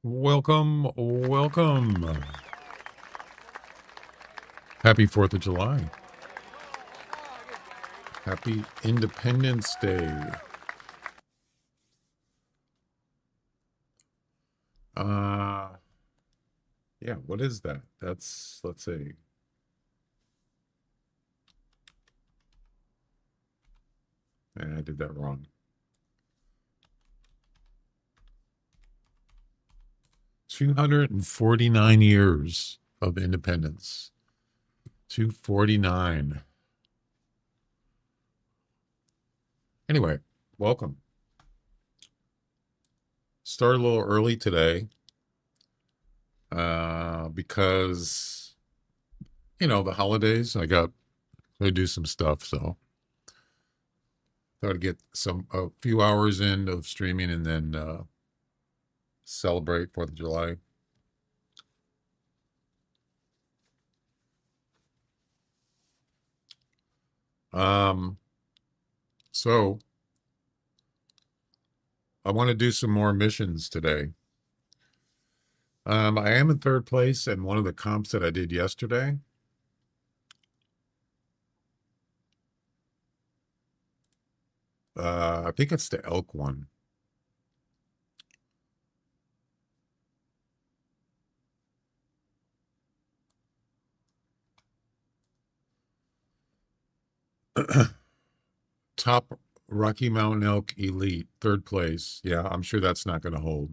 Welcome, welcome. Happy 4th of July. Happy Independence Day. Yeah, what is that? Let's see. I did that wrong. 249 years of independence. 249. Anyway, welcome. Started a little early today because, the holidays. I do some stuff, so thought I'd get a few hours in of streaming and then celebrate 4th of July. So I want to do some more missions today. I am in third place in one of the comps that I did yesterday. I think it's the elk one. Top Rocky Mountain Elk Elite, third place. Yeah, I'm sure that's not going to hold.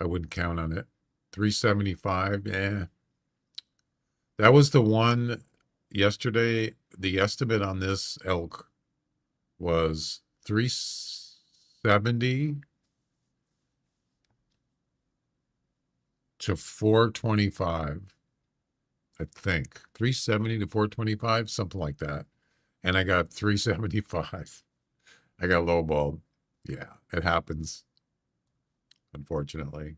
I wouldn't count on it. 375. Yeah. That was the one yesterday. The estimate on this elk was 370 to 425. I think 370 to 425, something like that. And I got 375. I got lowballed. Yeah, it happens. Unfortunately.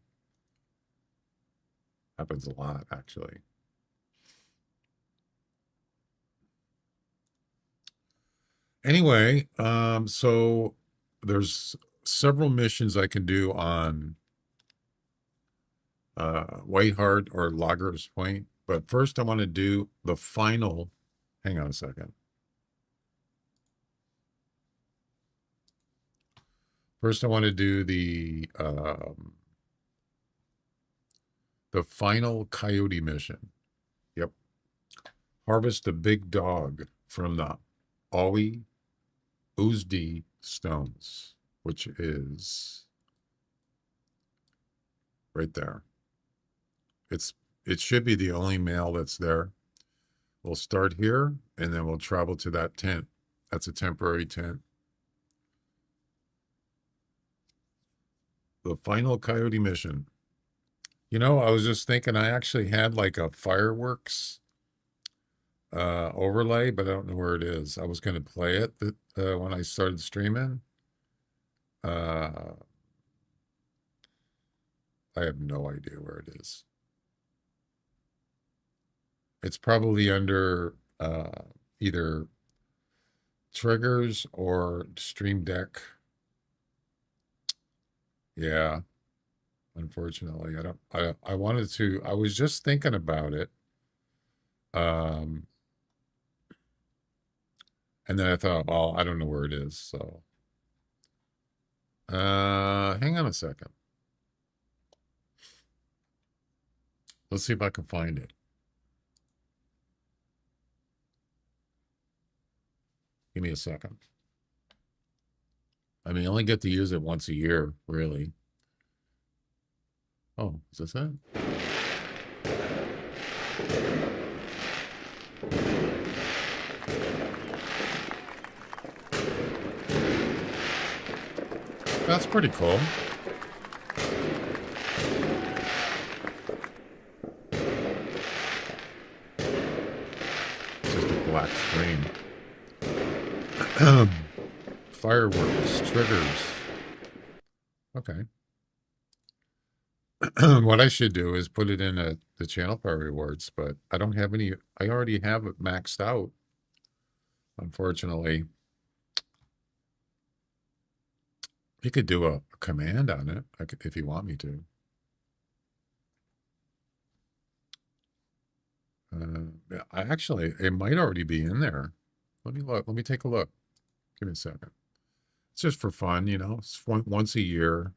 Happens a lot, actually. Anyway, so there's several missions I can do on Whiteheart or Loggers Point. But first I want to do the final. Hang on a second. First I want to do the final coyote mission. Yep. Harvest a big dog from the Awi Uzdi stones, which is right there. It should be the only male that's there. We'll start here and then we'll travel to that tent. That's a temporary tent. The final coyote mission. I was just thinking I actually had like a fireworks overlay, but I don't know where it is. I was going to play it when I started streaming. I have no idea where it is. It's probably under either triggers or Stream Deck. Yeah, unfortunately, I wanted to. I was just thinking about it. And then I thought, well, I don't know where it is. So, hang on a second. Let's see if I can find it. Give me a second. I only get to use it once a year, really. Oh, is this it? That's pretty cool. It's just a black screen. Fireworks, triggers. Okay. What I should do is put it in the channel power rewards, but I don't have any. I already have it maxed out, unfortunately. You could do a command on it if you want me to. I actually, it might already be in there. Let me look. Let me take a look. Give me a second. It's just for fun, you know. It's once a year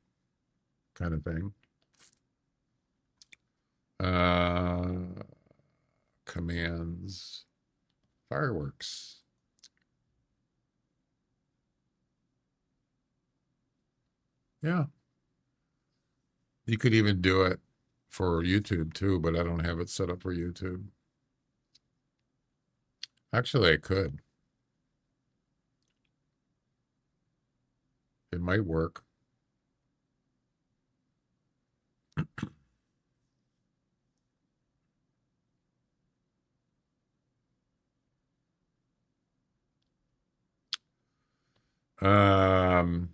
kind of thing. Commands, fireworks. Yeah. You could even do it for YouTube too, but I don't have it set up for YouTube. Actually, I could. It might work. Um,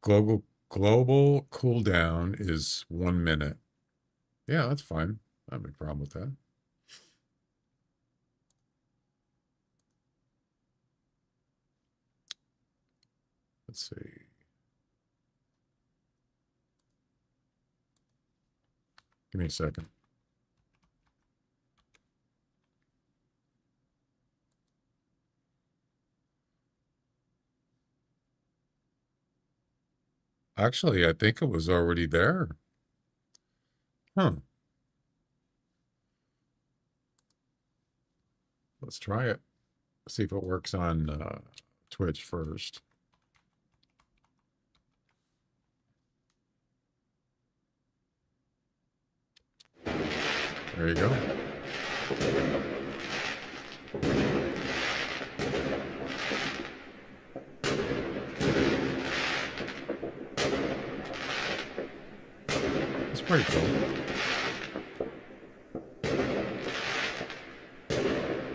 global cooldown is 1 minute. Yeah, that's fine. I have no problem with that. Let's see. Give me a second. Actually, I think it was already there. Huh. Let's try it. See if it works on Twitch first. There you go. It's pretty cool.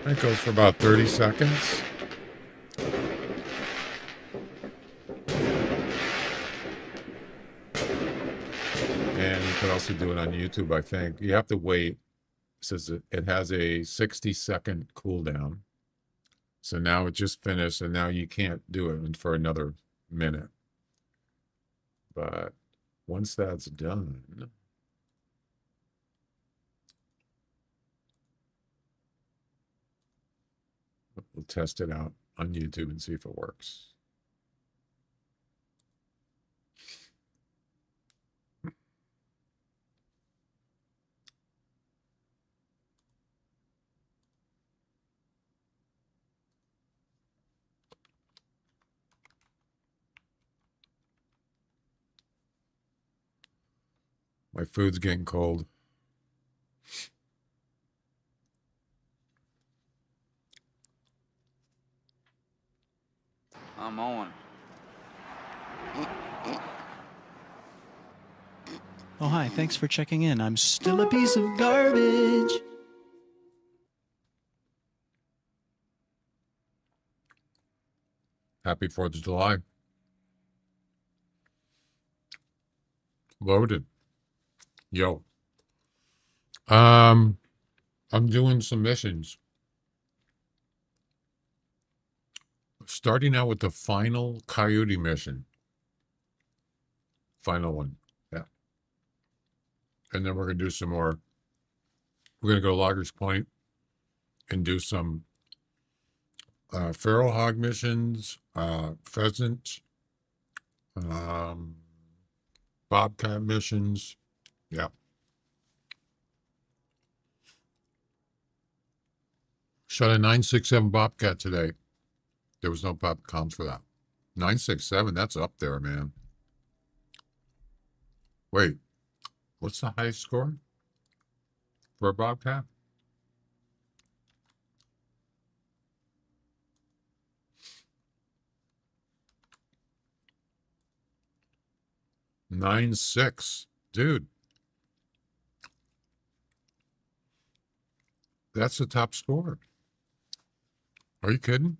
It goes for about 30 seconds. And you could also do it on YouTube, I think. You have to wait. It says it has a 60-second cooldown. So now it just finished, and now you can't do it for another minute. But once that's done, we'll test it out on YouTube and see if it works. My food's getting cold. I'm on. Oh, hi. Thanks for checking in. I'm still a piece of garbage. Happy 4th of July. Loaded. Yo. I'm doing some missions. Starting out with the final coyote mission. Final one. Yeah. And then we're going to do some more. We're going to go to Loggers Point and do some feral hog missions, pheasant, bobcat missions. Yeah. Shot a 967 bobcat today. There was no pop comms for that. 967, that's up there, man. Wait, what's the highest score for a bobcat? Nine six, dude. That's the top score. Are you kidding?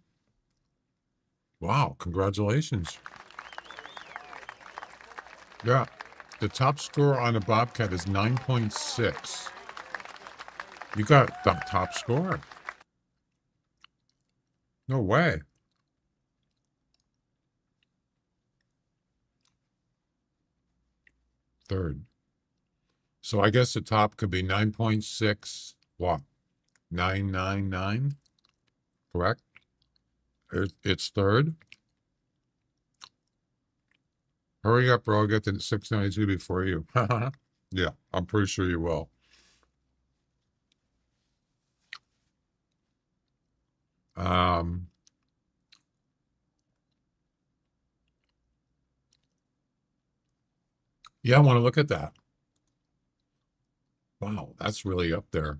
Wow, congratulations. Yeah, the top score on a bobcat is 9.6. You got the top score. No way. third. So I guess the top could be 9.6, what? 999, correct? It's third. Hurry up, bro. I'll get to 692 before you. Yeah, I'm pretty sure you will. Yeah, I want to look at that. Wow, that's really up there.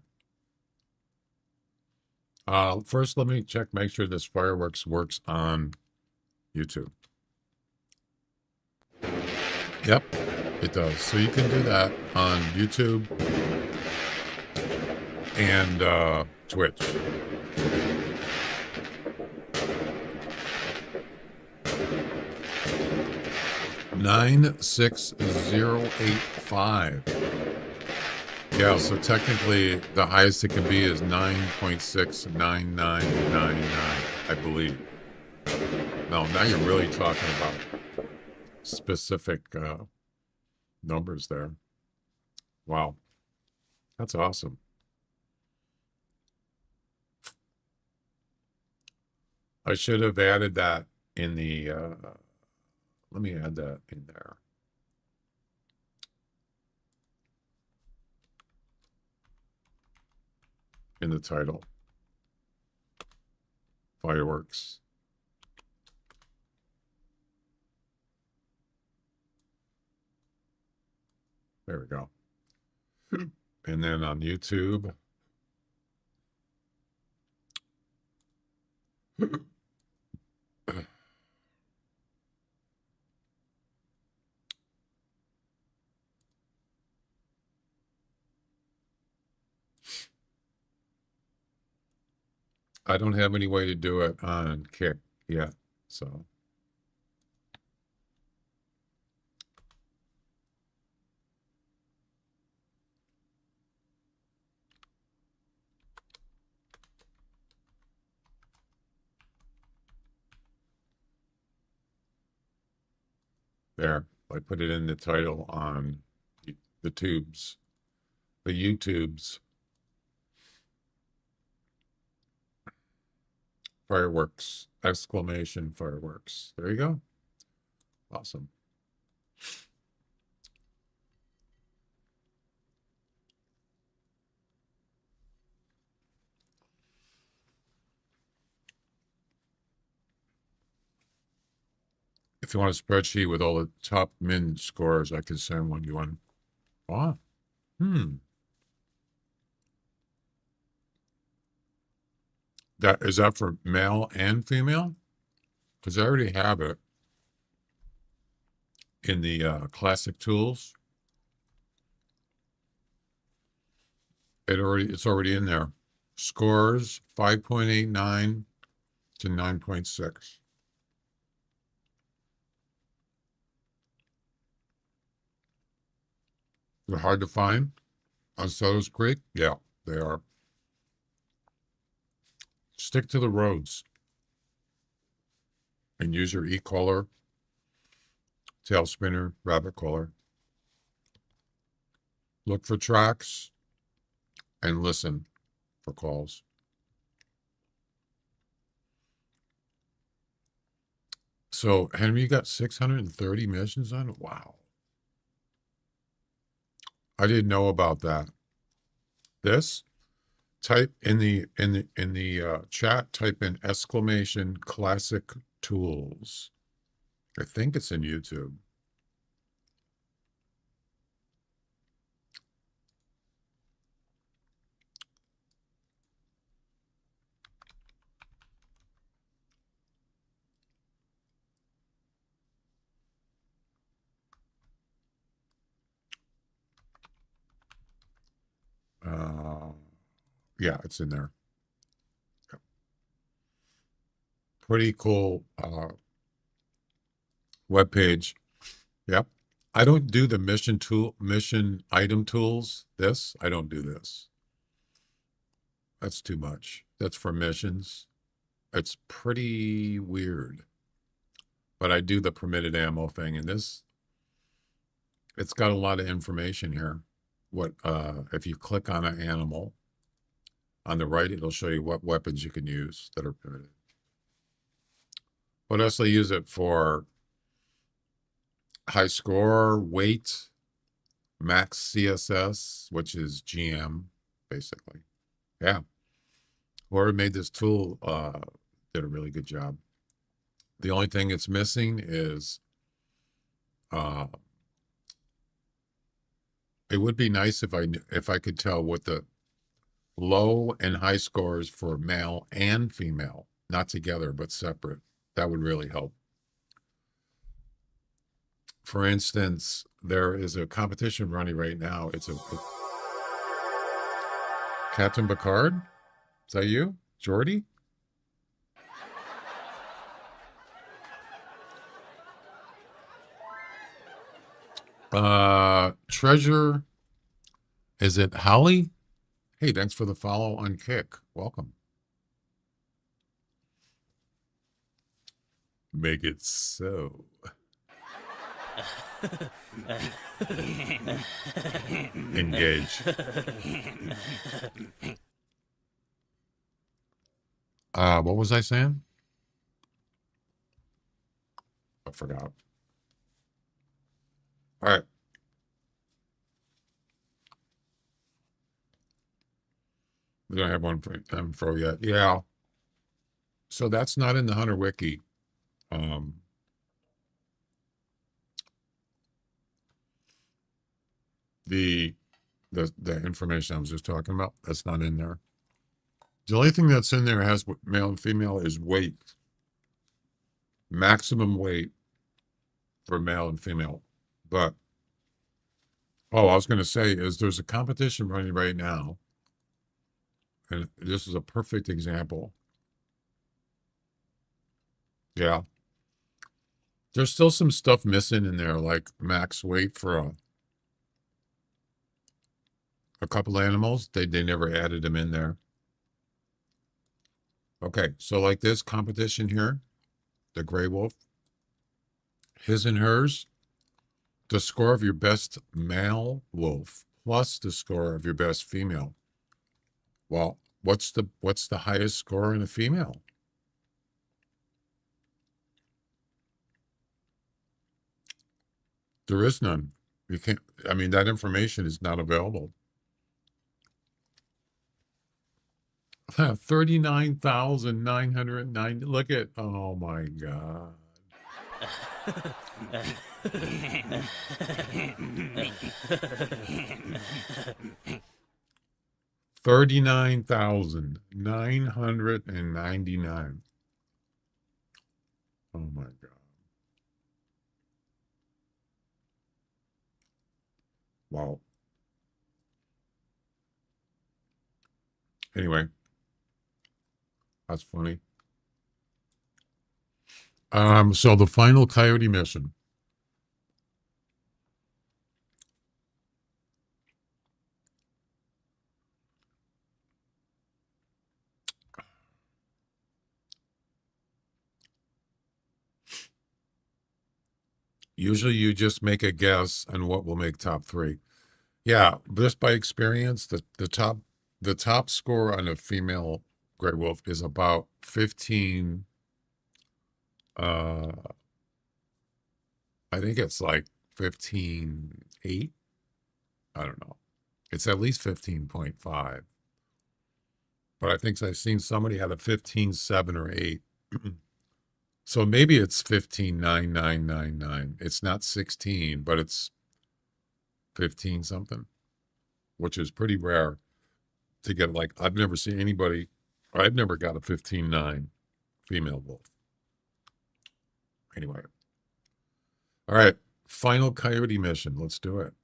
First, let me check, make sure this fireworks works on YouTube. Yep, it does. So you can do that on YouTube and Twitch. $96085. Yeah, so technically the highest it can be is 9.69999, I believe. No, now you're really talking about specific numbers there. Wow. That's awesome. I should have added that in the let me add that in there. In the title. Fireworks. There we go. And then on YouTube. I don't have any way to do it on Kick yet, so. There, I put it in the title on the tubes, the YouTubes. Fireworks, exclamation fireworks. There you go. Awesome. If you want a spreadsheet with all the top min scores, I can send one. You want? Ah, Is that for male and female? Because I already have it in the classic tools. It's already in there. Scores 5.89 to 9.6. They're hard to find on Sutter's Creek. Yeah, they are. Stick to the roads and use your e-collar, tail spinner, rabbit collar. Look for tracks and listen for calls. So, Henry, you got 630 missions on it? Wow. I didn't know about that. This, type in the chat, type in exclamation classic tools. I think it's in YouTube. Yeah, it's in there. Pretty cool web page. Yep. I don't do the mission item tools. I don't do this. That's too much. That's for missions. It's pretty weird. But I do the permitted ammo thing, and this It's got a lot of information here. If you click on an animal on the right, it'll show you what weapons you can use that are permitted. What else they use it for? High score, weight, max CSS, which is GM, basically. Yeah. Whoever made this tool did a really good job. The only thing it's missing is it would be nice if I could tell what the low and high scores for male and female, not together but separate. That would really help. For instance, there is a competition running right now. It's Captain Picard. Is that you, Jordy? Treasure. Is it Holly? Hey, thanks for the follow on Kick. Welcome. Make it so. Engage. What was I saying? I forgot. All right. We don't have one info yet. Yeah. So that's not in the Hunter Wiki. The information I was just talking about, that's not in there. The only thing that's in there has male and female is weight. Maximum weight for male and female. But I was going to say is there's a competition running right now. And this is a perfect example. Yeah. There's still some stuff missing in there, like max weight for a couple animals. They never added them in there. Okay, so like this competition here, the gray wolf, his and hers, the score of your best male wolf plus the score of your best female. Well, what's the highest score in a female? There is none. You can't, I mean, that information is not available. 39,990. Look at, oh my God. 39,999. Oh my God. Wow. Anyway, that's funny. So the final coyote mission. Usually you just make a guess on what will make top 3. Yeah, just by experience, the top score on a female gray wolf is about 15. I think it's like 15.8. I don't know. It's at least 15.5. But I think I've seen somebody had a 15.7 or 8. So maybe it's 15.9999. It's not 16, but it's 15 something, which is pretty rare to get. Like, I've never seen anybody, I've never got a 15.9 female wolf. Anyway. All right. Final coyote mission. Let's do it.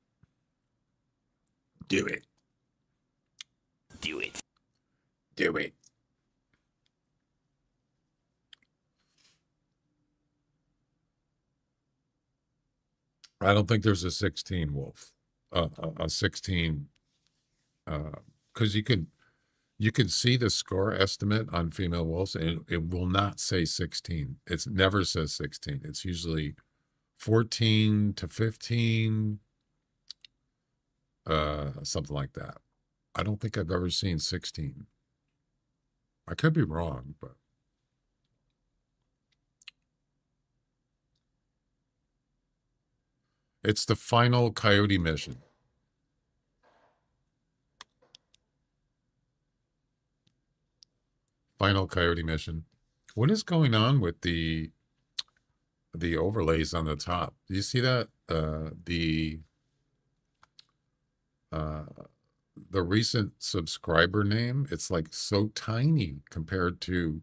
Do it. Do it. Do it. I don't think there's a 16 wolf, a 16, because you can see the score estimate on female wolves, and it will not say 16. It never says 16. It's usually 14 to 15, something like that. I don't think I've ever seen 16. I could be wrong, but it's the final coyote mission. Final coyote mission. What is going on with the overlays on the top? Do you see that? The recent subscriber name, it's like so tiny compared to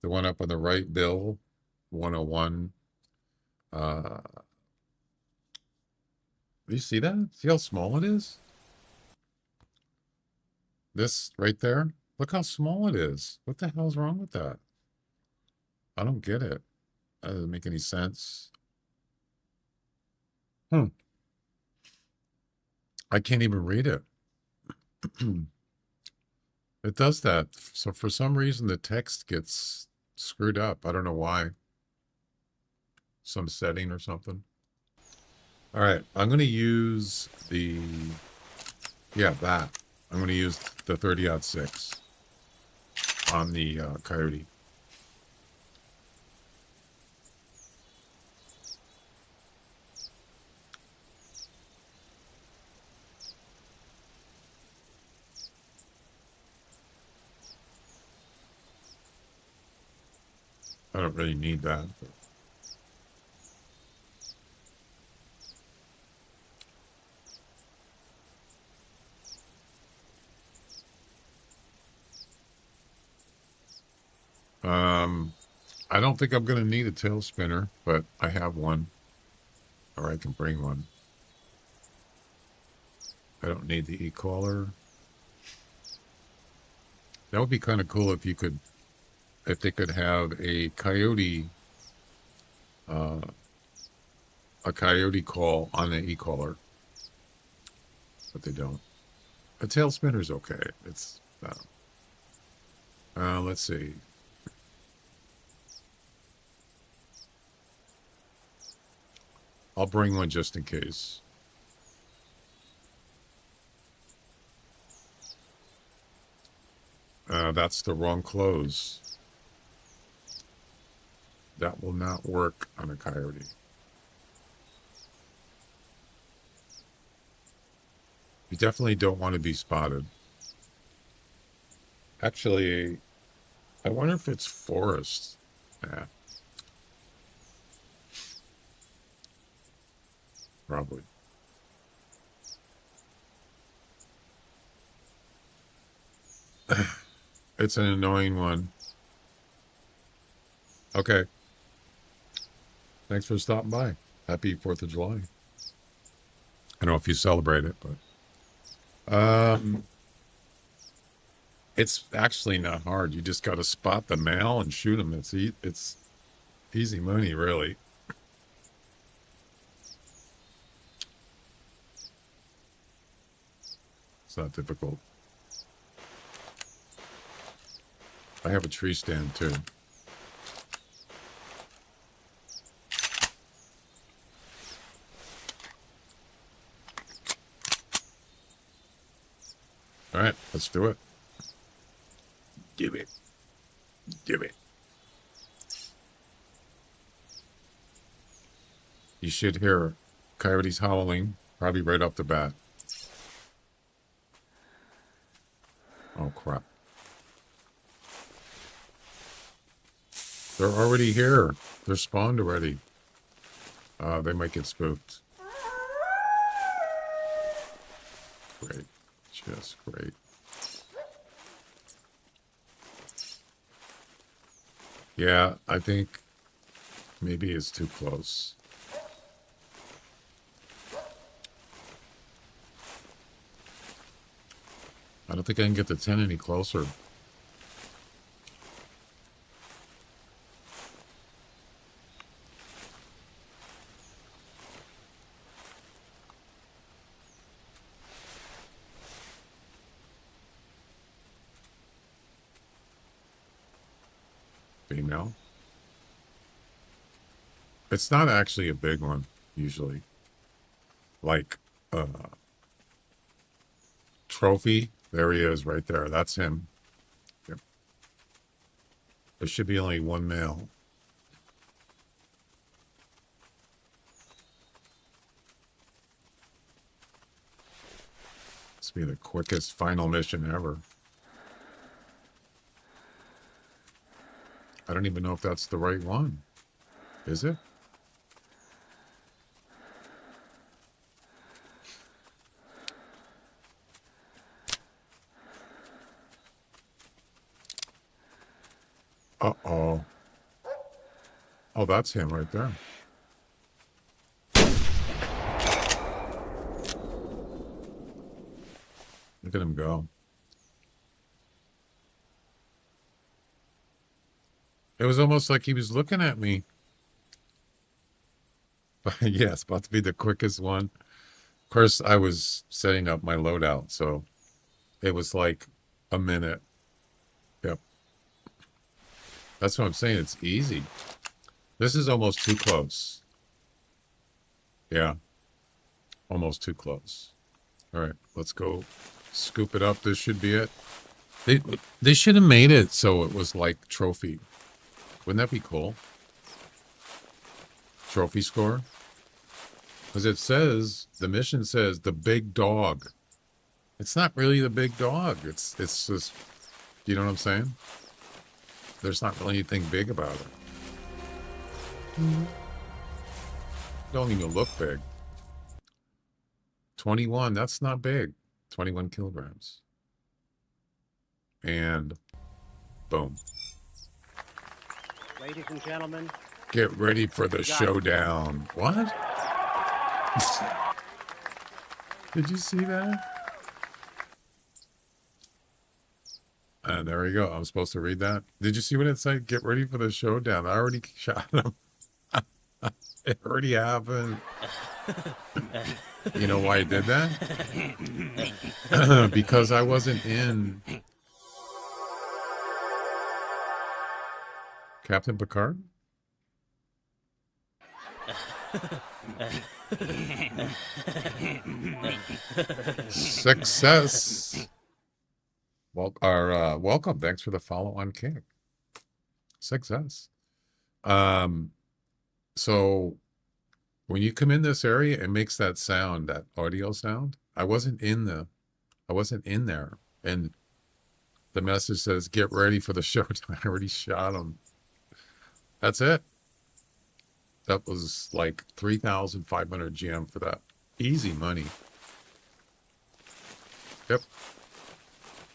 the one up on the right, Bill 101. Do you see that? See how small it is? This right there? Look how small it is. What the hell's wrong with that? I don't get it. That doesn't make any sense. I can't even read it. It does that. So for some reason, the text gets screwed up. I don't know why. Some setting or something. All right. I'm going to use that. I'm going to use the 30-06 on the Coyote. I don't really need that. I don't think I'm going to need a tail spinner, but I have one, or I can bring one. I don't need the e-collar. That would be kind of cool if they could have a coyote call on the e-collar, but they don't. A tail spinner's okay. It's let's see. I'll bring one just in case. That's the wrong close. That will not work on a coyote. You definitely don't want to be spotted. Actually, I wonder if it's forest. Yeah. Probably. It's an annoying one. Okay. Thanks for stopping by. Happy 4th of July. I don't know if you celebrate it, but it's actually not hard. You just got to spot the male and shoot him. It's easy money, really. It's not difficult. I have a tree stand too. All right, let's do it. Do it. Do it. You should hear coyotes howling, probably right off the bat. Oh, crap. They're already here. They're spawned already. They might get spooked. Great. Just great. Yeah, I think maybe it's too close. I don't think I can get the 10 any closer. Female. It's not actually a big one, usually. Like, trophy. There he is right there. That's him. Yep. There should be only one male. This will be the quickest final mission ever. I don't even know if that's the right one. Is it? Uh-oh. Oh, that's him right there. Look at him go. It was almost like he was looking at me. But yeah, it's about to be the quickest one. Of course, I was setting up my loadout, so it was like a minute. Yep. That's what I'm saying. It's easy. This is almost too close. Yeah. Almost too close. All right, let's go scoop it up. This should be it. They should have made it so it was like trophy. Wouldn't that be cool? Trophy score? Because it says, the mission says the big dog. It's not really the big dog. It's just, you know what I'm saying? There's not really anything big about it. Don't even look big. 21, that's not big. 21 kilograms. And boom. Ladies and gentlemen, Get ready for the showdown. What? Did you see that? And there you go. I'm supposed to read that. Did you see what it said? Get ready for the showdown. I already shot him. It already happened. You know why I did that? Because I wasn't in Captain Picard? Success. Well, welcome. Thanks for the follow-on kick. Success. So when you come in this area, it makes that sound, that audio sound. I wasn't in there, and the message says, "Get ready for the showtime." I already shot him. That's it. That was like 3,500 GM for that. Easy money. Yep.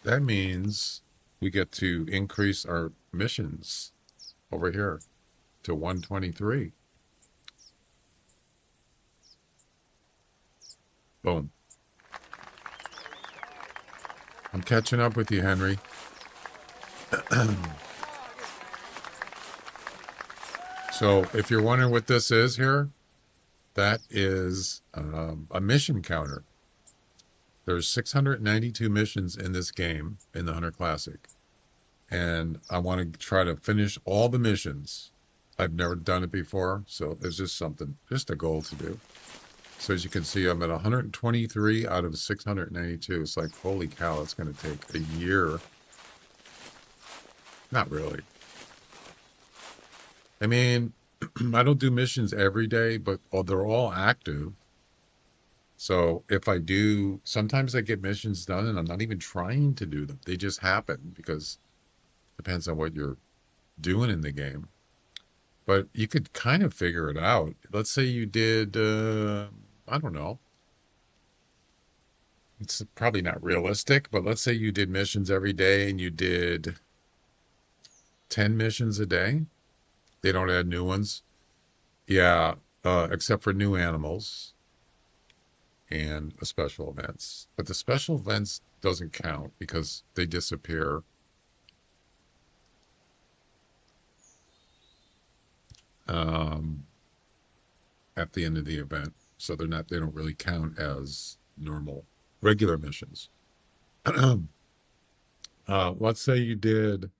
That means we get to increase our missions over here to 123. Boom. I'm catching up with you, Henry. So if you're wondering what this is here, that is a mission counter. There's 692 missions in this game in the Hunter Classic. And I want to try to finish all the missions. I've never done it before, so it's just something, just a goal to do. So as you can see, I'm at 123 out of 692. It's like, holy cow, it's going to take a year. Not really. I mean, I don't do missions every day, but they're all active. So if I do, sometimes I get missions done and I'm not even trying to do them. They just happen because it depends on what you're doing in the game. But you could kind of figure it out. Let's say you did, I don't know. It's probably not realistic, but let's say you did missions every day and you did 10 missions a day. They don't add new ones. Yeah, except for new animals and special events. But the special events doesn't count because they disappear. At the end of the event. So they don't really count as normal, regular missions. Let's say you did,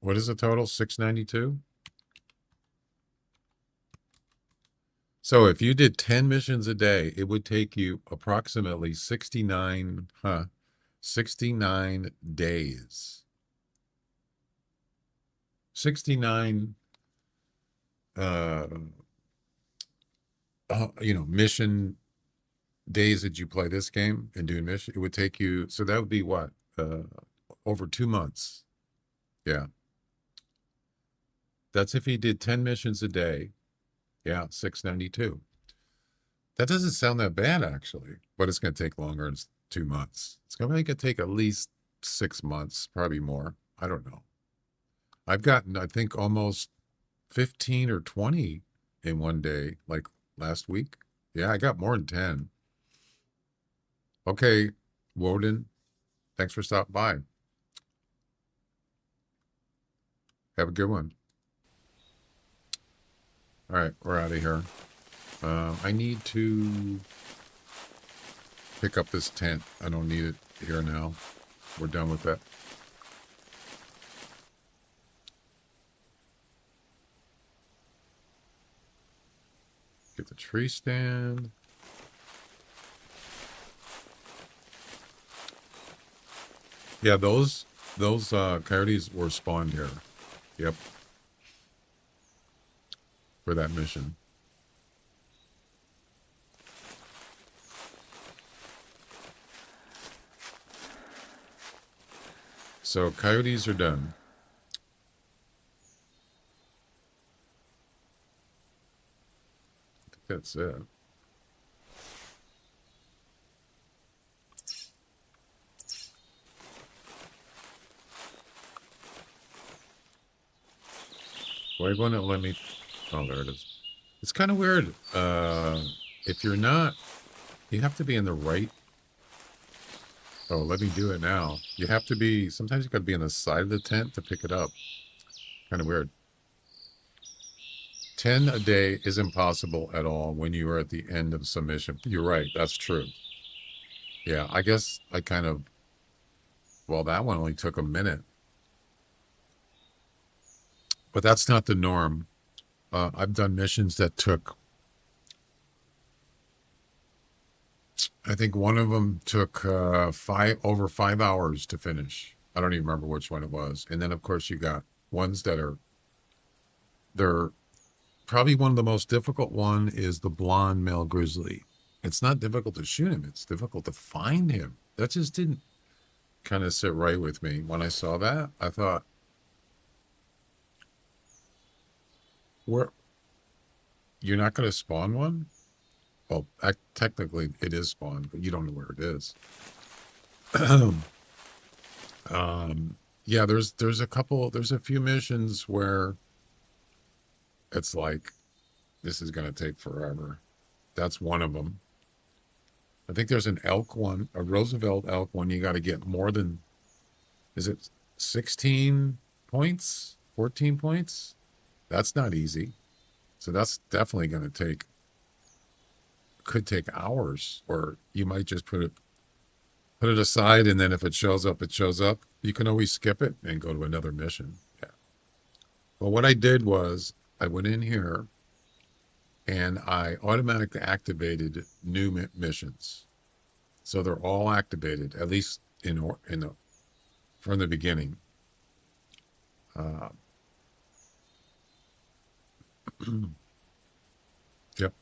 what is the total? 692? So if you did 10 missions a day, it would take you approximately 69 days. 69 uh mission days that you play this game and do mission. It would take you, so that would be what? Over 2 months. Yeah. That's if he did 10 missions a day. Yeah, 692. That doesn't sound that bad actually, but it's going to take longer than 2 months. It's going to take at least 6 months, probably more. I don't know. I've gotten, I think, almost 15 or 20 in one day, like last week. Yeah, I got more than 10. Okay, Woden, thanks for stopping by. Have a good one. All right, we're out of here. I need to pick up this tent. I don't need it here now. We're done with that. Get the tree stand. Yeah, those coyotes were spawned here. Yep. For that mission. So coyotes are done. I think that's it. Why won't it let me? Oh, there it is. It's kind of weird. If you're not, you have to be in the right. Oh, let me do it now. You have to be, sometimes you got to be on the side of the tent to pick it up. Kind of weird. 10 a day is impossible at all when you are at the end of submission. You're right. That's true. Yeah, I guess I kind of, well, that one only took a minute. But that's not the norm. I've done missions that took, I think one of them took over 5 hours to finish. I don't even remember which one it was. And then, of course, you got ones that are, they're probably one of the most difficult one is the blonde male grizzly. It's not difficult to shoot him. It's difficult to find him. That just didn't kind of sit right with me. When I saw that, I thought, where you're not going to spawn one? Well, technically it is spawned, but you don't know where it is. Yeah, there's a few missions where it's like, this is going to take forever. That's one of them. I think there's an elk one, a Roosevelt elk one. You got to get more than, is it 16 points, 14 points? That's not easy. So that's definitely going to could take hours, or you might just put it aside. And then if it shows up, it shows up. You can always skip it and go to another mission. Yeah. Well, what I did was I went in here and I automatically activated new missions. So they're all activated, at least from the beginning. Yep.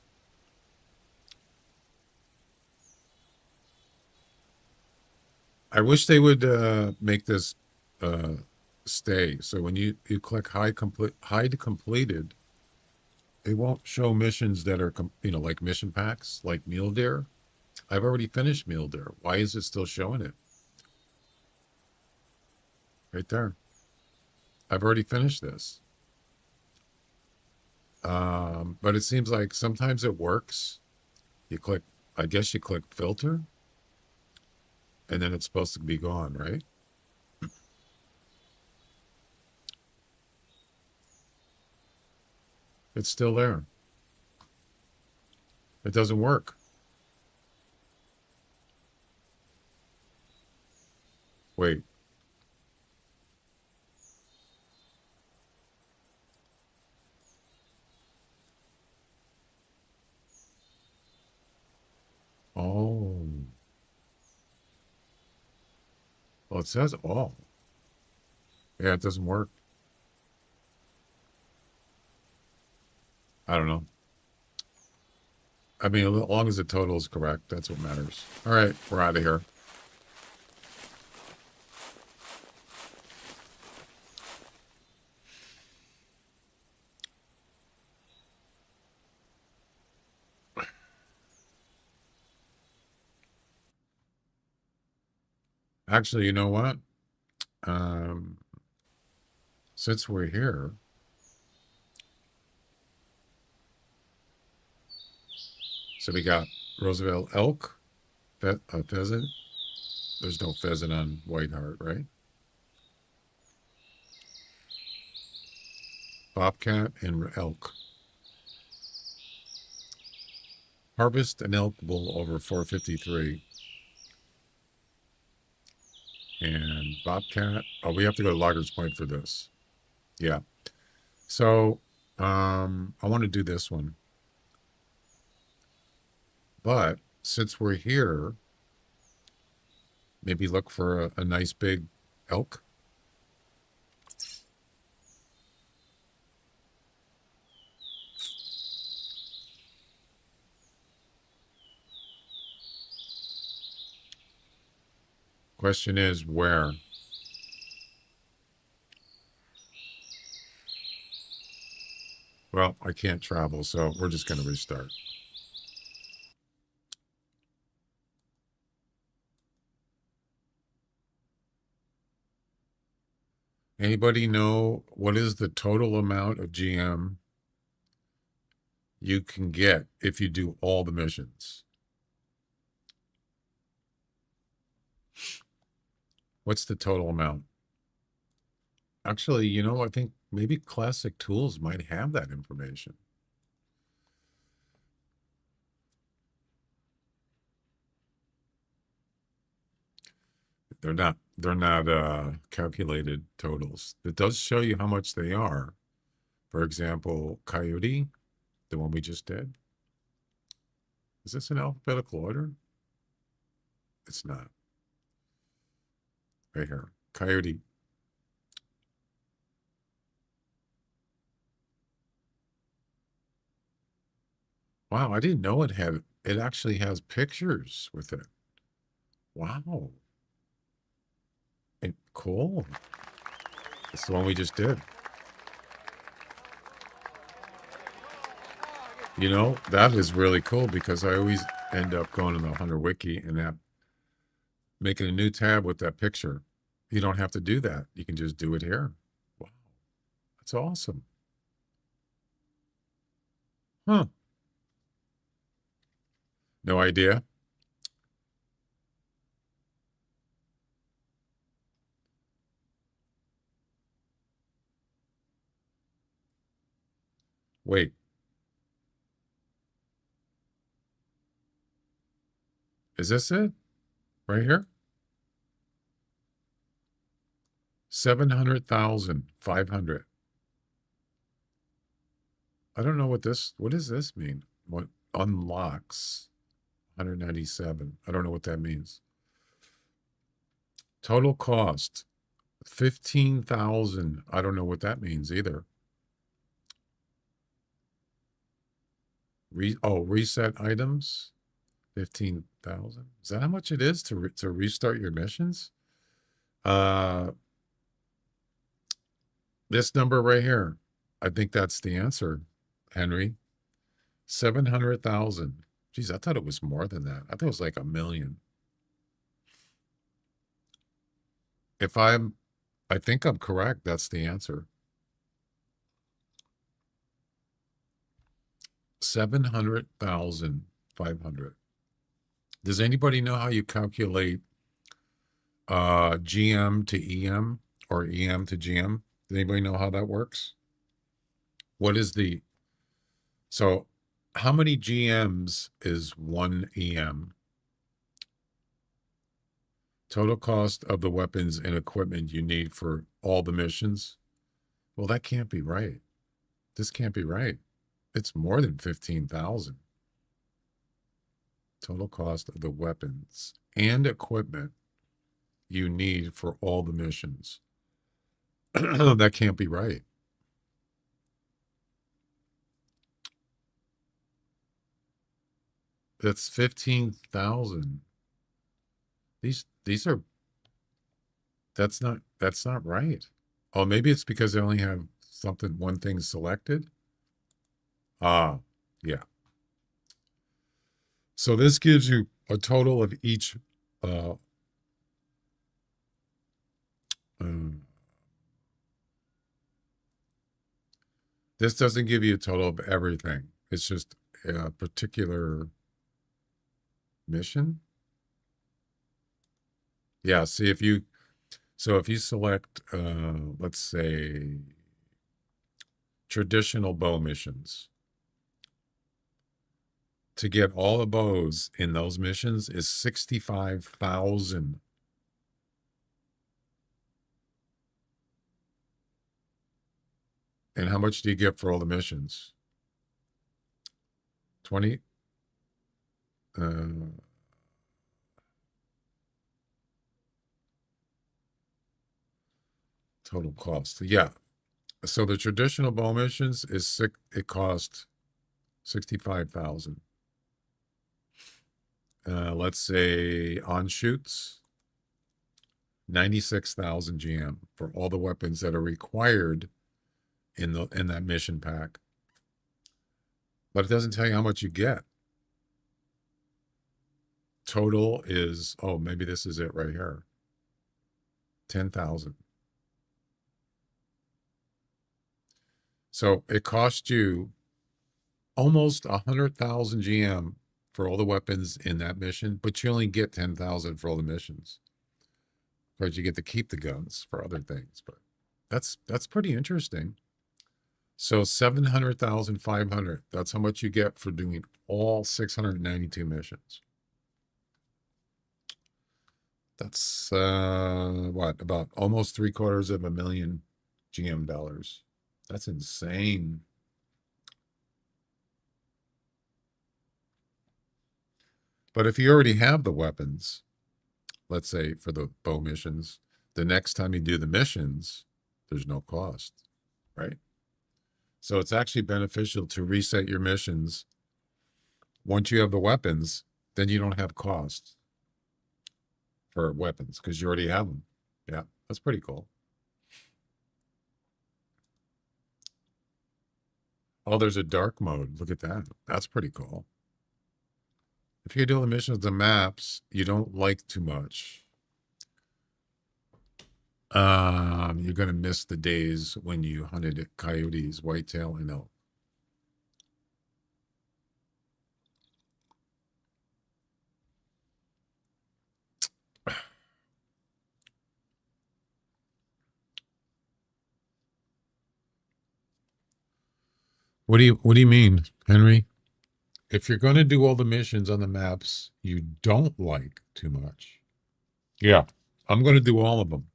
I wish they would make this stay. So when you click hide completed, it won't show missions that are like mission packs, like Mule Deer. I've already finished Mule Deer. Why is it still showing it? Right there. I've already finished this. But it seems like sometimes it works. I guess you click filter, and then it's supposed to be gone, right? It's still there. It doesn't work. Wait. Well, it says all. Yeah, it doesn't work. I don't know. I mean, as long as the total is correct, that's what matters. All right, we're out of here. Actually, you know what? Um, since we're here, so we got Roosevelt elk, pheasant. There's no pheasant on White Heart, right? Bobcat and elk. Harvest an elk bull over 453. And bobcat. Oh, we have to go to Loggers Point for this. Yeah. So I want to do this one. But since we're here, maybe look for a nice big elk. Question is where? Well, I can't travel, so we're just going to restart. Anybody know what is the total amount of GM you can get if you do all the missions? What's the total amount? Actually, I think maybe Classic Tools might have that information. They're not calculated totals. It does show you how much they are. For example, Coyote, the one we just did. Is this in alphabetical order? It's not. Right here. Coyote. Wow, I didn't know it actually has pictures with it. Wow. And cool. It's the one we just did. That is really cool because I always end up going to the Hunter Wiki and making a new tab with that picture. You don't have to do that. You can just do it here. Wow. That's awesome. Huh. No idea. Wait. Is this it? Right here? 700,500. I don't know what does this mean? What unlocks 197? I don't know what that means. Total cost 15,000. I don't know what that means either. Reset items 15,000. Is that how much it is to restart your missions? This number right here. I think that's the answer, Henry. 700,000. Geez, I thought it was more than that. I thought it was like 1 million. I think I'm correct. That's the answer. 700,500. Does anybody know how you calculate GM to EM or EM to GM? Does anybody know how that works? So how many GMs is 1 EM? Total cost of the weapons and equipment you need for all the missions? Well, that can't be right. This can't be right. It's more than 15,000. Total cost of the weapons and equipment you need for all the missions. That can't be right. That's 15,000. These are that's not right. Oh, maybe it's because they only have one thing selected. Ah, yeah. So this gives you a total of each uh, this doesn't give you a total of everything. It's just a particular mission. Yeah, see if you select let's say traditional bow missions, to get all the bows in those missions is 65,000. And how much do you get for all the missions? 20. Total cost. Yeah. So the traditional bow missions it cost 65,000. Let's say on shoots, 96,000 GM for all the weapons that are required in that mission pack. But it doesn't tell you how much you get. Total is, oh, maybe this is it right here. 10,000. So it cost you almost 100,000 GM for all the weapons in that mission, but you only get 10,000 for all the missions. Of course, you get to keep the guns for other things, but that's pretty interesting. So 700,500. That's how much you get for doing all 692 missions. That's what, about almost $750,000 GM dollars. That's insane. But if you already have the weapons, let's say for the bow missions, the next time you do the missions, there's no cost, right? So it's actually beneficial to reset your missions. Once you have the weapons, then you don't have costs for weapons because you already have them. Yeah, that's pretty cool. Oh, there's a dark mode. Look at that. That's pretty cool. If you're doing the missions, the maps you don't like too much, you're going to miss the days when you hunted coyotes, whitetail, and elk. What do you mean, Henry? If you're going to do all the missions on the maps you don't like too much, yeah, I'm going to do all of them.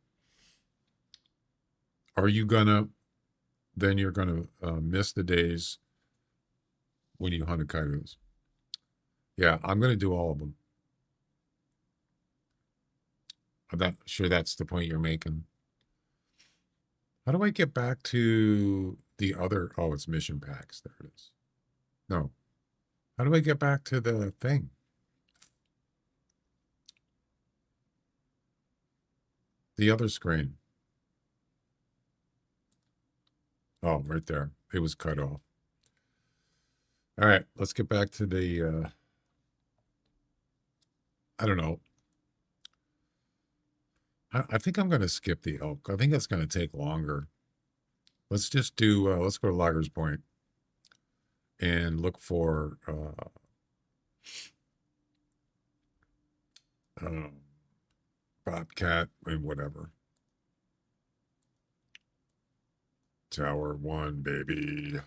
Are you gonna? Then you're going to miss the days when you hunted coyotes. Yeah, I'm going to do all of them. I'm not sure that's the point you're making. How do I get back to the other? Oh, it's mission packs. There it is. No. How do I get back to the thing? The other screen. Oh, right there. It was cut off. All right, let's get back to the, I don't know. I think I'm going to skip the elk. I think that's going to take longer. Let's just do, let's go to Loggers Point and look for Bobcat and whatever. Tower 1, baby.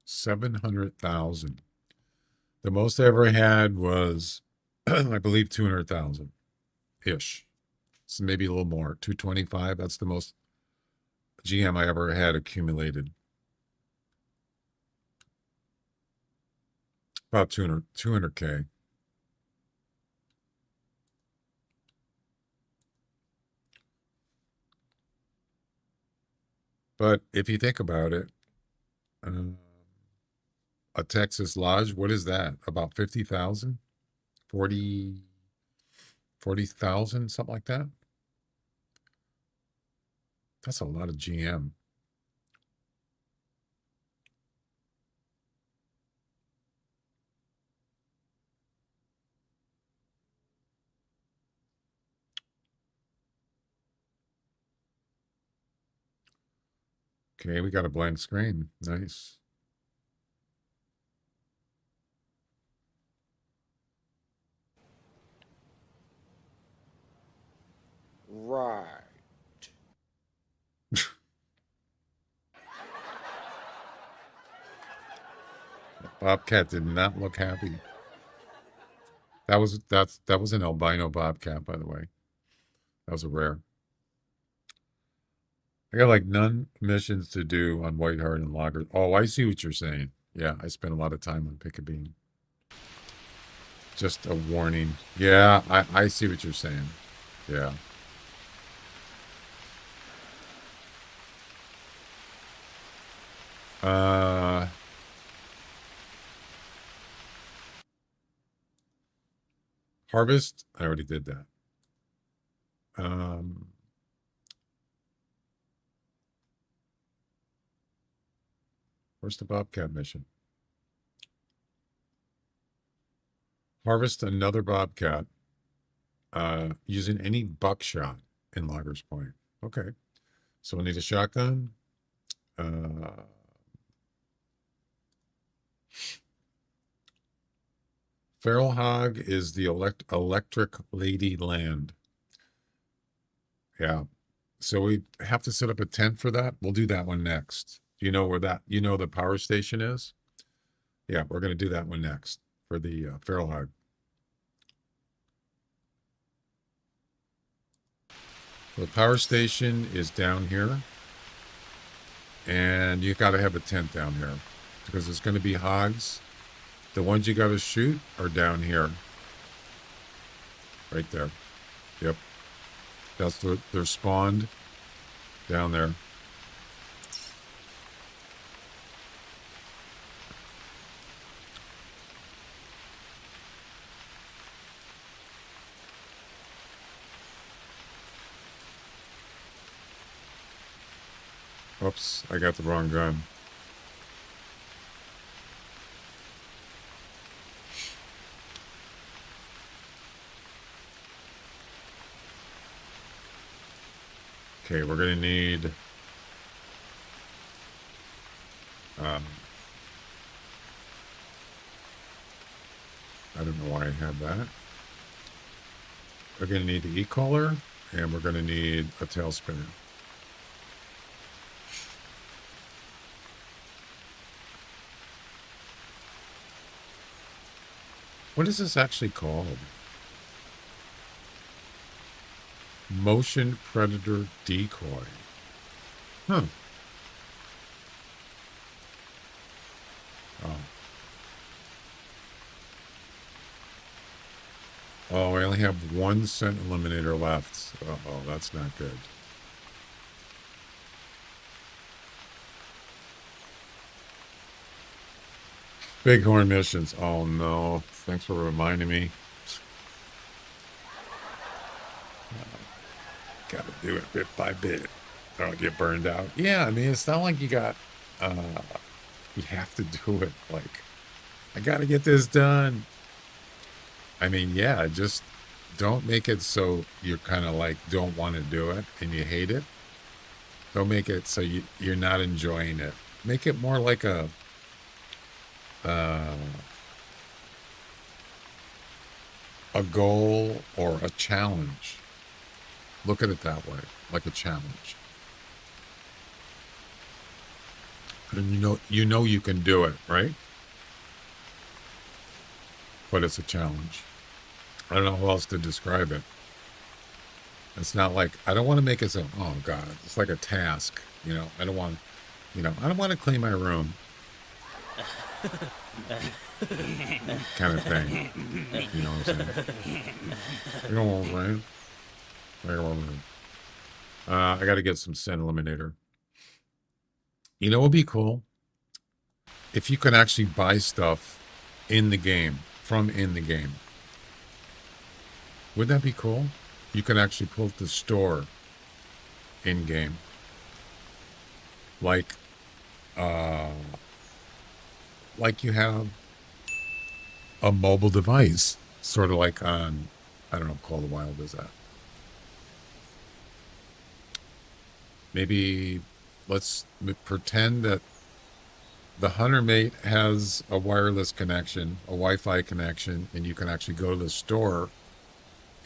$700,000. The most I ever had was, I believe, 200,000 ish. So maybe a little more. 225. That's the most GM I ever had accumulated. About 200K. But if you think about it, a Texas Lodge, what is that? About 50,000? 40,000, something like that? That's a lot of GM. Okay, we got a blank screen. Nice. Right. Bobcat did not look happy. That was an albino bobcat, by the way. That was a rare. I got like none missions to do on White Heart and Lager. Oh, I see what you're saying. Yeah, I spent a lot of time on Pick a Bean. Just a warning. Yeah, I see what you're saying. Yeah. Harvest, I already did that. Where's the Bobcat mission? Harvest another Bobcat using any buckshot in Loggers Point. Okay. So we'll need a shotgun. Feral Hog is the electric lady land. Yeah. So we have to set up a tent for that. We'll do that one next. Do you know where the power station is? Yeah, we're going to do that one next for the Feral Hog. The power station is down here. And you got to have a tent down here because it's going to be hogs. The ones you got to shoot are down here. Right there. Yep. They're spawned down there. Oops, I got the wrong gun. Okay, we're going to need I don't know why I have that. We're going to need the e-collar, and we're going to need a tail spinner. What is this actually called? Motion predator decoy. Huh. Oh. Oh, I only have 1 scent eliminator left. Uh-oh, that's not good. Bighorn missions. Oh no. Thanks for reminding me. Gotta do it bit by bit. Don't get burned out. Yeah, I mean, it's not like you got, you have to do it. Like, I gotta get this done. I mean, yeah, just don't make it so you're kind of like, don't want to do it and you hate it. Don't make it so you're not enjoying it. Make it more like a goal or a challenge. Look at it that way, like a challenge. And you know you can do it, right? But it's a challenge. I don't know how else to describe it. It's not like, I don't want to make it so, oh God, it's like a task, you know. I don't want, I don't want to clean my room, kind of thing. You know what I'm saying? You know what I'm saying? You know what I'm saying? I got to get some scent eliminator. You know what would be cool? If you could actually buy stuff in the game, from in the game. Wouldn't that be cool? You can actually pull up the store in game. Like, uh, like you have a mobile device, sort of like on, I don't know, Call of the Wild is that. Maybe let's pretend that the Hunter Mate has a wireless connection, a Wi-Fi connection, and you can actually go to the store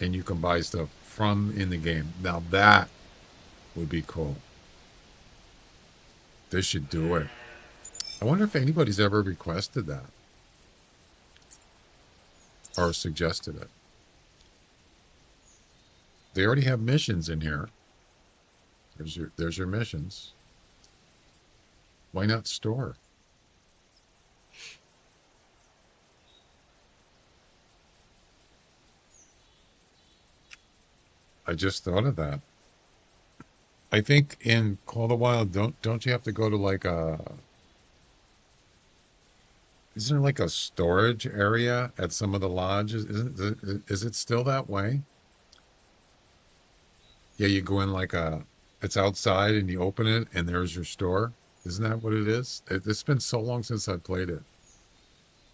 and you can buy stuff from in the game. Now that would be cool. They should do it. I wonder if anybody's ever requested that or suggested it. They already have missions in here. There's your missions. Why not store? I just thought of that. I think in Call of the Wild, don't you have to go to like a, isn't there like a storage area at some of the lodges? Is it still that way? Yeah, you go in like a, it's outside and you open it and there's your store. Isn't that what it is? It's been so long since I played it.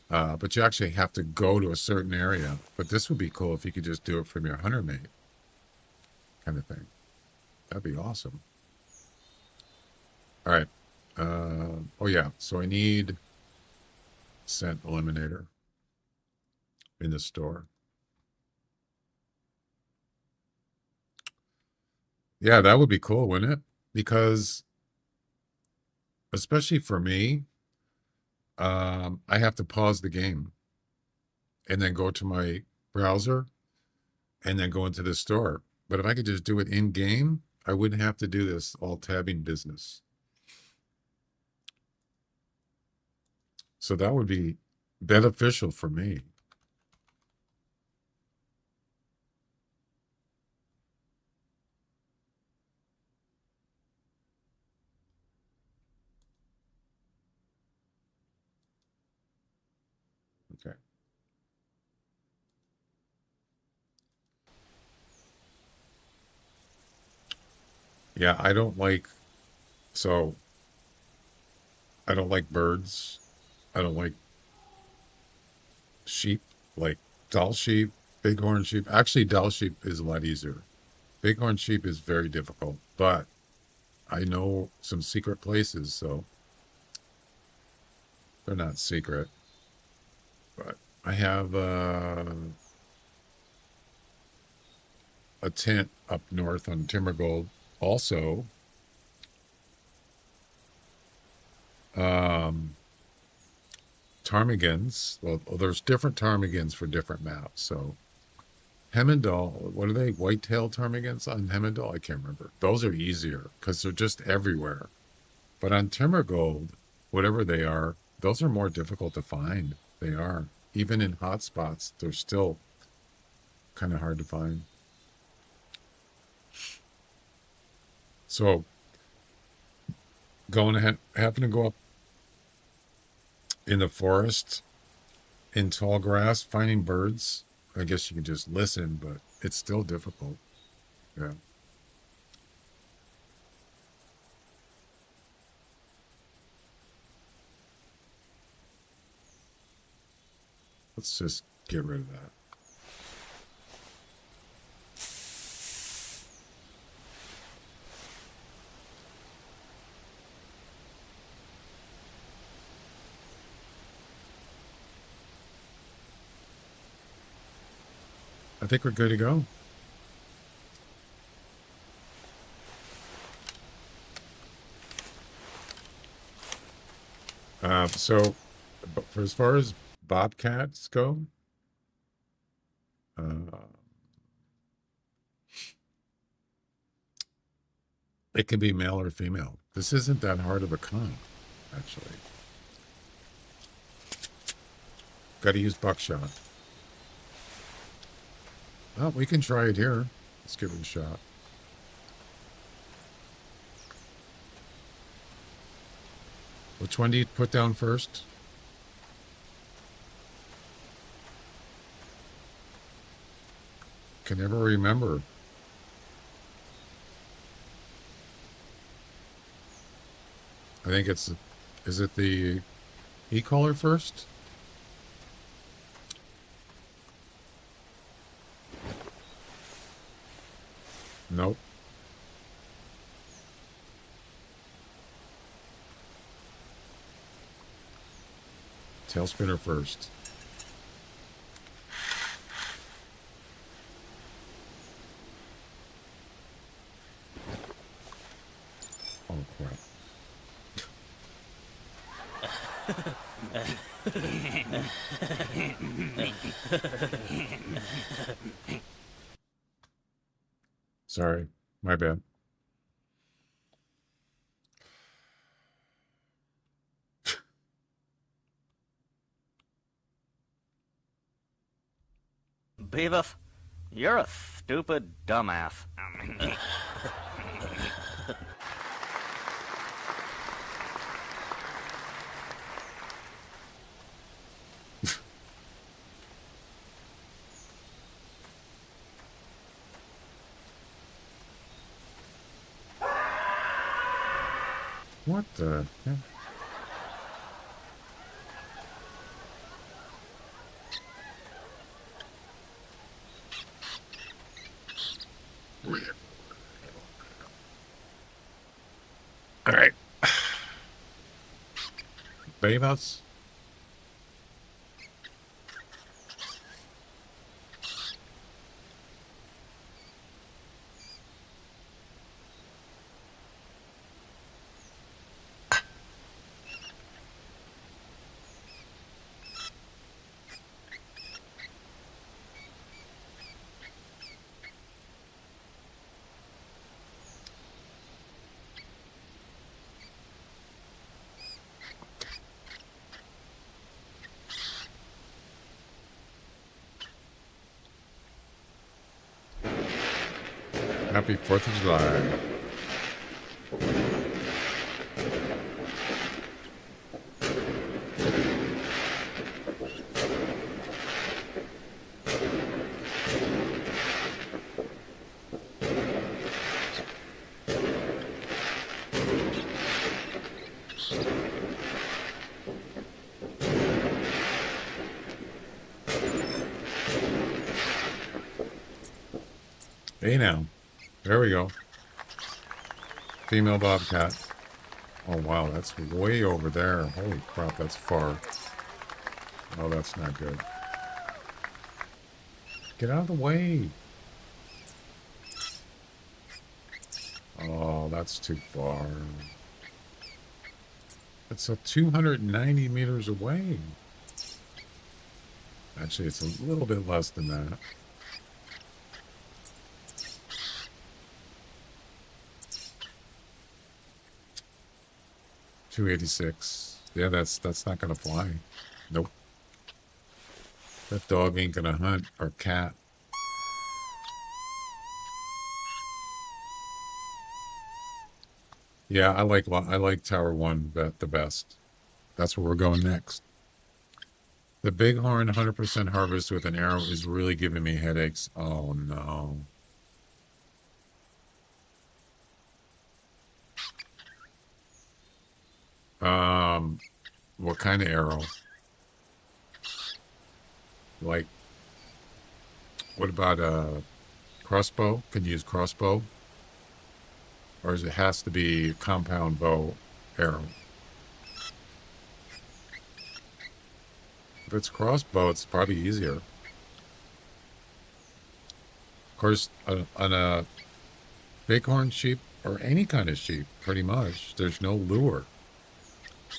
But you actually have to go to a certain area. But this would be cool if you could just do it from your Hunter Mate kind of thing. That'd be awesome. All right. Oh yeah. So I need scent eliminator in the store. Yeah, that would be cool, wouldn't it? Because especially for me, I have to pause the game and then go to my browser and then go into the store. But if I could just do it in game, I wouldn't have to do this all tabbing business. So that would be beneficial for me. Okay. Yeah, so I don't like birds. I don't like sheep, like doll sheep, bighorn sheep. Actually, doll sheep is a lot easier. Bighorn sheep is very difficult, but I know some secret places, so they're not secret. But I have a tent up north on Timbergold. Also, um, ptarmigans. Well, there's different ptarmigans for different maps. So Hemendal, what are they? White-tailed ptarmigans on Hemendal? I can't remember. Those are easier because they're just everywhere. But on Timbergold, whatever they are, those are more difficult to find. They are. Even in hot spots, they're still kind of hard to find. So happen to go up in the forest in tall grass, finding birds. I guess you can just listen, but it's still difficult. Yeah. Let's just get rid of that. I think we're good to go. So, for as far as bobcats go, uh, It can be male or female. This isn't that hard of a con, actually. Got to use buckshot. Well, we can try it here. Let's give it a shot. Which one do you put down first? Can never remember. I think it's, is it the e-collar first? Nope. Tail spinner first. Oh, crap. Sorry, my bad. Beavis, you're a stupid dumbass. What the heck? All right. Beavis. Happy 4th of July. Hey now. There we go. Female bobcat. Oh wow, that's way over there. Holy crap, that's far. Oh, that's not good. Get out of the way. Oh, that's too far. It's a 290 meters away. Actually, it's a little bit less than that. $286. Yeah, that's not gonna fly. Nope. That dog ain't gonna hunt, or cat. Yeah, I like Tower 1 the best. That's where we're going next. The bighorn 100% harvest with an arrow is really giving me headaches. Oh no. What kind of arrow? Like, what about a crossbow? Can you use crossbow? Or it has to be compound bow arrow? If it's crossbow, it's probably easier. Of course, on a bighorn sheep, or any kind of sheep, pretty much, there's no lure.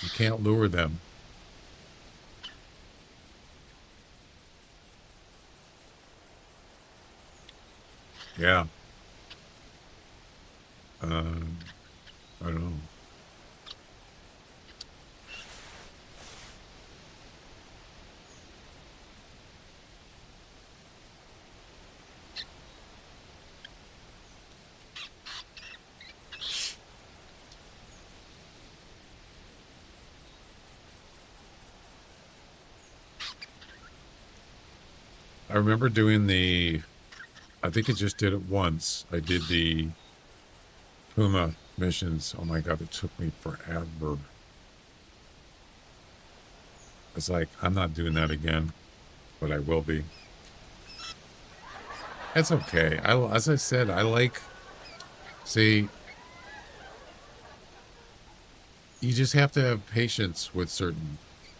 You can't lure them. Yeah. I don't know. I remember doing I think I just did it once. I did the Puma missions. Oh my God, it took me forever. It's like, I'm not doing that again, but I will be. It's okay. As I said, see, you just have to have patience with certain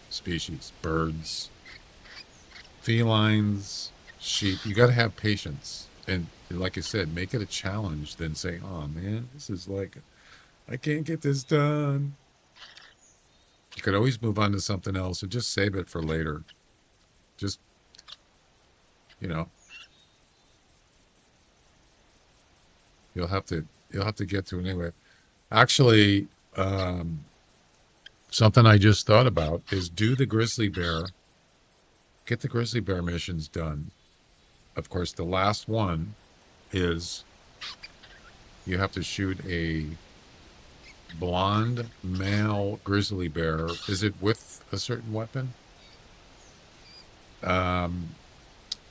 species, birds, felines, sheep. You got to have patience. And like I said, make it a challenge, then say, oh man, this is like, I can't get this done. You could always move on to something else or just save it for later. Just, you know, you'll have to get to it anyway. Actually, something I just thought about is get the grizzly bear missions done. Of course, the last one is you have to shoot a blonde male grizzly bear. Is it with a certain weapon?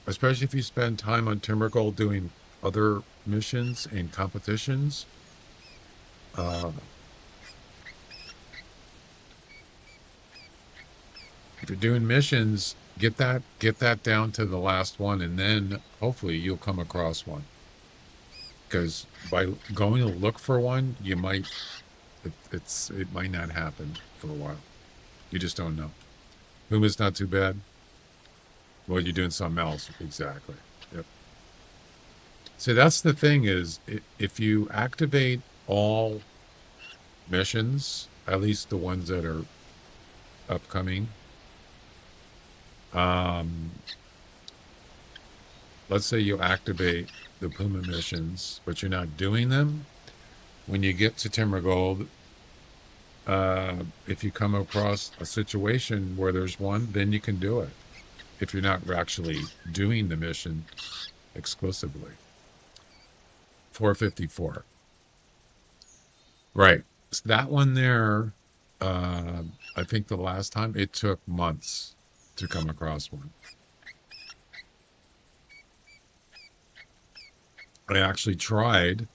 Especially if you spend time on Timbergold doing other missions and competitions. If you're doing missions, get that down to the last one, and then hopefully you'll come across one. Because by going to look for one, you might it might not happen for a while. You just don't know. Huma's not too bad. Well, you're doing something else. Exactly. Yep. So that's the thing is, if you activate all missions, at least the ones that are upcoming, let's say you activate the Puma missions, but you're not doing them. When you get to Timbergold, if you come across a situation where there's one, then you can do it. If you're not actually doing the mission exclusively. 454. Right. So that one there, I think the last time it took months to come across one. I actually tried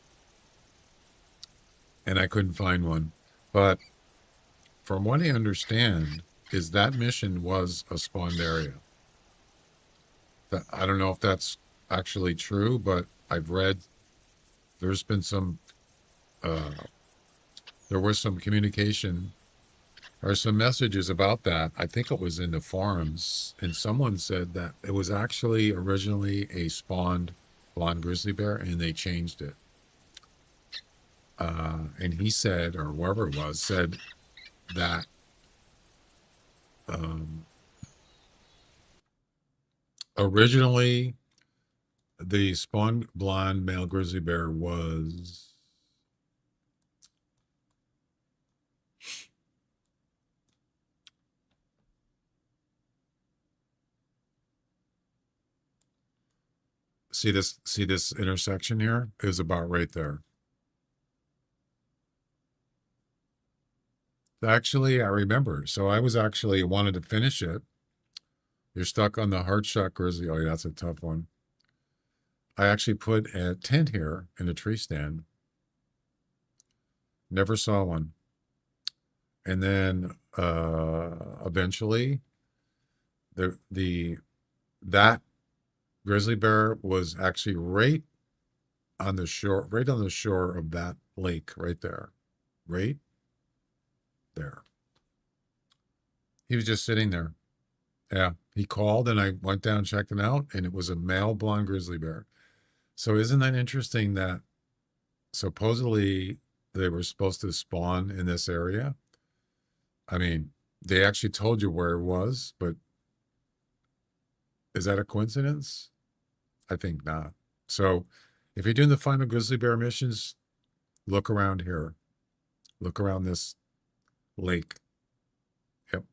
and I couldn't find one. But from what I understand, is that mission was a spawned area. I don't know if that's actually true, but I've read there's been there was some communication or some messages about that. I think it was in the forums, and someone said that it was actually originally a spawned blonde grizzly bear, and they changed it. And he said, or whoever it was, said that originally the spawned blonde male grizzly bear was see this intersection here is about right there. Actually, I remember. So I was actually wanted to finish it. You're stuck on the hard shot grizzly. Oh, yeah, that's a tough one. I actually put a tent here in a tree stand. Never saw one. And then eventually that grizzly bear was actually right on the shore of that lake right there. Right there. He was just sitting there. Yeah. He called and I went down and checked it out, and it was a male blonde grizzly bear. So isn't that interesting that supposedly they were supposed to spawn in this area? I mean, they actually told you where it was, but is that a coincidence? I think not. So if you're doing the final grizzly bear missions, look around here. Look around this lake. Yep.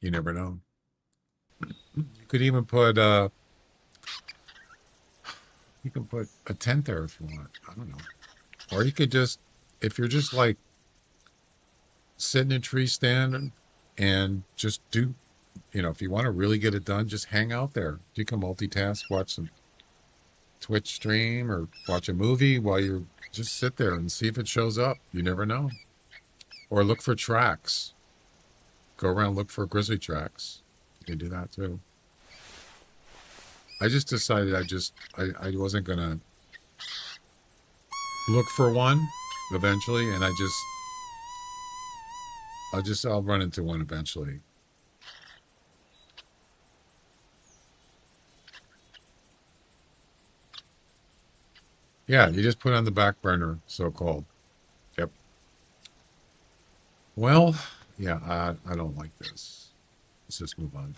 You never know. You could even put you can put a tent there if you want. I don't know. Or you could just, if you're just like sitting in a tree stand and just do, if you want to really get it done, just hang out there. You can multitask, watch some Twitch stream or watch a movie while you're just sit there and see if it shows up. You never know. Or look for tracks. Go around, look for grizzly tracks. You can do that too. I just decided I wasn't gonna look for one eventually, and I'll run into one eventually. Yeah, you just put it on the back burner, so-called. Yep. Well, yeah, I don't like this. Let's just move on.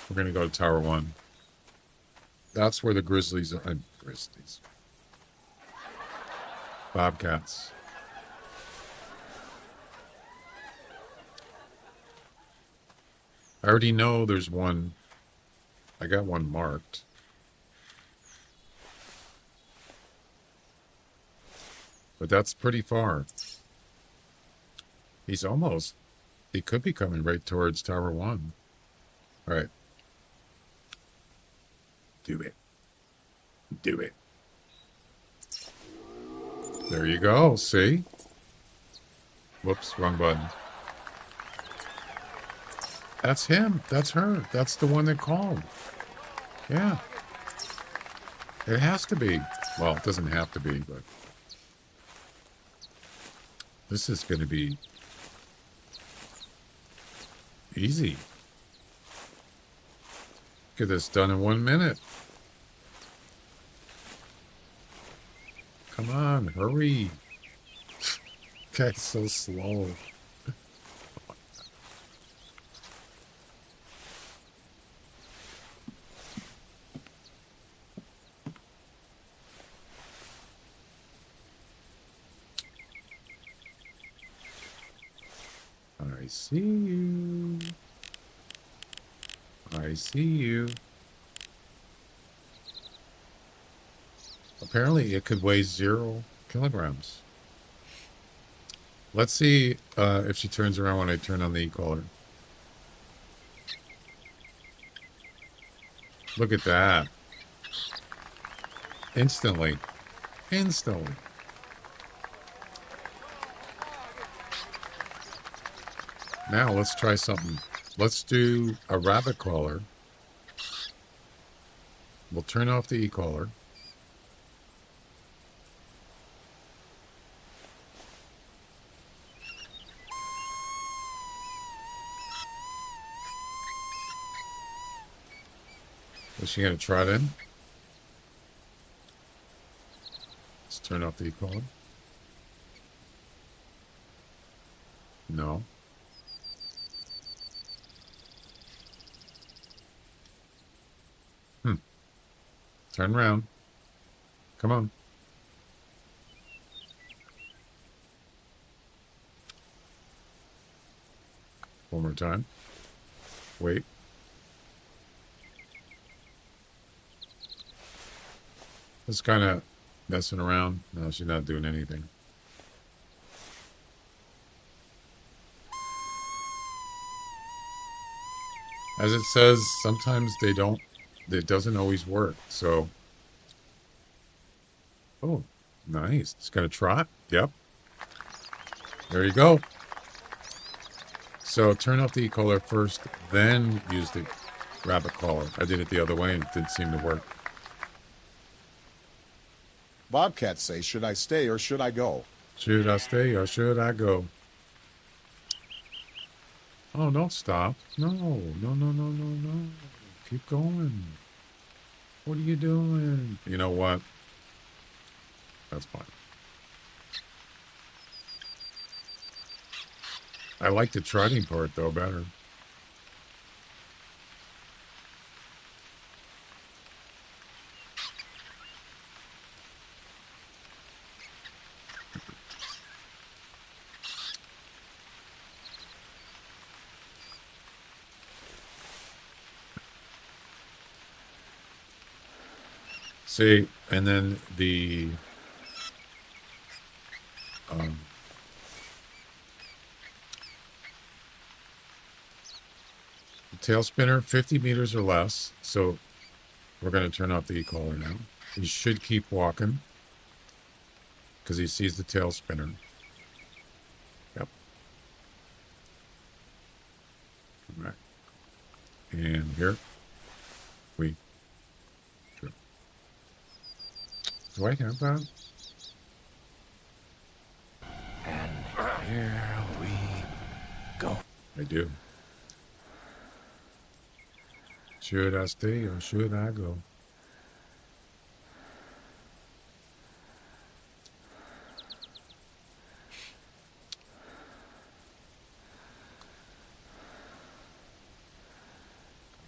We're going to go to Tower 1. That's where the grizzlies are. Grizzlies. Bobcats. I already know there's one. I got one marked. But that's pretty far. He could be coming right towards Tower 1. All right. Do it. Do it. There you go. See? Whoops, wrong button. That's him. That's her. That's the one that called. Yeah. It has to be. Well, it doesn't have to be, but this is going to be easy. Get this done in 1 minute. Come on, hurry. Guy's so slow. I see you. I see you. Apparently it could weigh 0 kilograms. Let's see if she turns around when I turn on the e-collar. Look at that. Instantly. Instantly. Now let's try something. Let's do a rabbit collar. We'll turn off the e-collar. Is she going to trot in? Let's turn off the e-collar. No. Turn around. Come on. One more time. Wait. Just kind of messing around. No, she's not doing anything. As it says, sometimes they don't. It doesn't always work. So, oh, nice. It's gonna trot. Yep. There you go. So turn off the e-collar first, then use the rabbit collar. I did it the other way and it didn't seem to work. Bobcats say, should I stay or should I go? Should I stay or should I go? Oh, don't stop. No, no, no, no, no, no. Keep going. What are you doing? You know what? That's fine. I like the trotting part, though, better. See, and then the tail spinner, 50 meters or less. So we're going to turn off the e-collar now. He should keep walking because he sees the tail spinner. Yep. Come back. And here we go. Do I have that? And here we go. I do. Should I stay or should I go?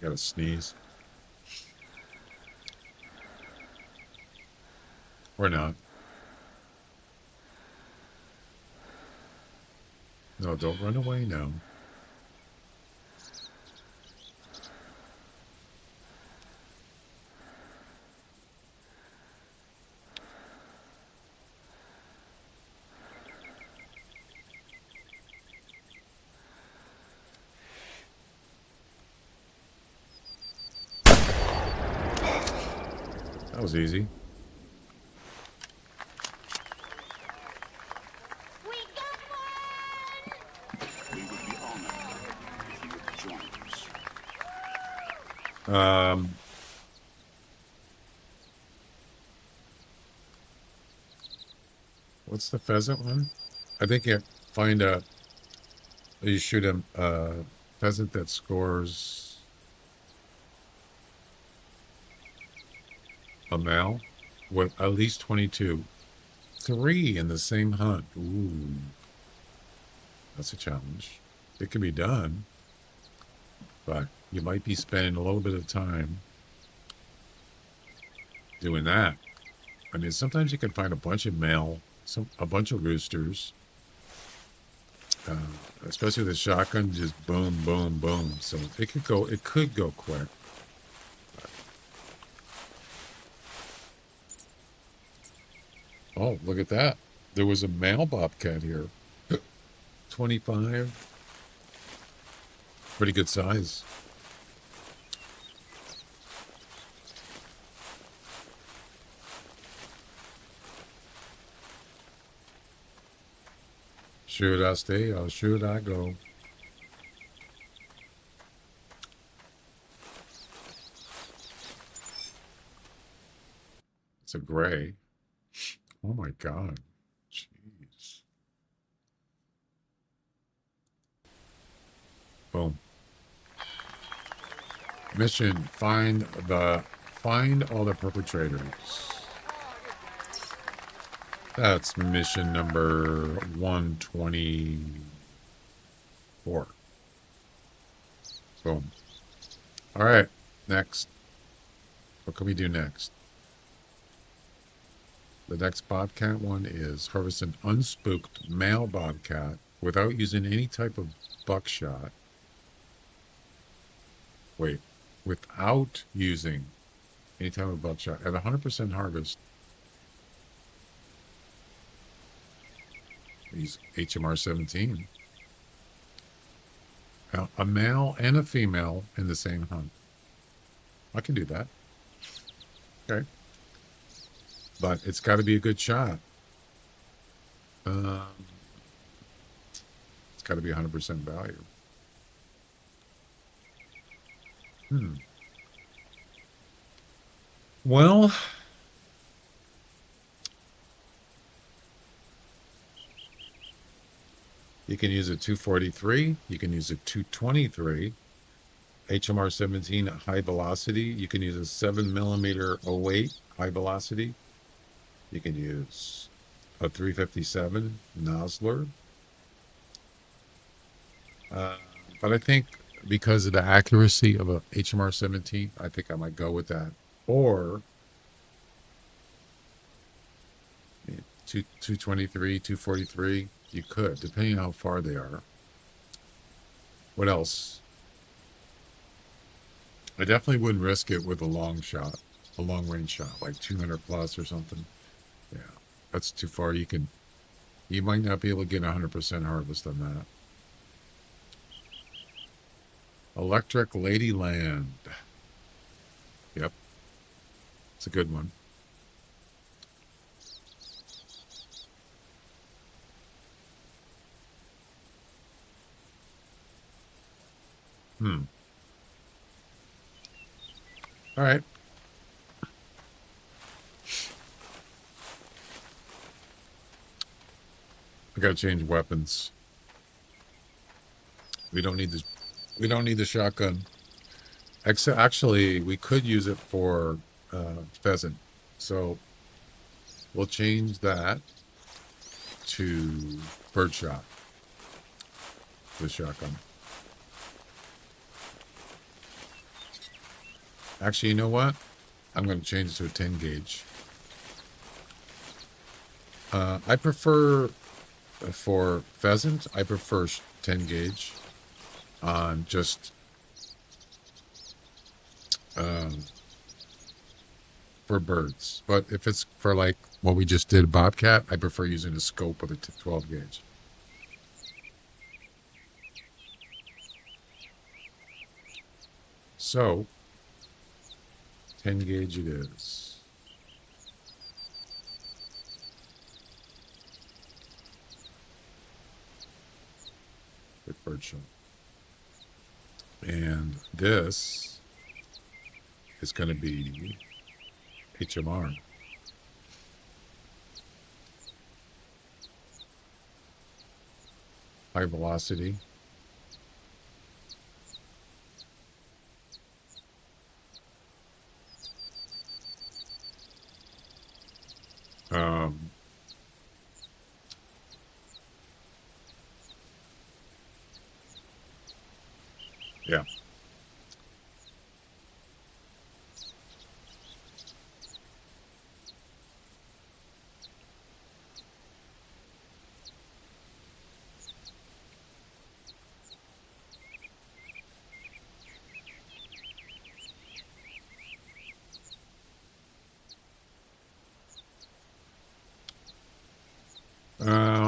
I gotta sneeze. Or not. No, don't run away now. That was easy. What's the pheasant one? I think you shoot a pheasant that scores a male with at least 22. 3 in the same hunt. Ooh. That's a challenge. It can be done, but you might be spending a little bit of time doing that. I mean, sometimes you can find a bunch of a bunch of roosters, especially with a shotgun, just boom, boom, boom. So it could go quick. Oh, look at that. There was a male bobcat here. 25. Pretty good size. Should I stay or should I go? It's a gray. Oh my God. Jeez. Boom. Mission, find all the perpetrators. That's mission number 124. Boom. All right, next. What can we do next? The next bobcat one is harvest an unspooked male bobcat without using any type of buckshot. Wait, without using any type of buckshot at 100% harvest. He's HMR 17. Now, a male and a female in the same hunt. I can do that. Okay. But it's got to be a good shot. It's got to be 100% value. Well, you can use a 243. You can use a 223. HMR 17 high velocity. You can use a 7mm 08 high velocity. You can use a 357 Nosler. But I think because of the accuracy of a HMR 17, I think I might go with that. Or 223, 243, you could, depending on how far they are. What else? I definitely wouldn't risk it with a long shot. a long range shot, like 200 plus or something. Yeah, that's too far. You might not be able to get 100% harvest on that. Electric Ladyland. Yep, it's a good one. All right. I gotta change weapons. We don't need this. We don't need the shotgun. Actually, we could use it for pheasant. So we'll change that to birdshot. The shotgun. Actually, you know what? I'm going to change it to a 10 gauge. I prefer, for pheasant, I prefer 10 gauge on just for birds. But if it's for like what we just did, bobcat, I prefer using a scope with a 12 gauge. So, 10 gauge it is. With birdshot. And this is going to be HMR. High velocity. Yeah.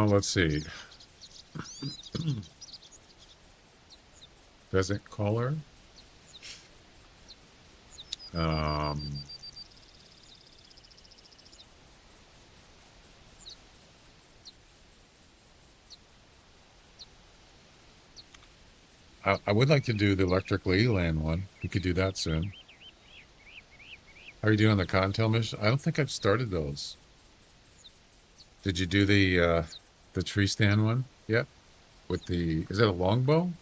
Let's see. Pheasant caller. I would like to do the Electric Ladyland one. We could do that soon. How are you doing on the Contel mission? I don't think I've started those. Did you do the tree stand one yet? With the, is that a longbow?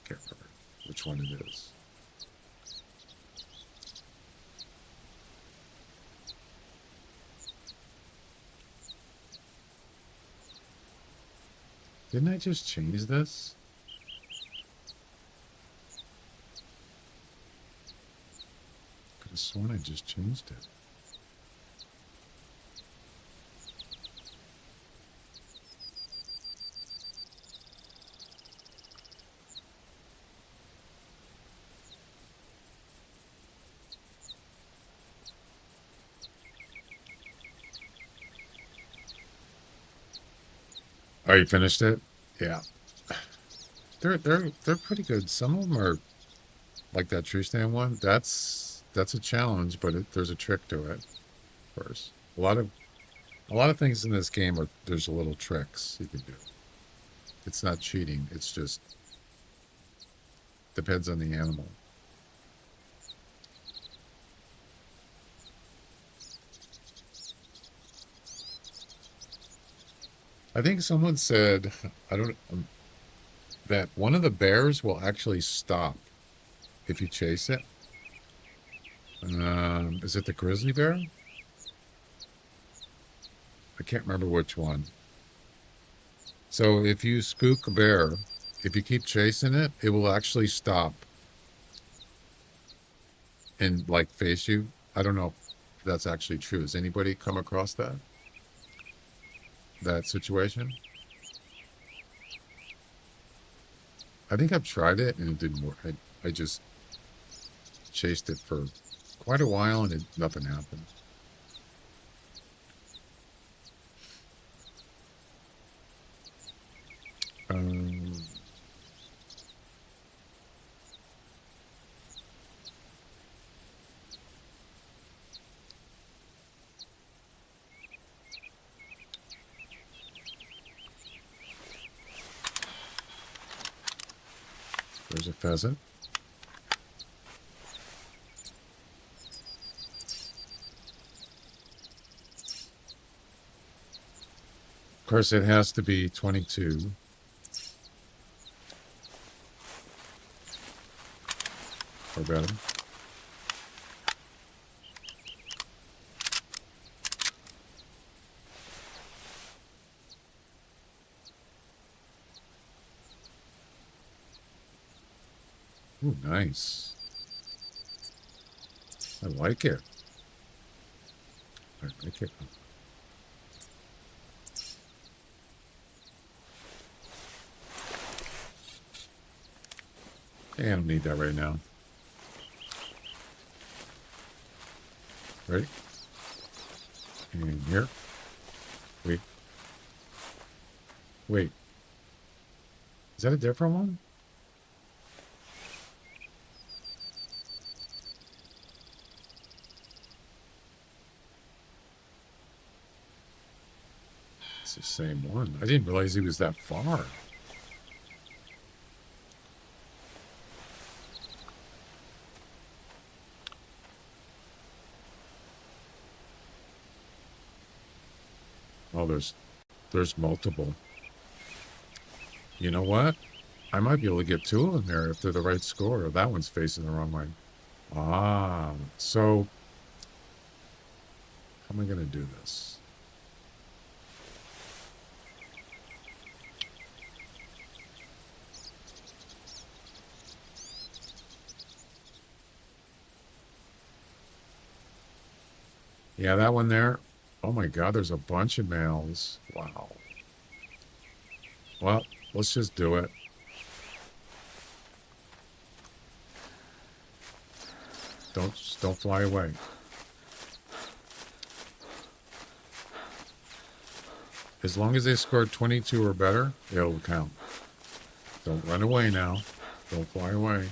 Can't remember which one it is. Didn't I just change this? Could have sworn I just changed it. Oh, you finished it? Yeah. They're pretty good. Some of them are like that tree stand one. That's a challenge, but there's a trick to it. First, a lot of things in this game are there's little tricks you can do. It's not cheating. It's just depends on the animal. I think someone said, I don't, that one of the bears will actually stop if you chase it. Is it the grizzly bear? I can't remember which one. So if you spook a bear, if you keep chasing it, it will actually stop and like face you. I don't know if that's actually true. Has anybody come across that situation? I think I've tried it and it didn't work. I just chased it for Quite a while and nothing happened. Um, there's a pheasant. Of course, it has to be 22. Or better. Ooh, nice. I like it. I like it. I don't need that right now. Ready? And here. Wait. Wait. Is that a different one? It's the same one. I didn't realize he was that far. Oh, there's multiple. You know what? I might be able to get two of them there if they're the right score. That one's facing the wrong way. Ah, so how am I going to do this? Yeah, that one there. Oh my God, there's a bunch of males. Wow. Well, let's just do it. Don't fly away. As long as they scored 22 or better, it'll count. Don't run away now. Don't fly away.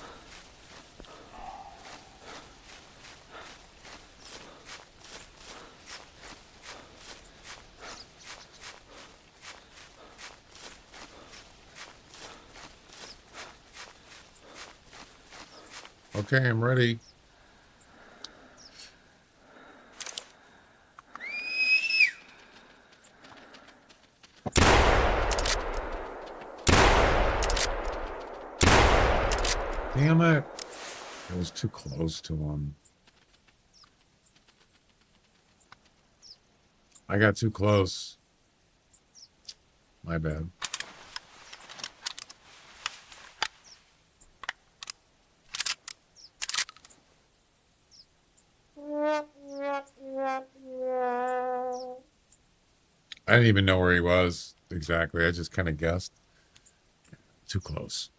Okay, I'm ready. Damn it. I was too close to him. I got too close. My bad. I didn't even know where he was exactly. I just kind of guessed. Too close.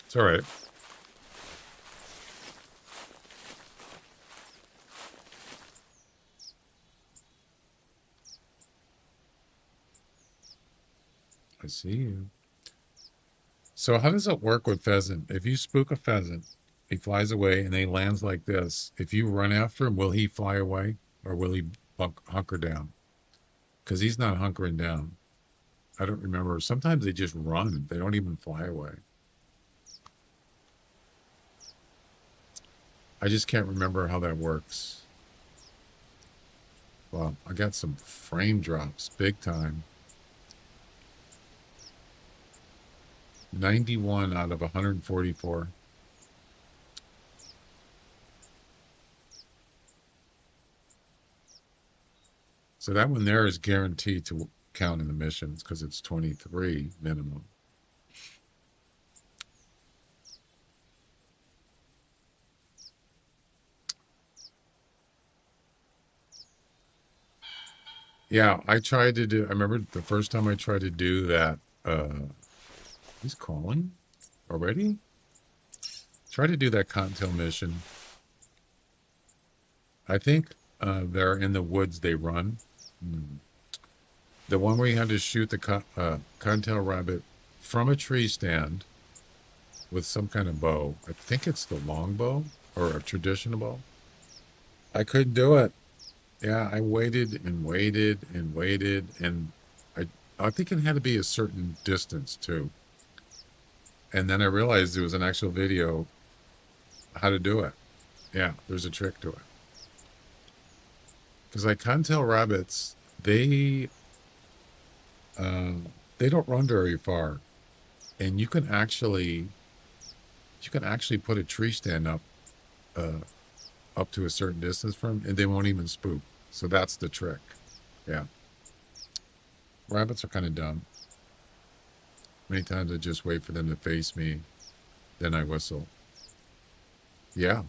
It's all right. I see you. So how does it work with pheasant? If you spook a pheasant, he flies away and he lands like this. If you run after him, will he fly away or will he hunker down? Because he's not hunkering down. I don't remember. Sometimes they just run. They don't even fly away. I just can't remember how that works. Well, I got some frame drops, big time. 91 out of 144. So that one there is guaranteed to count in the missions because it's 23 minimum. Yeah, I remember the first time I tried to do that, he's calling? already? Try to do that cottontail mission. I think they're in the woods. They run. The one where you had to shoot the cottontail rabbit from a tree stand with some kind of bow. I think it's the long bow or a traditional bow. I couldn't do it. Yeah, I waited and waited and waited, and I think it had to be a certain distance too. And then I realized there was an actual video how to do it. Yeah, there's a trick to it. Because like cottontail rabbits, they don't run very far, and you can actually put a tree stand up to a certain distance from, and they won't even spook. So that's the trick. Yeah. Rabbits are kind of dumb. Many times I just wait for them to face me, then I whistle. Yeah.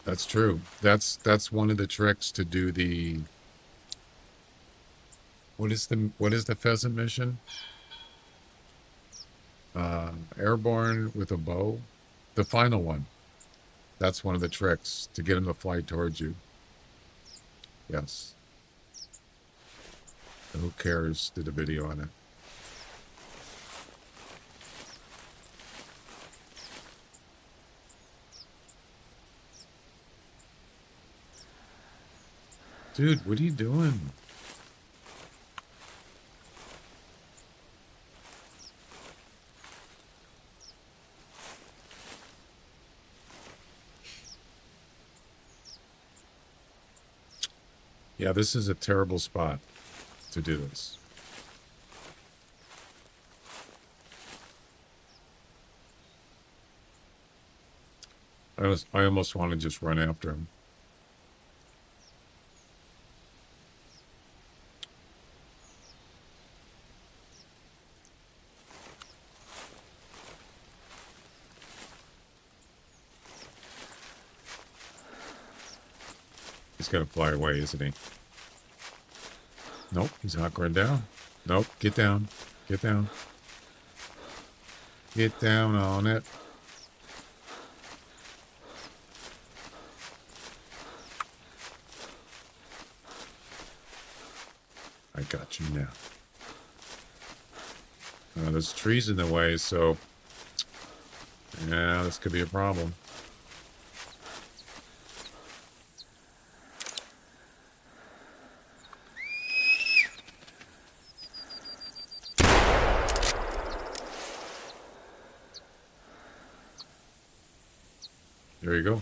That's true. That's one of the tricks to do the what is the pheasant mission? Airborne with a bow. The final one. That's one of the tricks to get them to fly towards you. Yes. Who cares? Did a video on it. Dude, what are you doing? Yeah, this is a terrible spot to do this. I almost want to just run after him. He's gonna fly away, isn't he? Nope, he's not going down. Nope, get down. Get down. Get down on it. I got you now. There's trees in the way, so yeah, this could be a problem. There you go.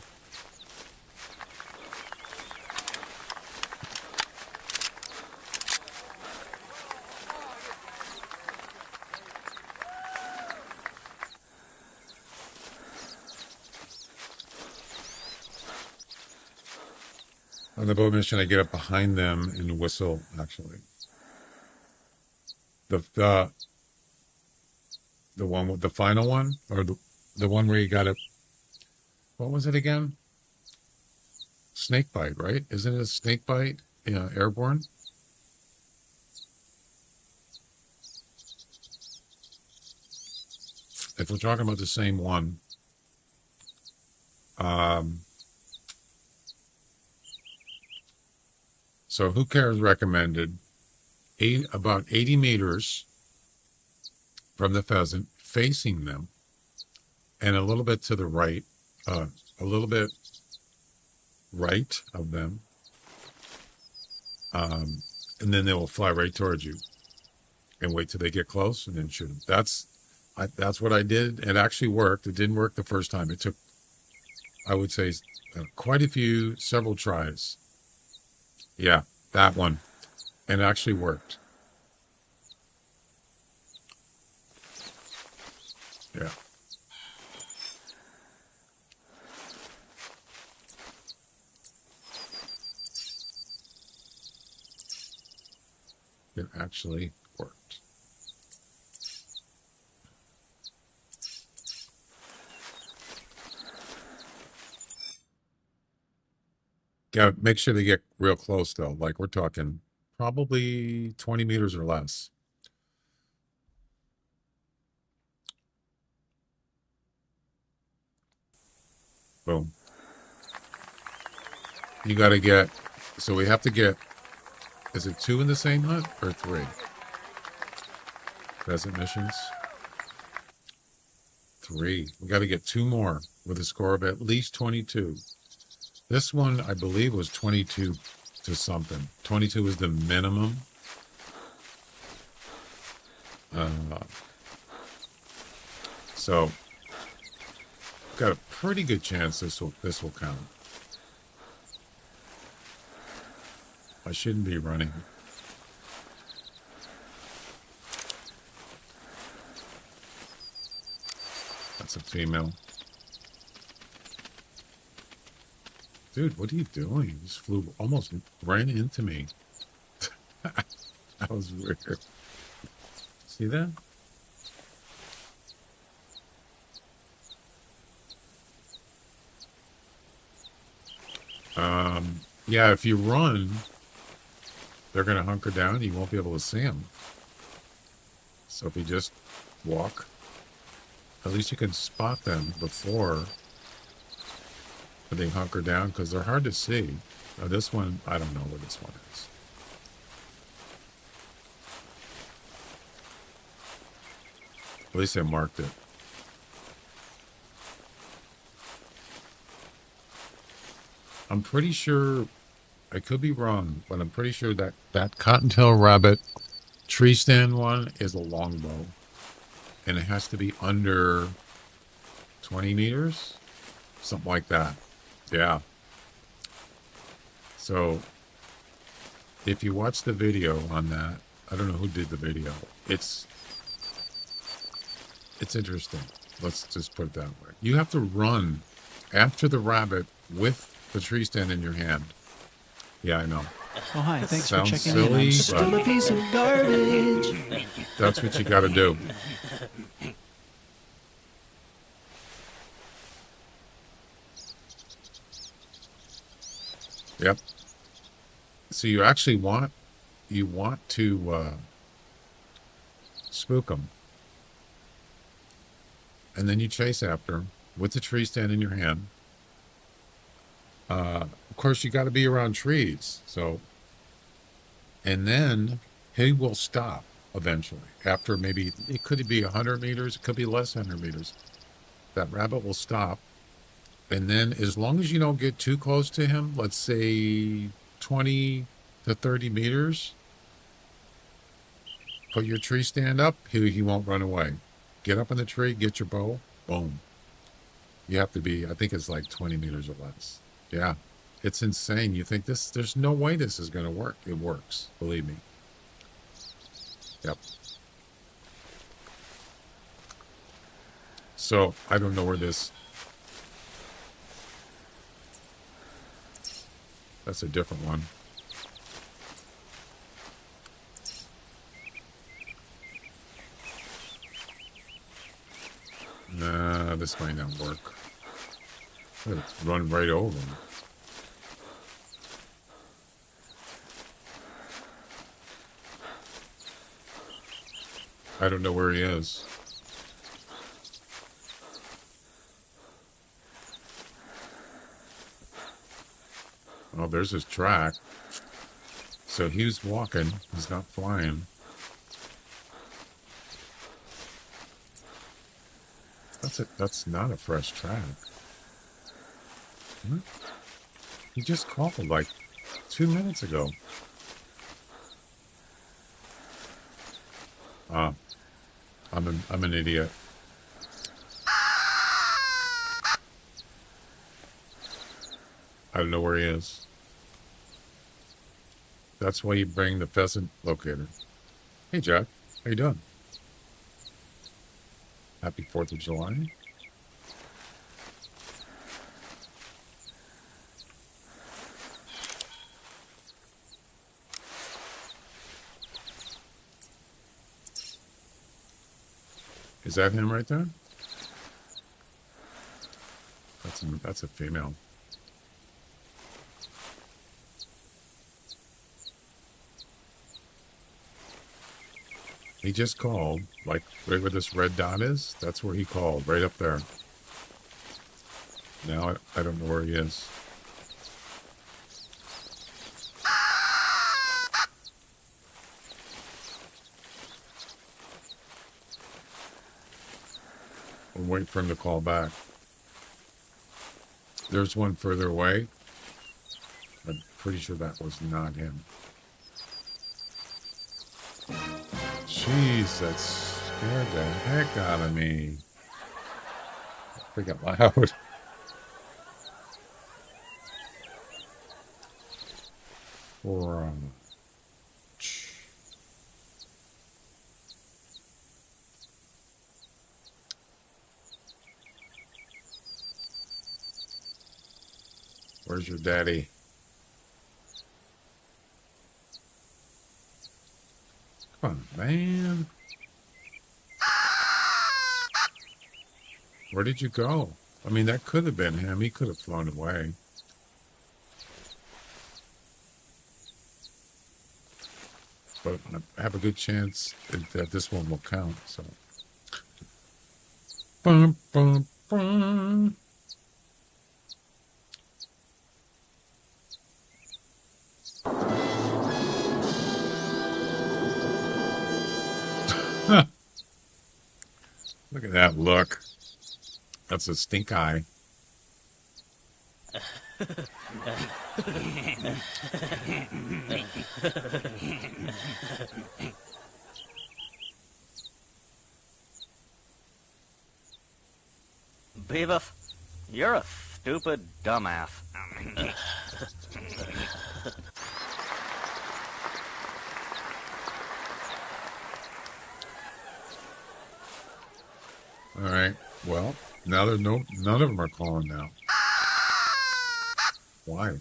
On the bow mission, I get up behind them and whistle, actually. The one with the final one, or the one where you got it. What was it again? Snake bite, right? Isn't it a snake bite? Yeah, airborne. If we're talking about the same one, so Who Cares recommended about 80 meters from the pheasant, facing them, and a little bit to the right, a little bit right of them, and then they will fly right towards you, and wait till they get close, and then shoot them. That's what I did. It actually worked. It didn't work the first time. It took, I would say, several tries. Yeah, that one. And it actually worked. Yeah. It actually worked. Yeah, make sure they get real close though. Like we're talking probably 20 meters or less. Boom. You got to get, so we have to get, is it 2 in the same hunt or 3? Pheasant missions. 3. We got to get 2 more with a score of at least 22. This one, I believe, was 22 to something. 22 is the minimum. So, got a pretty good chance this will count. I shouldn't be running. That's a female. Dude, what are you doing? You just flew, almost ran into me. That was weird. See that? Yeah, if you run, they're going to hunker down. You won't be able to see them. So if you just walk, at least you can spot them before they hunker down, because they're hard to see. Now this one, I don't know where this one is. At least I marked it. I'm pretty sure, I could be wrong, but I'm pretty sure that that cottontail rabbit tree stand one is a longbow. And it has to be under 20 meters? Something like that. Yeah. So, if you watch the video on that, I don't know who did the video. It's interesting. Let's just put it that way. You have to run after the rabbit with the tree stand in your hand. Yeah, I know. Oh, hi. Thanks Sounds for checking in. silly, I'm still but- a piece of garbage. That's what you got to do. Yep. So you actually want to spook them, and then you chase after them with the tree stand in your hand. Of course, you got to be around trees. So, and then he will stop eventually. After maybe, it could be 100 meters, it could be less than 100 meters. That rabbit will stop. And then as long as you don't get too close to him, let's say 20 to 30 meters, put your tree stand up, he won't run away. Get up in the tree, get your bow, boom. You have to be, I think it's like 20 meters or less. Yeah, it's insane. You think there's no way this is going to work. It works, believe me. Yep. So, I don't know where this... That's a different one. Nah, this might not work. Let's run right over him. I don't know where he is. Oh, there's his track. So he was walking. He's not flying. That's not a fresh track. Hmm? He just called like 2 minutes ago. Ah, I'm an idiot. I don't know where he is. That's why you bring the pheasant locator. Hey, Jack. How you doing? Happy 4th of July. Is that him right there? That's a female. He just called, like right where this red dot is. That's where he called, right up there. Now I don't know where he is. We'll wait for him to call back. There's one further away. I'm pretty sure that was not him. Jeez, that scared the heck out of me. Freaking loud. Or, where's your daddy? Come on, man. Where did you go? I mean, that could have been him. He could have flown away. But I have a good chance that this one will count, so. Bum, bum, bum. Look at that look. That's a stink eye. Beavis, you're a stupid dumbass. All right. Well, now there's none of them are calling now. Why?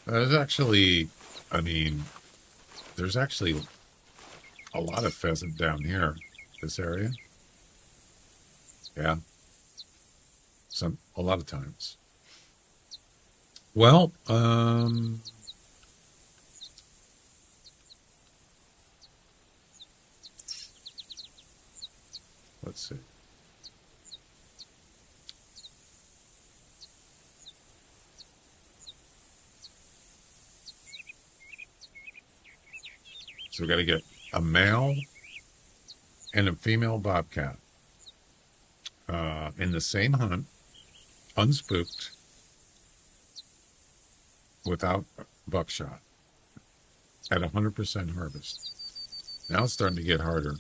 There's actually, I mean, there's actually a lot of pheasant down here, this area. Yeah. A lot of times. Well, let's see. So we got to get a male and a female bobcat in the same hunt, unspooked, without buckshot, at 100% harvest. Now it's starting to get harder.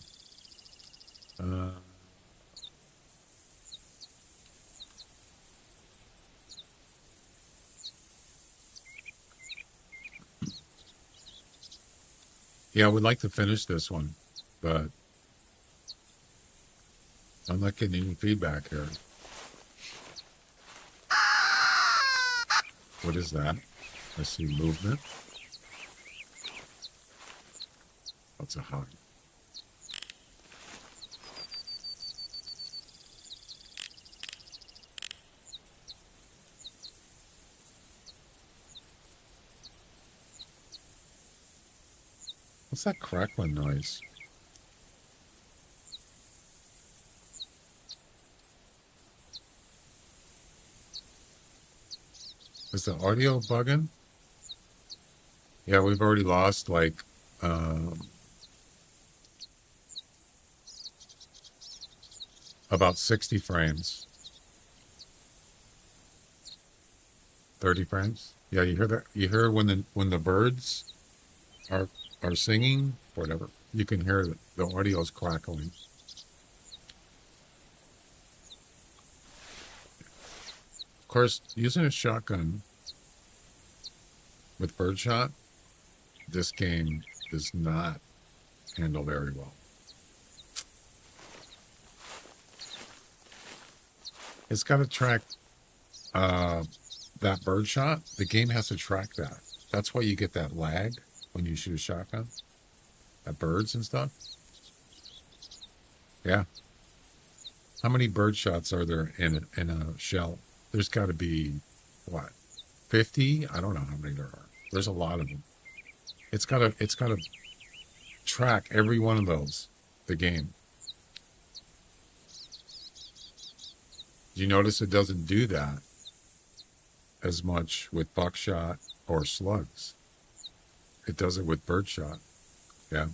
Yeah, I would like to finish this one, but I'm not getting any feedback here. What is that? I see movement. That's a hug. What's that crackling noise? Is the audio bugging? Yeah, we've already lost like about 60 frames. 30 frames? Yeah, you hear that? You hear when the birds are singing, whatever. You can hear the audio is crackling. Of course, using a shotgun with birdshot, this game does not handle very well. It's got to track that birdshot. The game has to track that. That's why you get that lag when you shoot a shotgun at birds and stuff. Yeah. How many bird shots are there in a shell? There's got to be, what, 50. I don't know how many there are. There's a lot of them. It's got to track every one of those, the game. You notice it doesn't do that as much with buckshot or slugs. It does it with birdshot. Yeah.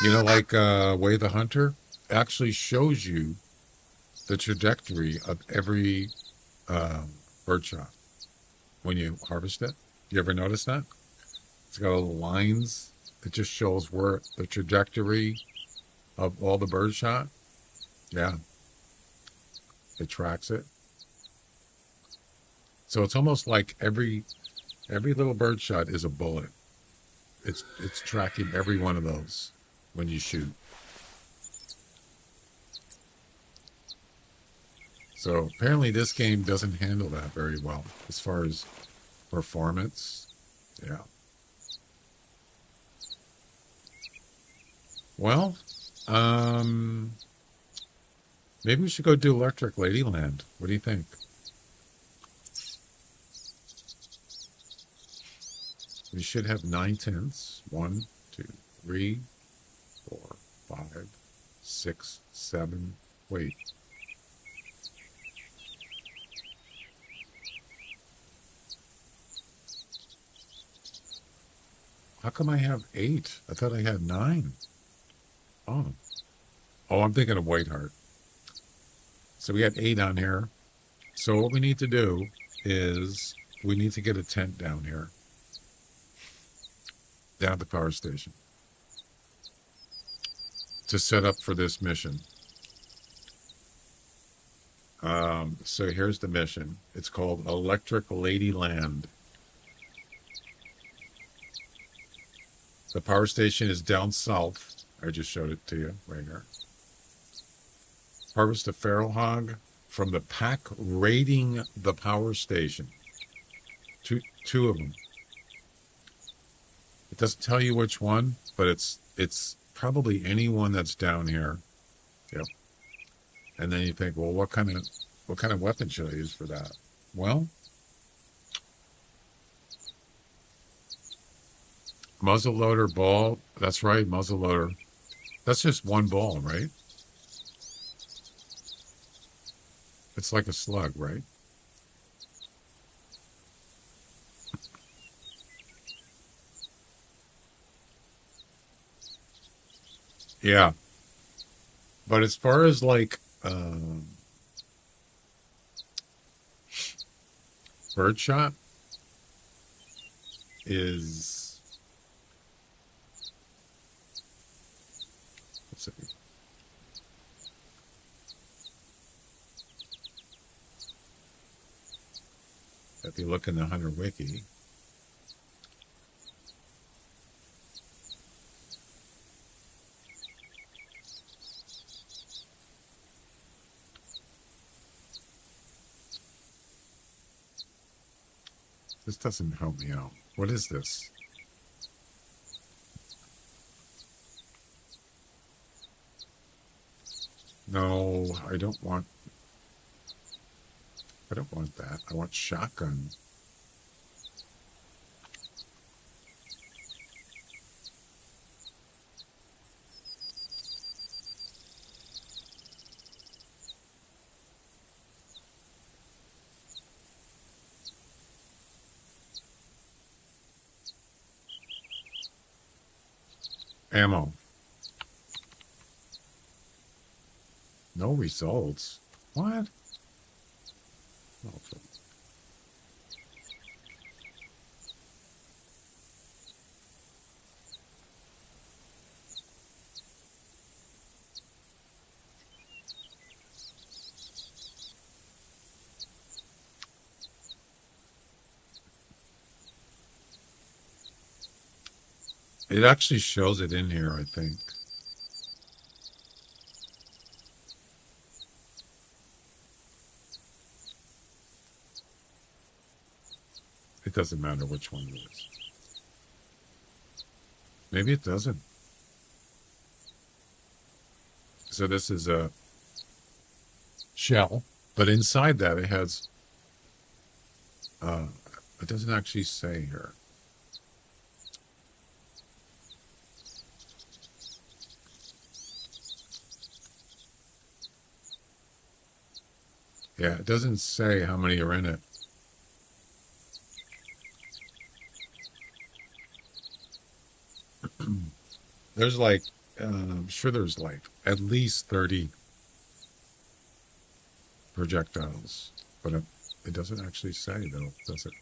You know, like Way the Hunter actually shows you the trajectory of every birdshot when you harvest it. You ever notice that? It's got little lines. It just shows where the trajectory of all the birdshot. Yeah. It tracks it. So it's almost like every little birdshot is a bullet. It's tracking every one of those when you shoot. So apparently this game doesn't handle that very well as far as performance. Yeah. Well, maybe we should go do Electric Ladyland. What do you think? We should have 9 tents. 1, 2, 3, 4, 5, 6, 7. Wait. How come I have 8? I thought I had 9. Oh. Oh, I'm thinking of Whiteheart. So we had 8 on here. So what we need to do is we need to get a tent down here. Down at the power station. To set up for this mission. So here's the mission. It's called Electric Ladyland. The power station is down south. I just showed it to you right here. Harvest a feral hog from the pack raiding the power station. Two of them. It doesn't tell you which one, but it's probably anyone that's down here. Yep. And then you think, well, what kind of weapon should I use for that? Well, muzzleloader ball. That's right, muzzleloader. That's just one ball, right? It's like a slug, right? Yeah. But as far as like birdshot is, let's see. If you look in the Hunter Wiki, this doesn't help me out. What is this? No, I don't want that. I want shotgun. Ammo. No results. What? Okay. It actually shows it in here, I think. It doesn't matter which one it is. Maybe it doesn't. So this is a shell, but inside that it has, it doesn't actually say here. Yeah, it doesn't say how many are in it. There's like, I'm sure there's like at least 30 projectiles, but it doesn't actually say though, does it?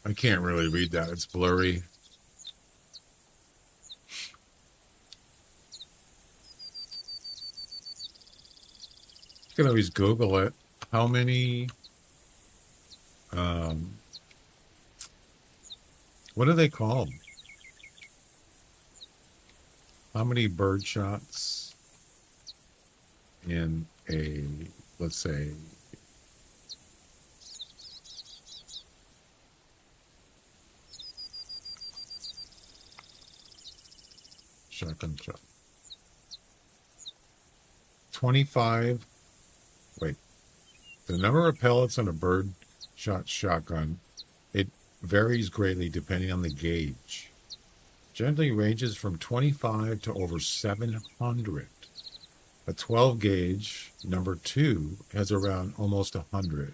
I can't really read that. It's blurry. You can always Google it. How many, what are they called? How many bird shots in a, let's say, shotgun shot? 25, wait, the number of pellets on a bird shot shotgun, it varies greatly depending on the gauge. Generally ranges from 25 to over 700. A 12 gauge number 2 has around almost 100,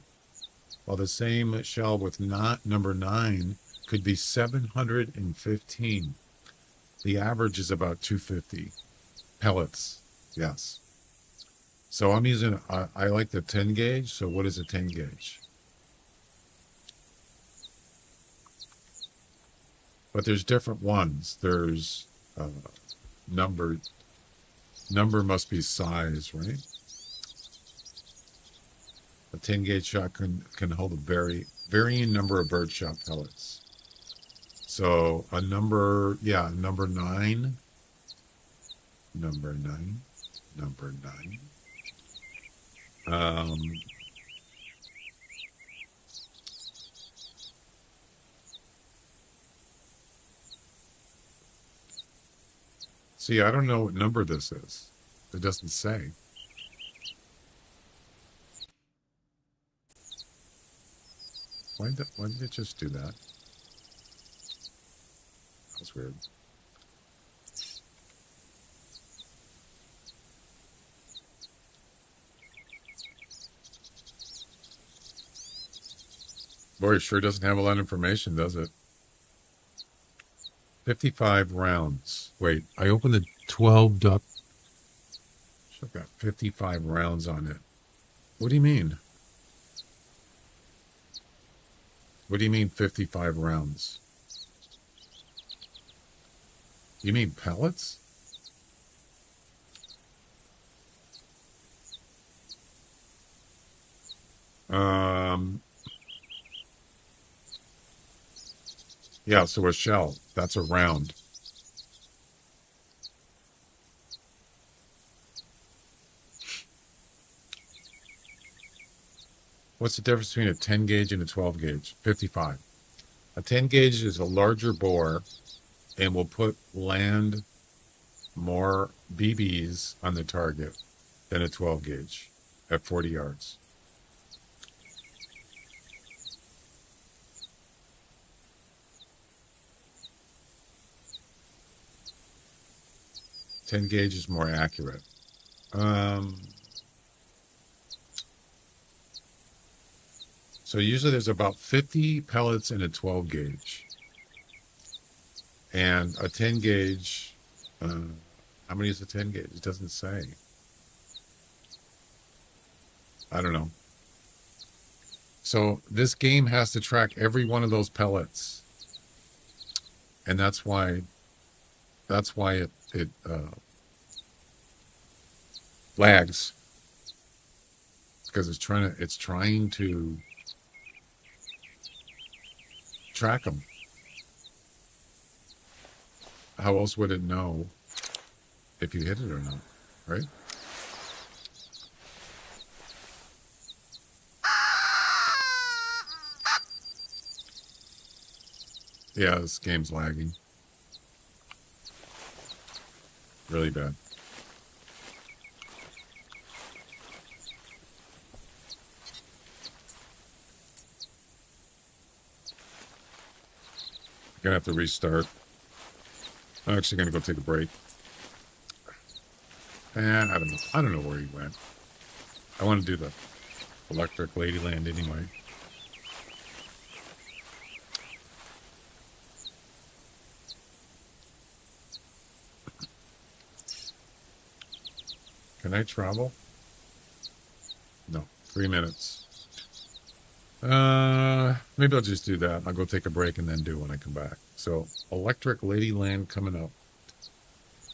while the same shell with number 9 could be 715. The average is about 250 pellets. Yes. So I'm using, I like the 10 gauge. So what is a 10 gauge? But there's different ones. There's number must be size, right? A 10 gauge shotgun can hold a varying number of birdshot pellets. So a number, yeah, number 9. See, I don't know what number this is. It doesn't say. Why did it just do that? That's weird. Boy, it sure doesn't have a lot of information, does it? 55 rounds. Wait, I opened the 12 duck. So I've got 55 rounds on it. What do you mean? What do you mean 55 rounds? You mean pellets? Yeah, so a shell, that's a round. What's the difference between a 10 gauge and a 12 gauge? 55. A 10 gauge is a larger bore and will land more BBs on the target than a 12 gauge at 40 yards. Ten gauge is more accurate. So usually there's about 50 pellets in a 12 gauge. And a 10 gauge, how many is a 10 gauge? It doesn't say. I don't know. So this game has to track every one of those pellets. And that's why it lags. Because it's trying to track them. How else would it know if you hit it or not, right? Yeah, this game's lagging. Really bad. Gonna have to restart. I'm actually gonna go take a break. And I don't know. I don't know where he went. I want to do the electric Ladyland anyway. Can I travel? No. 3 minutes. Maybe I'll just do that. I'll go take a break and then do when I come back. So, electric Ladyland coming up.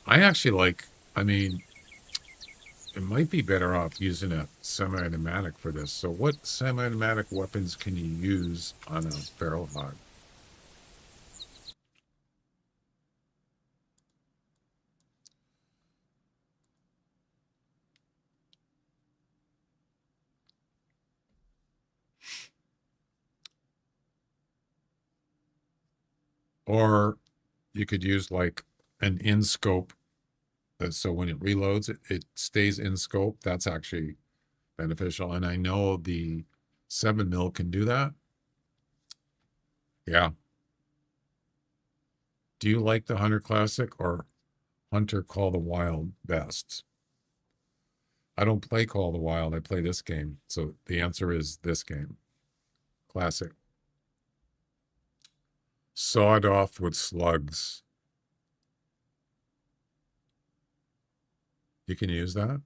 I actually like, I mean, it might be better off using a semi-automatic for this. So what semi-automatic weapons can you use on a barrel hog? Or you could use like an in-scope. So when it reloads, it stays in scope. That's actually beneficial. And I know the 7 mil can do that. Yeah. Do you like the Hunter Classic or Hunter Call the Wild best? I don't play Call the Wild. I play this game. So the answer is this game. Classic. Sawed off with slugs. You can use that.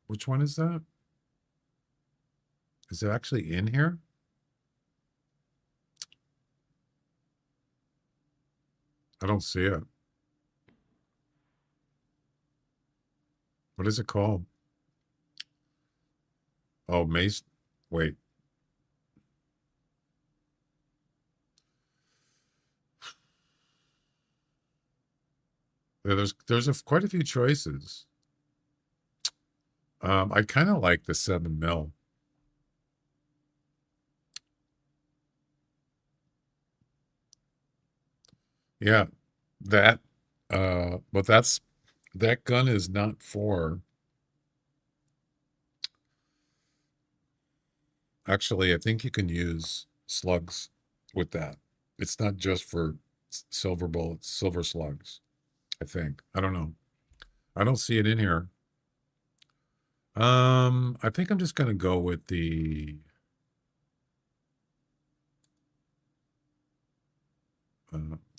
Which one is that? Is it actually in here? I don't see it. What is it called? Oh, mace. Wait. Yeah, there's quite a few choices. I kind of like the 7 mil. Yeah, that. But that gun is not for. Actually, I think you can use slugs with that. It's not just for silver bullets, silver slugs. I think. I don't know. I don't see it in here. I think I'm just gonna go with the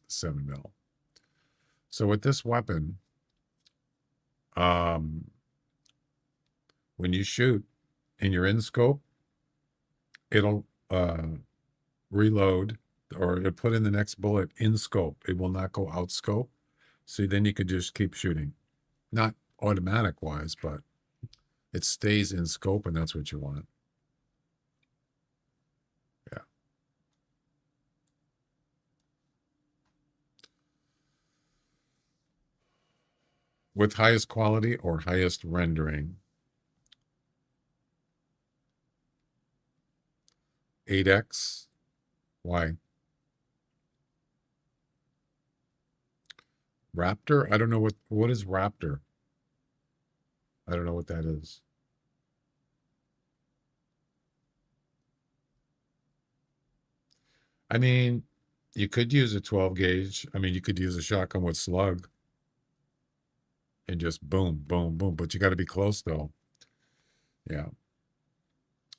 7 mil. So with this weapon, when you shoot and you're in scope, it'll reload or it'll put in the next bullet in scope. It will not go out scope. So then you could just keep shooting. Not automatic wise, but it stays in scope and that's what you want. Yeah. With highest quality or highest rendering. 8x. Why? Raptor? I don't know what is Raptor. I don't know what that is. I mean, you could use a 12 gauge. I mean, you could use a shotgun with slug and just boom, boom, boom. But you got to be close though. Yeah.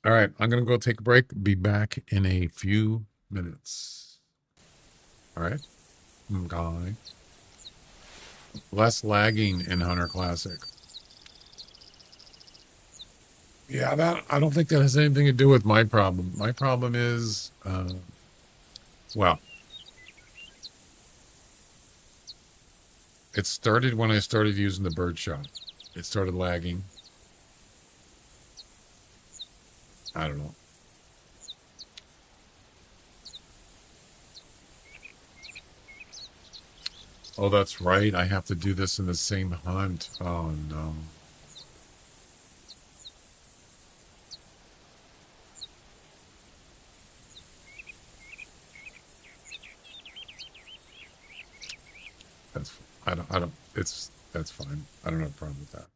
All right. I'm going to go take a break. Be back in a few minutes. All right. Okay. Less lagging in Hunter Classic. Yeah, that I don't think that has anything to do with my problem. My problem is, well, it started when I started using the birdshot. It started lagging. I don't know. Oh, that's right. I have to do this in the same hunt. Oh, no. That's fine. I don't have a problem with that.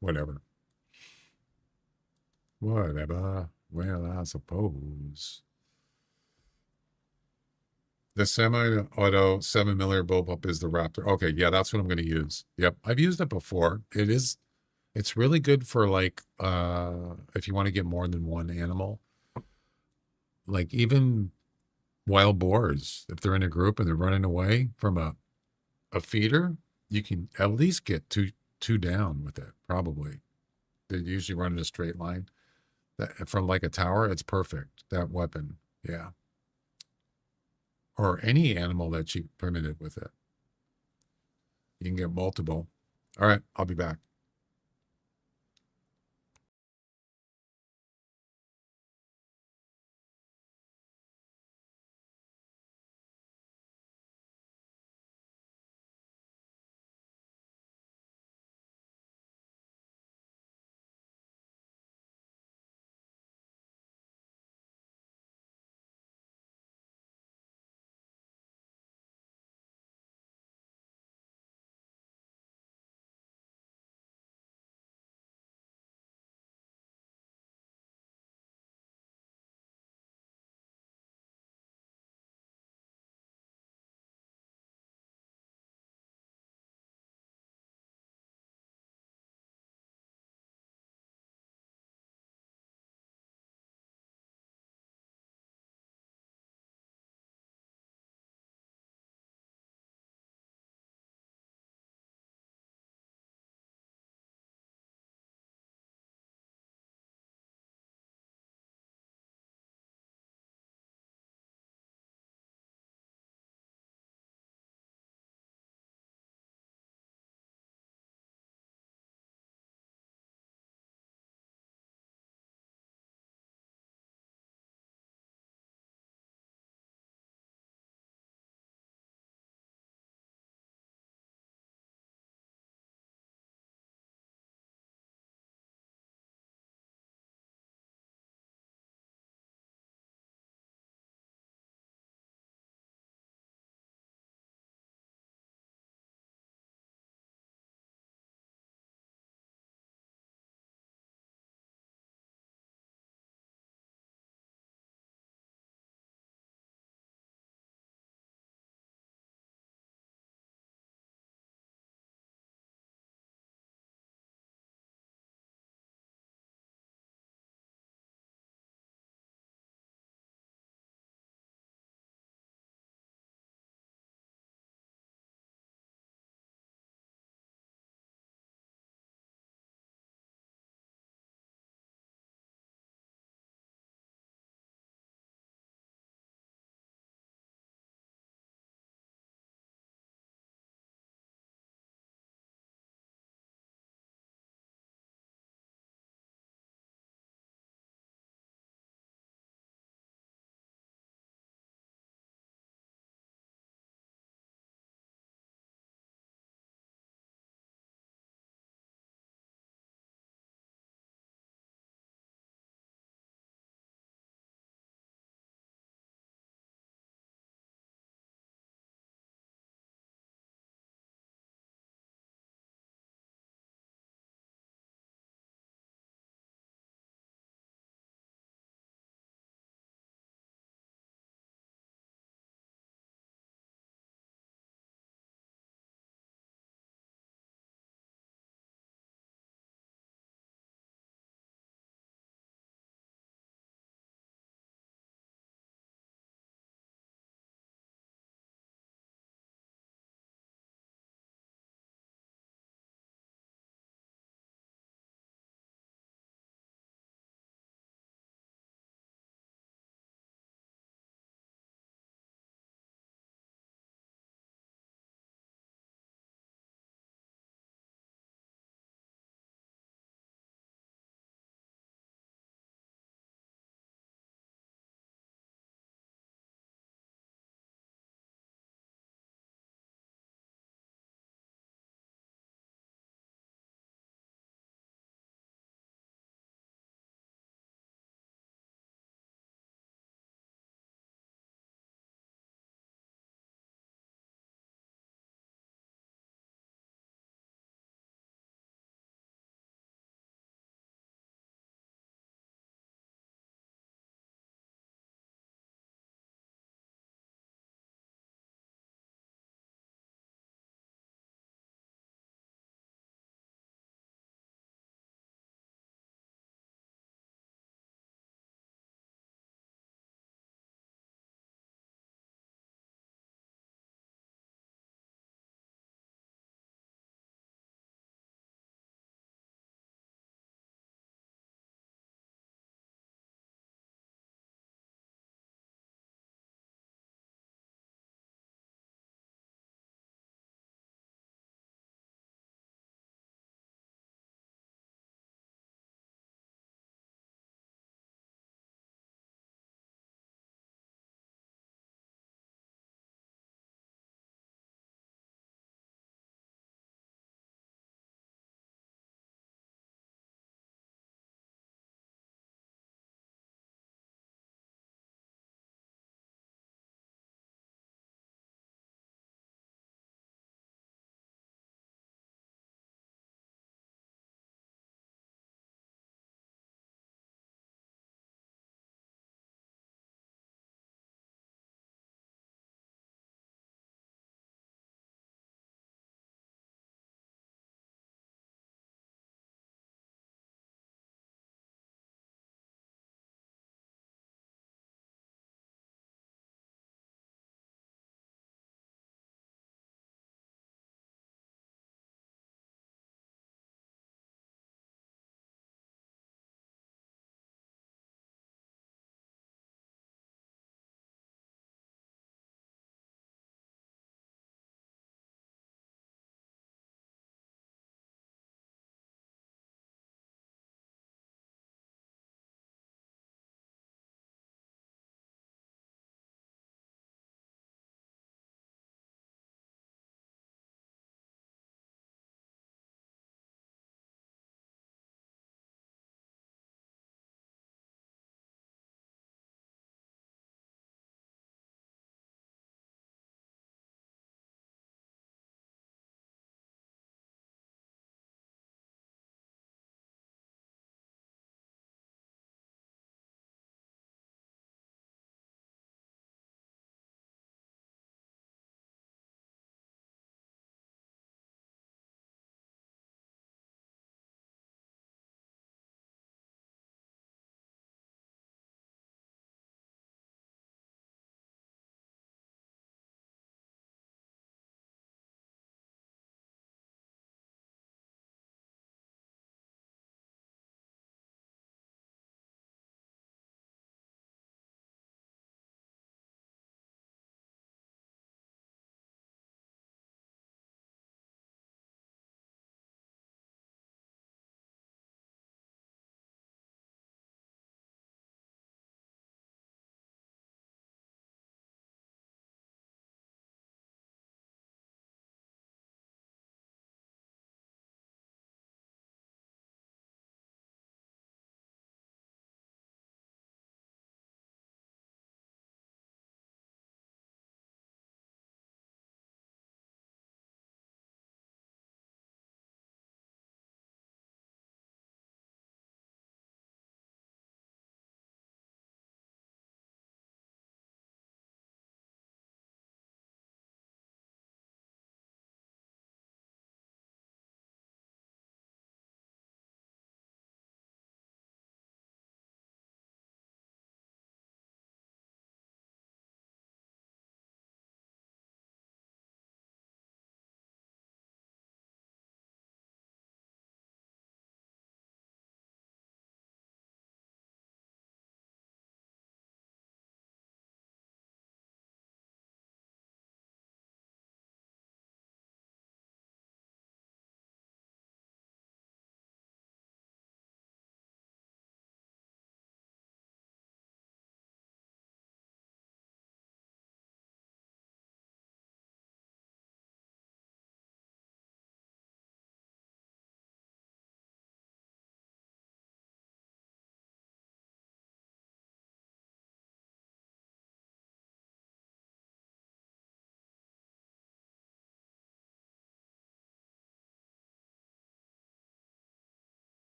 Whatever. Whatever. Well, I suppose. The semi-auto 7mm bullpup is the Raptor. Okay, yeah, that's what I'm going to use. Yep, I've used it before. It's really good for like if you want to get more than one animal. Like even wild boars, if they're in a group and they're running away from a feeder, you can at least get two down with it, probably. They usually run in a straight line. That from like a tower, it's perfect. That weapon. Yeah. Or any animal that you permitted with it. You can get multiple. All right, I'll be back.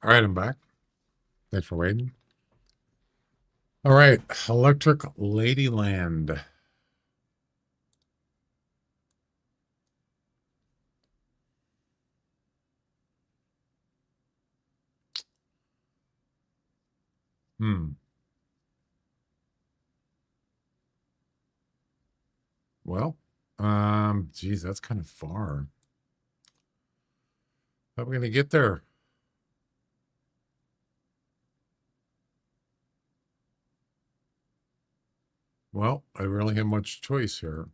All right, I'm back. Thanks for waiting. All right, Electric Ladyland. Well, geez, that's kind of far. How are we gonna get there? Well, I really have much choice here.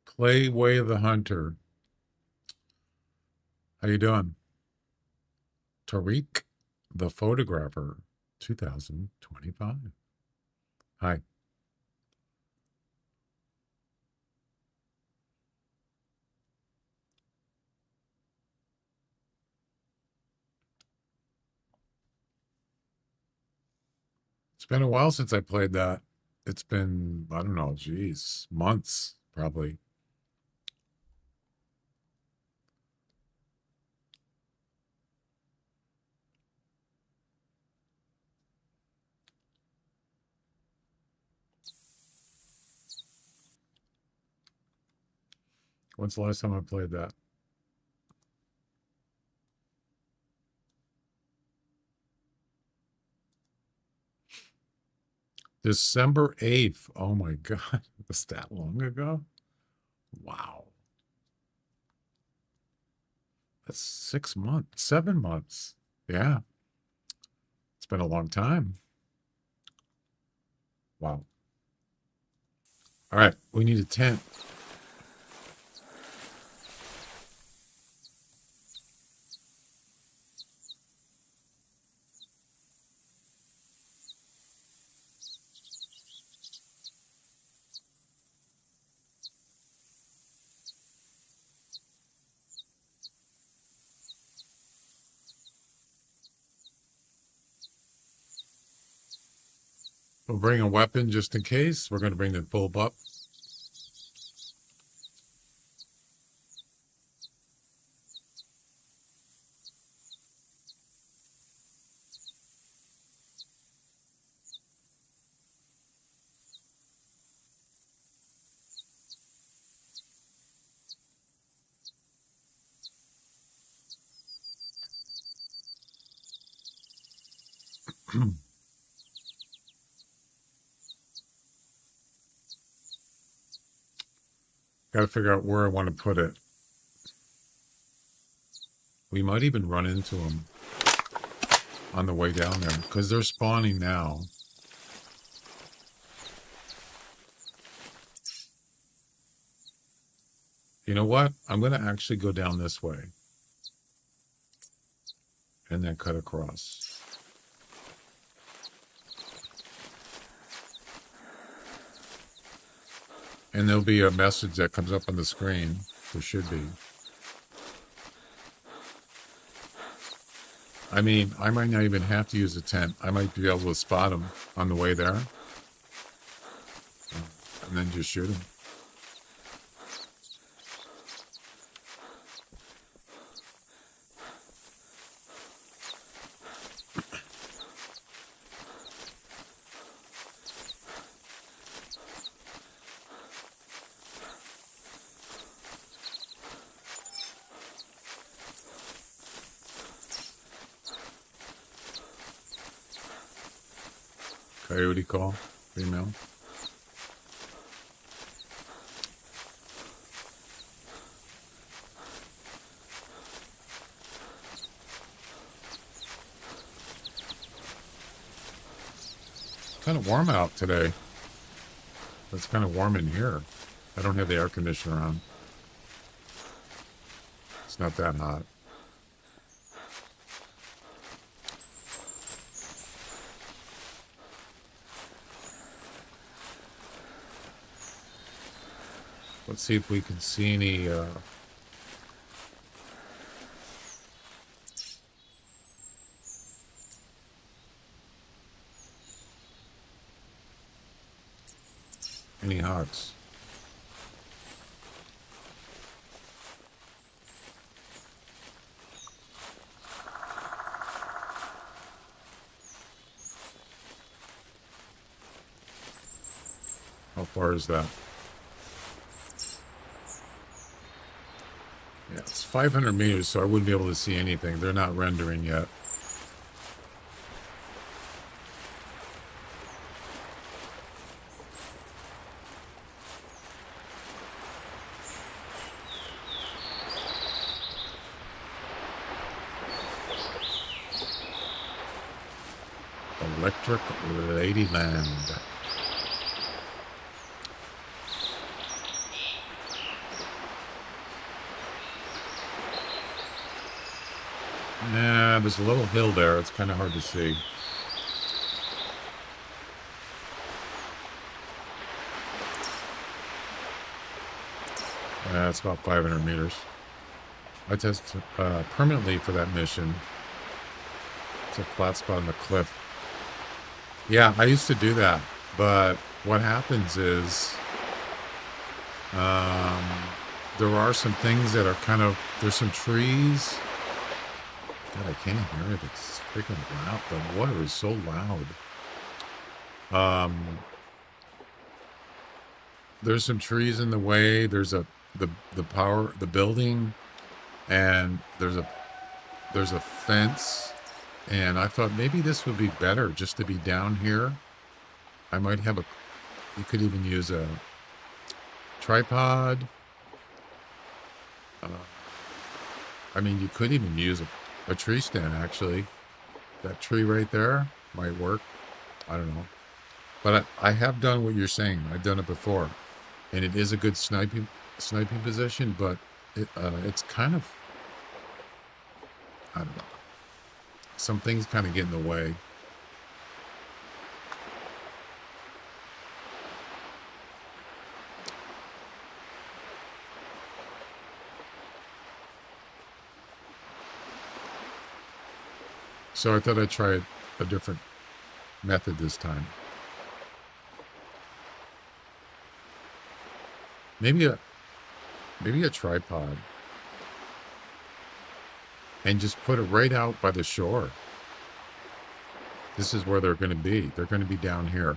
Play Way of the Hunter. How you doing? Tariq, the photographer, 2025. Hi. It's been a while since I played that. It's been, I don't know, geez, months, probably. When's the last time I played that? December 8th. Oh my God. Was that long ago? Wow. That's 6 months, 7 months. Yeah. It's been a long time. Wow. All right. We need a tent. We'll bring a weapon just in case. We're going to bring the full buck. Got to figure out where I want to put it. We might even run into them on the way down there because they're spawning now. You know what? I'm going to actually go down this way and then cut across. And there'll be a message that comes up on the screen. There should be. I mean, I might not even have to use a tent. I might be able to spot them on the way there. And then just shoot them. Coyote call, female. kind of warm out today. It's kind of warm in here. I don't have the air conditioner on. It's not that hot. Let's see if we can see any hawks. How far is that? Yeah, it's 500 meters, so I wouldn't be able to see anything. They're not rendering yet. Electric Ladyland. Yeah, there's a little hill there. It's kind of hard to see. It's about 500 meters. I tested permanently for that mission. It's a flat spot on the cliff. Yeah, I used to do that, but what happens is there are some things that are kind of, there's some trees. God, I can't hear it. It's freaking loud. The water is so loud. There's some trees in the way. There's the building, and there's a fence. And I thought maybe this would be better just to be down here. I might have you could even use a tripod. I mean, you could even use a tree stand, actually. That tree right there might work. I don't know. But I have done what you're saying. I've done it before. And it is a good sniping position, but it's kind of, I don't know. Some things kind of get in the way. So I thought I'd try a different method this time. Maybe a tripod. And just put it right out by the shore. This is where they're going to be. They're going to be down here.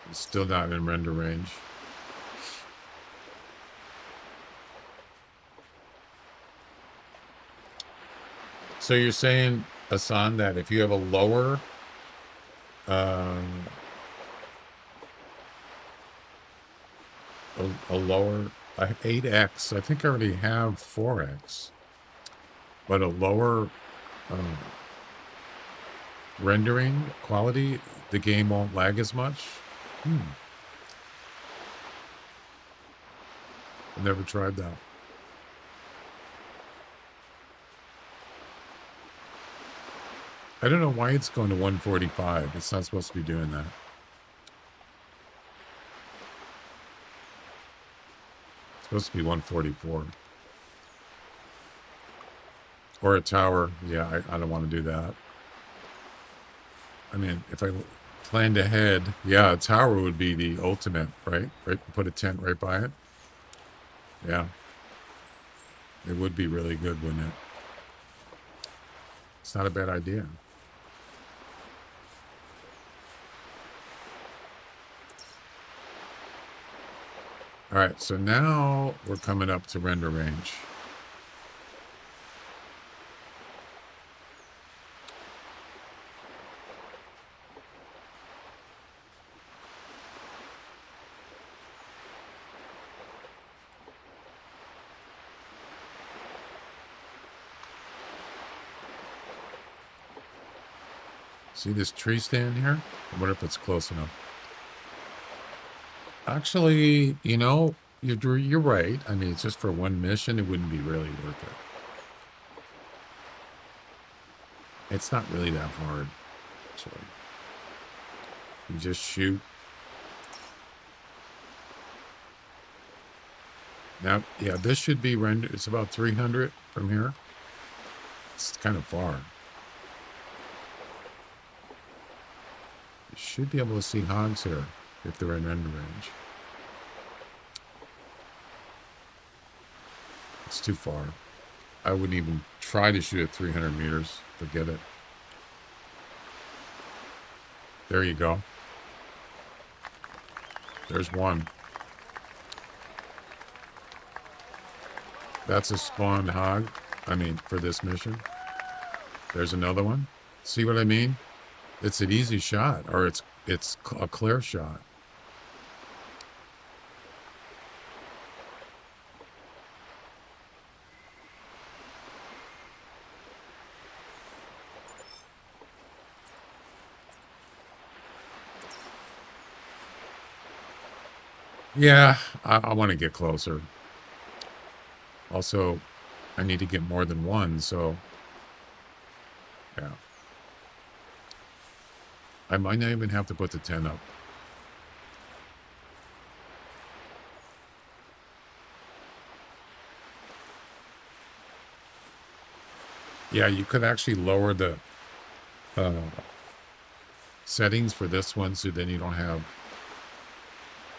It's still not in render range. So you're saying, Hassan, that if you have a lower a lower 8x, I think I already have 4x, but a lower rendering quality, the game won't lag as much. I've never tried that. I don't know why it's going to 145. It's not supposed to be doing that. It's supposed to be 144. Or a tower. Yeah, I don't want to do that. I mean, if I planned ahead, yeah, a tower would be the ultimate, right? Put a tent right by it. Yeah. It would be really good, wouldn't it? It's not a bad idea. All right, so now we're coming up to render range. See this tree stand here? I wonder if it's close enough. Actually, you know, you're right. I mean, it's just for one mission. It wouldn't be really worth it. It's not really that hard, actually. You just shoot. Now, yeah, this should be rendered. It's about 300 from here. It's kind of far. You should be able to see hogs here if they're in render range. It's too far. I wouldn't even try to shoot at 300 meters. Forget it. There you go. There's one. That's a spawned hog. I mean, for this mission. There's another one. See what I mean? It's an easy shot, or it's a clear shot. Yeah, I want to get closer. Also, I need to get more than one, so yeah. I might not even have to put the 10 up. Yeah, you could actually lower the settings for this one, so then you don't have,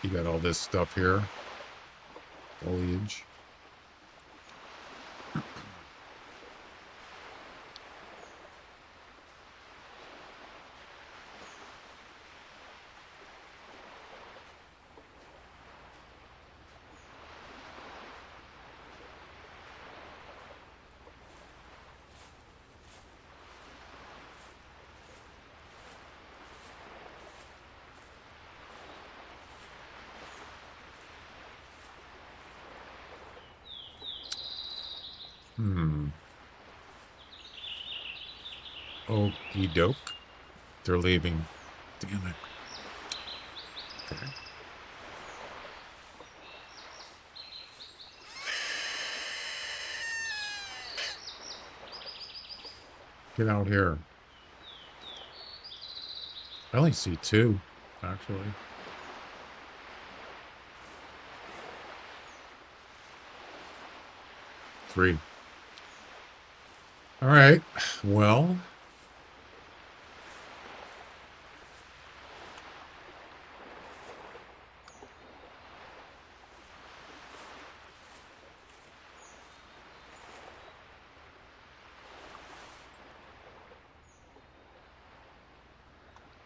you got all this stuff here, foliage. Okie doke. They're leaving. Damn it. Okay. Get out here. I only see two, actually. Three. All right. Well.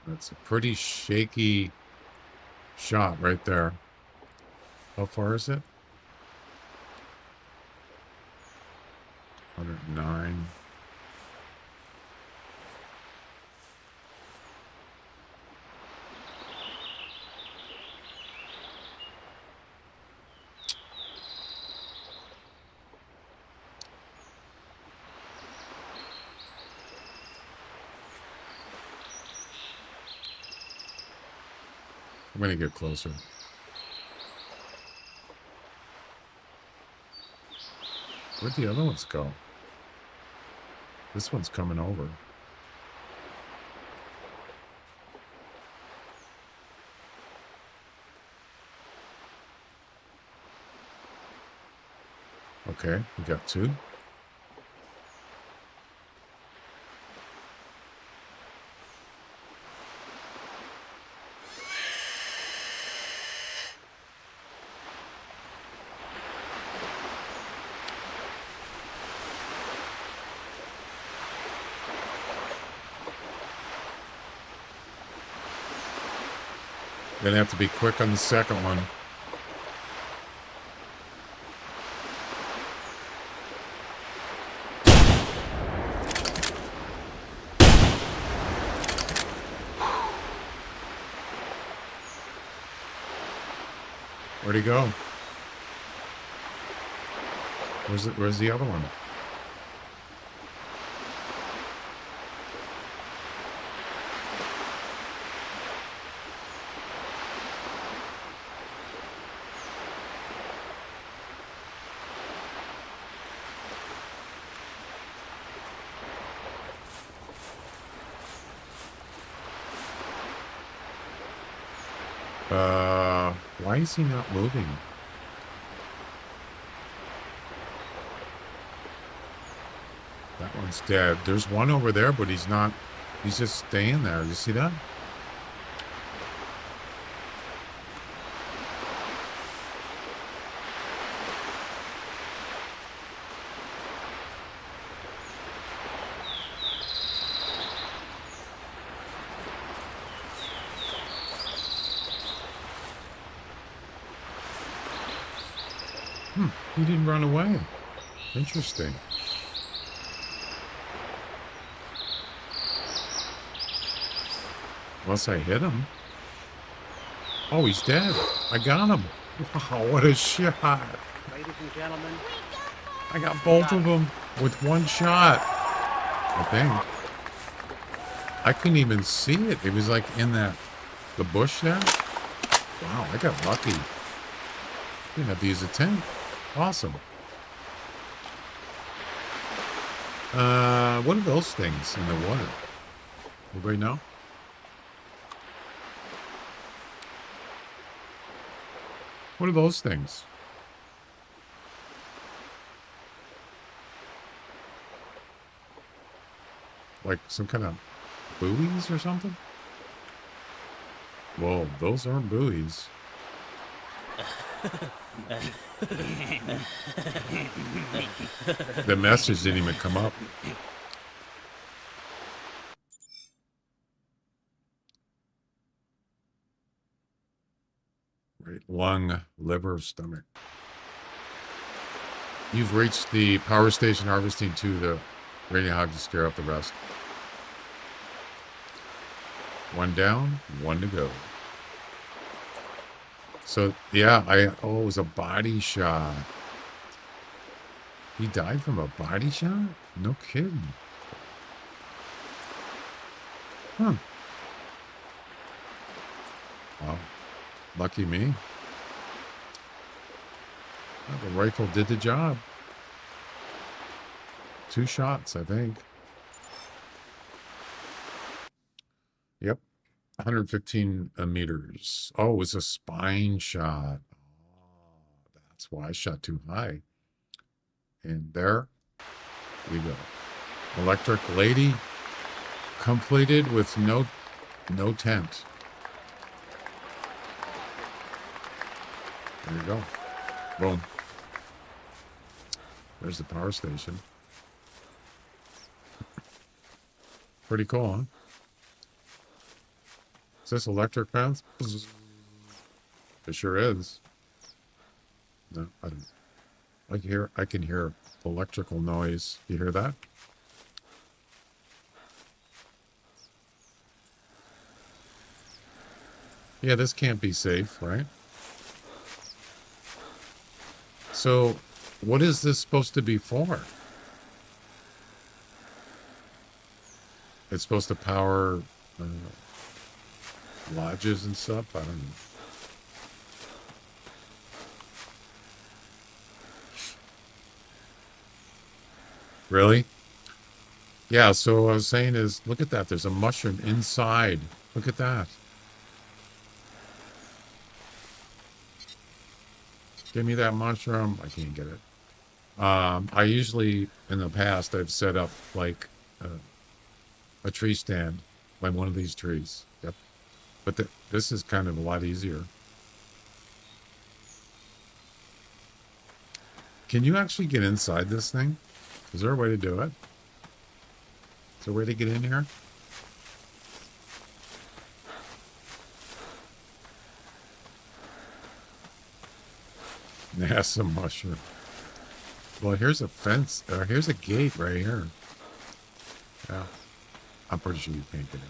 That's a pretty shaky shot right there. How far is it? 109. I'm going to get closer. Where'd the other ones go? This one's coming over. Okay, we got two. Gonna have to be quick on the second one. Where'd he go? Where's the other one? Why is he not moving? That one's dead. There's one over there, but he's not. He's just staying there. You see that? He didn't run away. Interesting. Unless I hit him. Oh, he's dead. I got him. Wow, what a shot. Ladies and gentlemen, I got both of them with one shot. I think. I couldn't even see it. It was like in the bush there. Wow, I got lucky. Didn't have to use a tent. Awesome. What are those things in the water? Anybody know? What are those things? Like some kind of buoys or something? Whoa, those aren't buoys. The message didn't even come up. Right, lung, liver, stomach. You've reached the power station harvesting to the radio hog to scare up the rest. One down, one to go. So, yeah, it was a body shot. He died from a body shot? No kidding. Huh. Wow. Lucky me. Well, the rifle did the job. 2 shots, I think. Yep. 115 meters. Oh, it was a spine shot. Oh, that's why I shot too high. And there we go. Electric lady completed with no tent. There you go. Boom. There's the power station. Pretty cool, huh? Is this electric fence? It sure is. No, I don't. I can hear electrical noise. You hear that? Yeah, this can't be safe, right? So, what is this supposed to be for? It's supposed to power lodges and stuff? I don't know. Really? Yeah, so what I was saying is, look at that. There's a mushroom inside. Look at that. Give me that mushroom. I can't get it. I usually, in the past, I've set up like a tree stand by one of these trees. Yep. But this is kind of a lot easier. Can you actually get inside this thing? Is there a way to do it? Is there a way to get in here? NASA mushroom. Well, here's a fence. Here's a gate right here. Yeah. I'm pretty sure you can't get in there.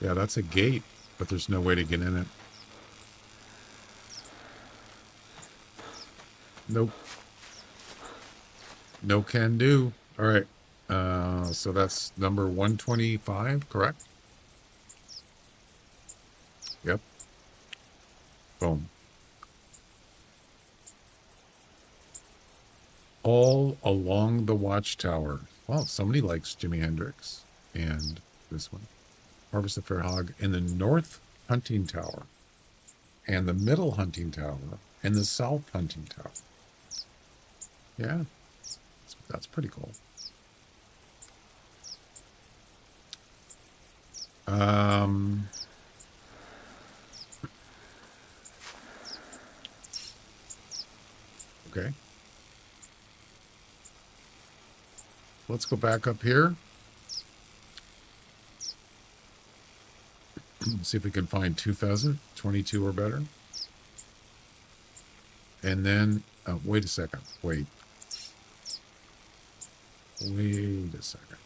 Yeah, that's a gate, but there's no way to get in it. Nope. No can do. All right. So that's number 125, correct? Yep. Boom. All along the watchtower. Well, somebody likes Jimi Hendrix. And this one. Harvest the Fair Hog in the north hunting tower, and the middle hunting tower, and the south hunting tower. Yeah, that's pretty cool. Okay. Let's go back up here. See if we can find 2 pheasant, 22 or better. And then, wait a second. Wait a second.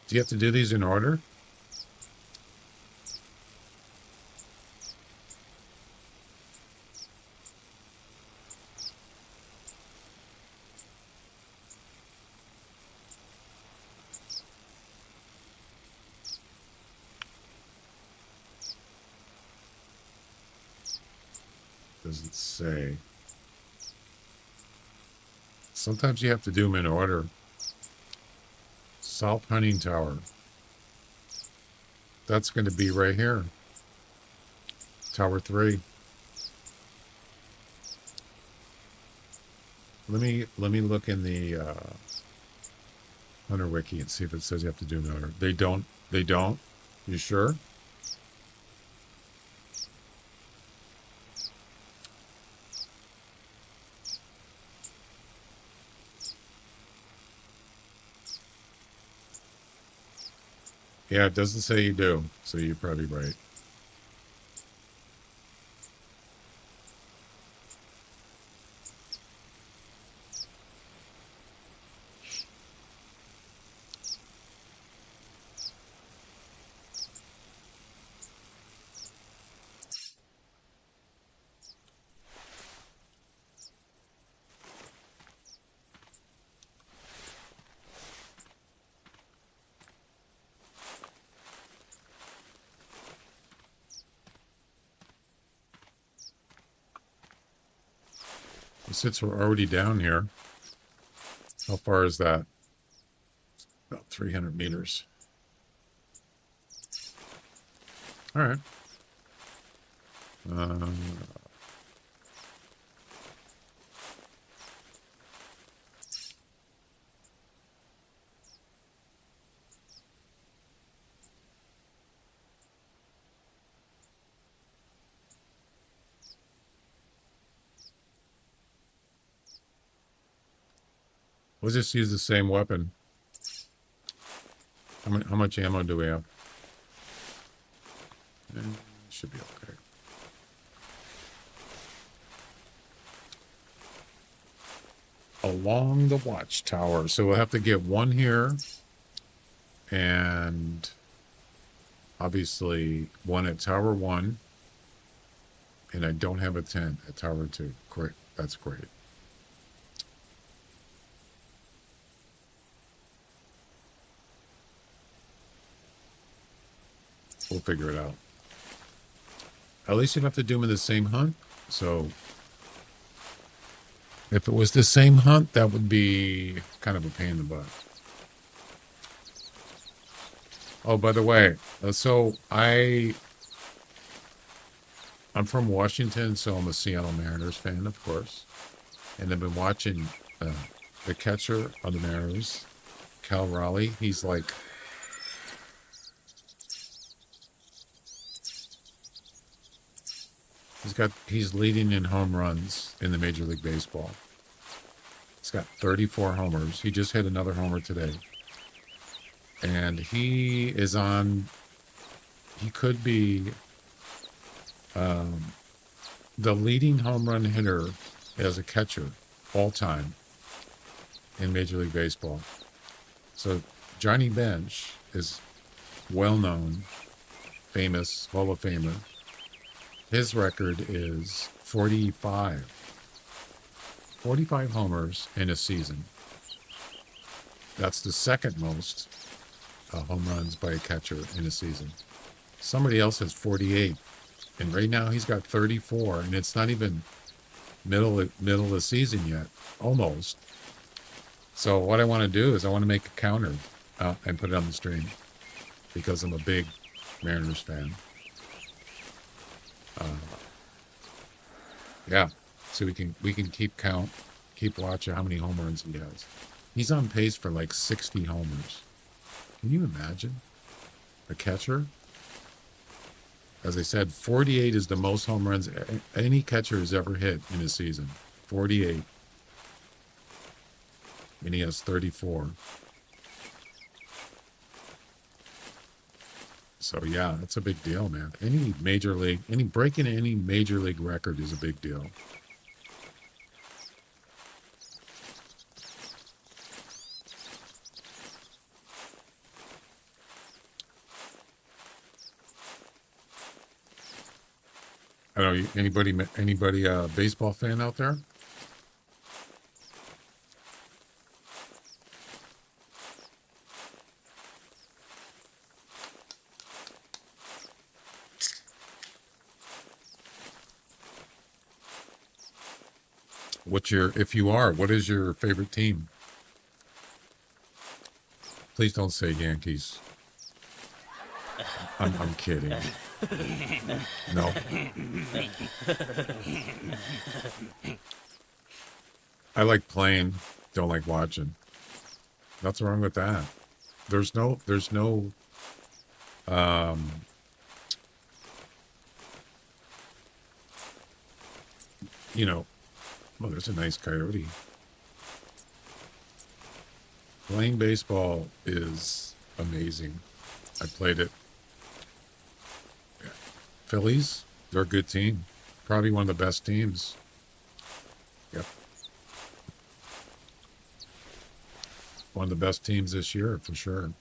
Do you have to do these in order? Doesn't say. Sometimes you have to do them in order. South hunting tower. That's going to be right here. Tower 3. Let me look in the Hunter Wiki and see if it says you have to do them in order. They don't. They don't. You sure? Yeah, it doesn't say you do, so you're probably right. Since we're already down here, how far is that? About 300 meters. All right. We'll just use the same weapon. How much ammo do we have? Should be okay. Along the watchtower. So we'll have to get one here. And obviously one at Tower 1. And I don't have a tent at Tower 2. Great. That's great. We'll figure it out. At least you don't have to do them in the same hunt. So if it was the same hunt, that would be kind of a pain in the butt. Oh, by the way, so I'm from Washington, so I'm a Seattle Mariners fan, of course. And I've been watching the catcher of the Mariners, Cal Raleigh. He's leading in home runs in the Major League Baseball. He's got 34 homers. He just hit another homer today. And he could be the leading home run hitter as a catcher all time in Major League Baseball. So Johnny Bench is well-known, famous, Hall of Famer. His record is 45 homers in a season. That's the second most home runs by a catcher in a season. Somebody else has 48. And right now he's got 34. And it's not even middle of the season yet. Almost. So what I want to do is I want to make a counter and put it on the stream. because I'm a big Mariners fan. Yeah, so we can keep watching how many home runs he has. He's on pace for like 60 homers. Can you imagine? A catcher? As I said, 48 is the most home runs any catcher has ever hit in a season. 48. And he has 34. So yeah, that's a big deal, man. Breaking any major league record is a big deal. I don't know, anybody baseball fan out there? If you are, what is your favorite team? Please don't say Yankees. I'm kidding. No. I like playing, don't like watching. Nothing wrong with that. There's no you know, well, there's a nice coyote. Playing baseball is amazing. I played it. Phillies, they're a good team. Probably one of the best teams. Yep. One of the best teams this year, for sure.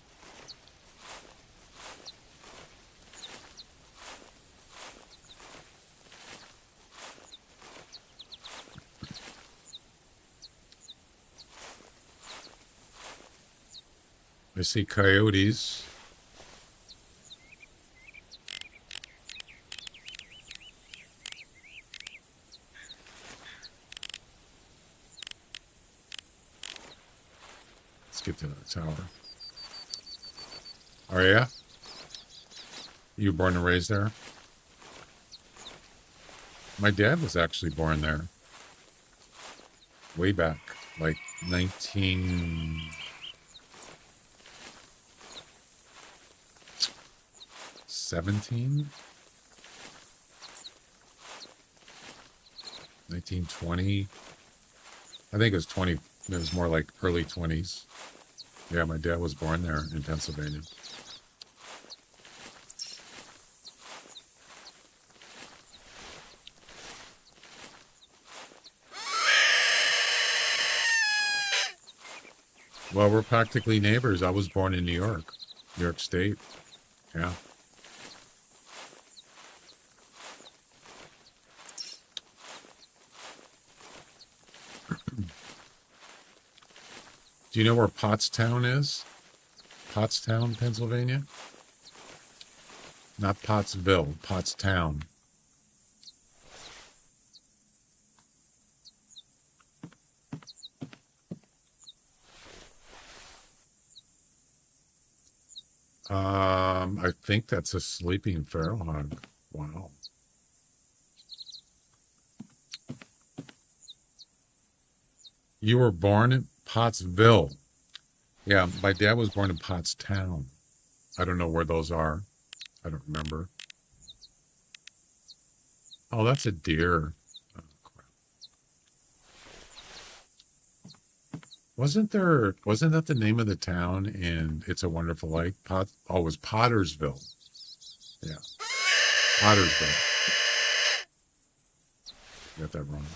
I see coyotes. Let's get to the tower. Oh yeah? You were born and raised there? My dad was actually born there. Way back, like 1917? 1920? I think it was 20. It was more like early 20s. Yeah, my dad was born there in Pennsylvania. Well, we're practically neighbors. I was born in New York State. Yeah. Do you know where Pottstown is? Pottstown, Pennsylvania? Not Pottsville, Pottstown. I think that's a sleeping feral hog. Wow. You were born in Pottsville. Yeah, my dad was born in Pottstown. I don't know where those are. I don't remember. Oh, that's a deer. Oh, crap. Wasn't that the name of the town in It's a Wonderful Life? It was Pottersville. Yeah. Pottersville. Got that wrong.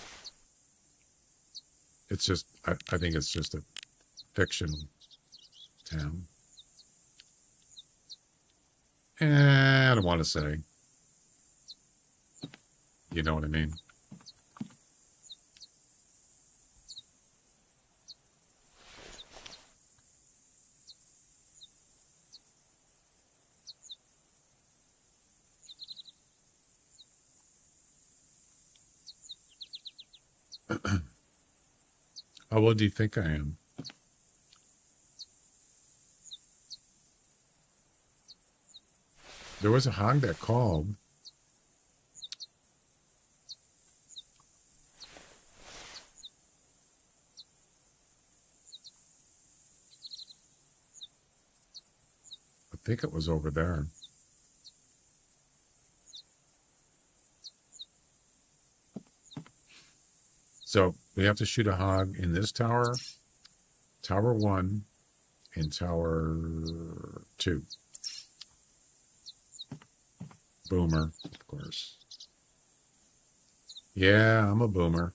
It's just, I think it's just a fictional town. I don't want to say. You know what I mean? How old do you think I am? There was a hog that called. I think it was over there. So we have to shoot a hog in this tower, tower 1, and tower 2. Boomer, of course. Yeah, I'm a boomer.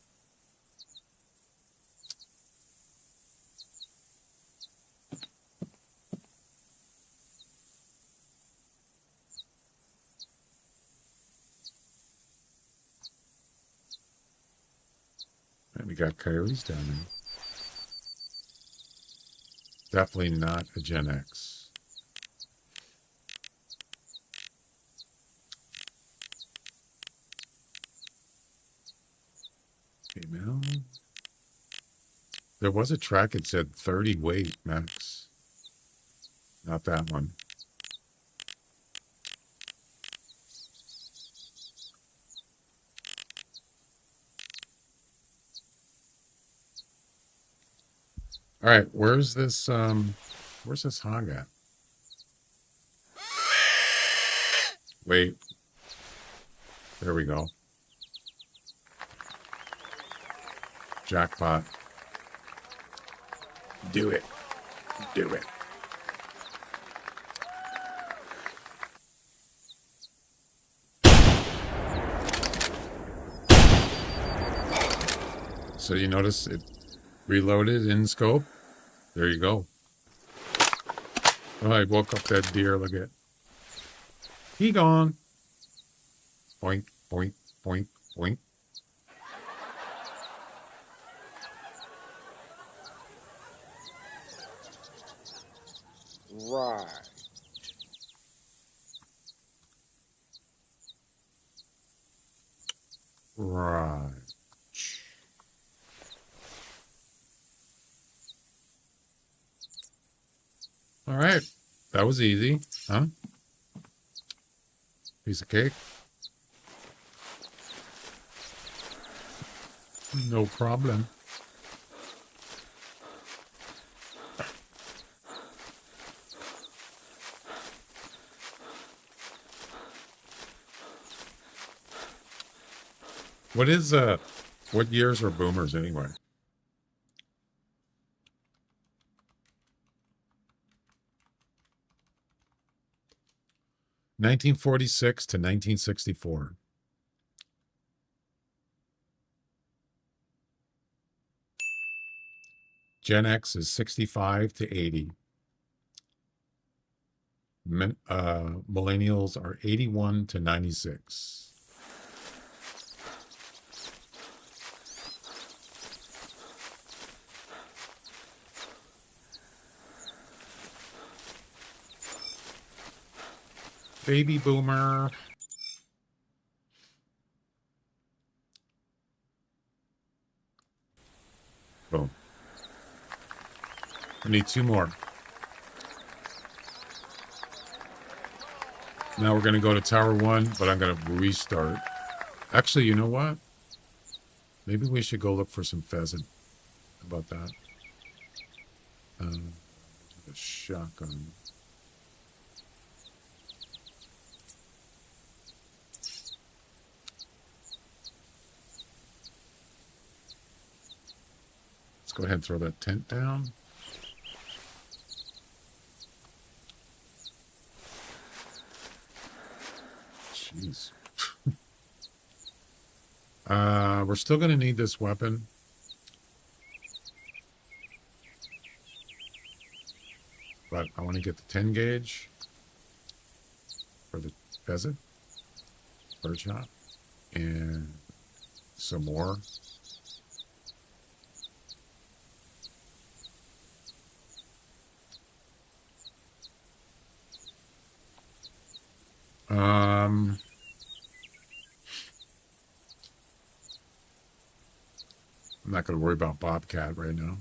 And we got coyotes down there. Definitely not a Gen X. Female. There was a track that said 30 weight max. Not that one. All right, where's this hog at? Wait. There we go. Jackpot. Do it. Do it. So you notice it reloaded in scope? There you go. Oh, I woke up that deer. Look at. He gone. Boink, boink, boink, boink. Right. Right. All right. That was easy, huh? Piece of cake. No problem. What years are boomers anyway? (1946 to 1964). Gen X is 65 to 80. Millennials are 81 to 96. Baby boomer. Boom. I need 2 more. Now we're going to go to Tower 1, but I'm going to restart. Actually, you know what? Maybe we should go look for some pheasant. How about that? A shotgun. Let's go ahead and throw that tent down. Jeez. We're still going to need this weapon. But I want to get the 10 gauge for the pheasant, birdshot, and some more. I'm not going to worry about Bobcat right now.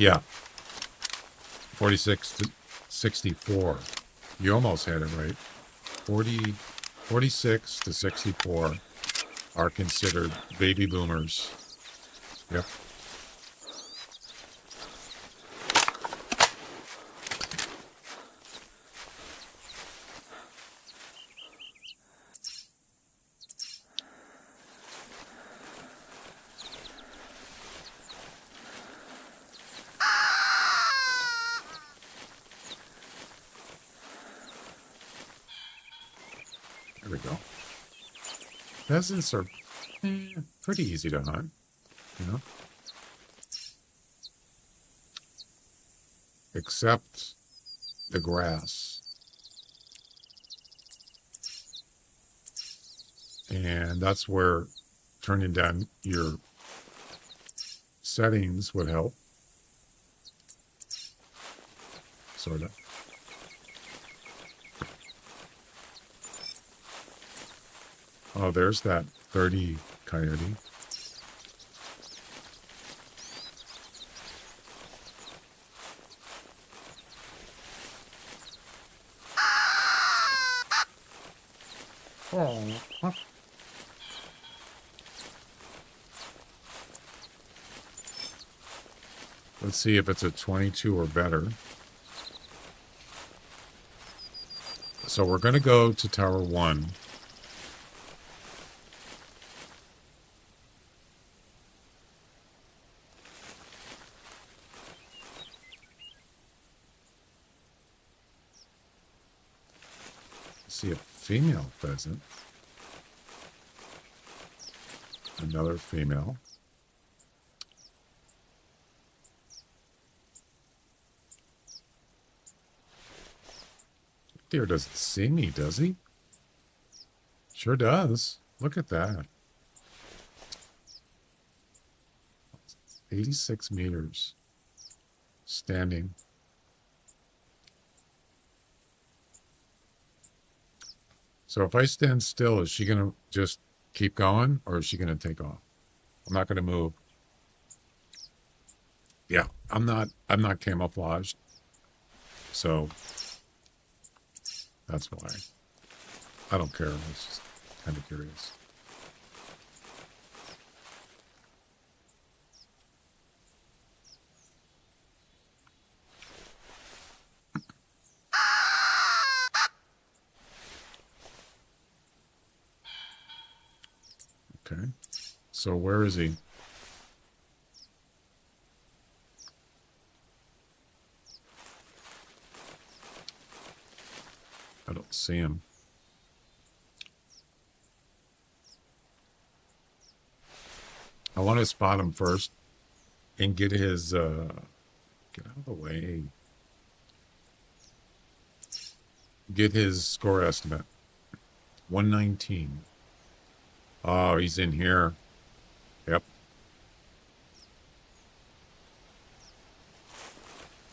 Yeah. 46 to 64. You almost had it right. 46 to 64 are considered baby boomers. Yep. There we go. Pheasants are pretty easy to hunt, you know, except the grass. And that's where turning down your settings would help. Sort of. Oh, there's that 30 coyote. Oh. Let's see if it's a 22 or better. So we're going to go to Tower 1. See a female pheasant. Another female. Deer doesn't see me, does he? Sure does. Look at that. 86 meters. Standing. So if I stand still, is she going to just keep going or is she going to take off? I'm not going to move. Yeah, I'm not camouflaged. So that's why. I don't care. I was just kind of curious. Okay. So where is he? I don't see him. I want to spot him first and get his, get out of the way. Get his score estimate. 119. Oh, he's in here. Yep.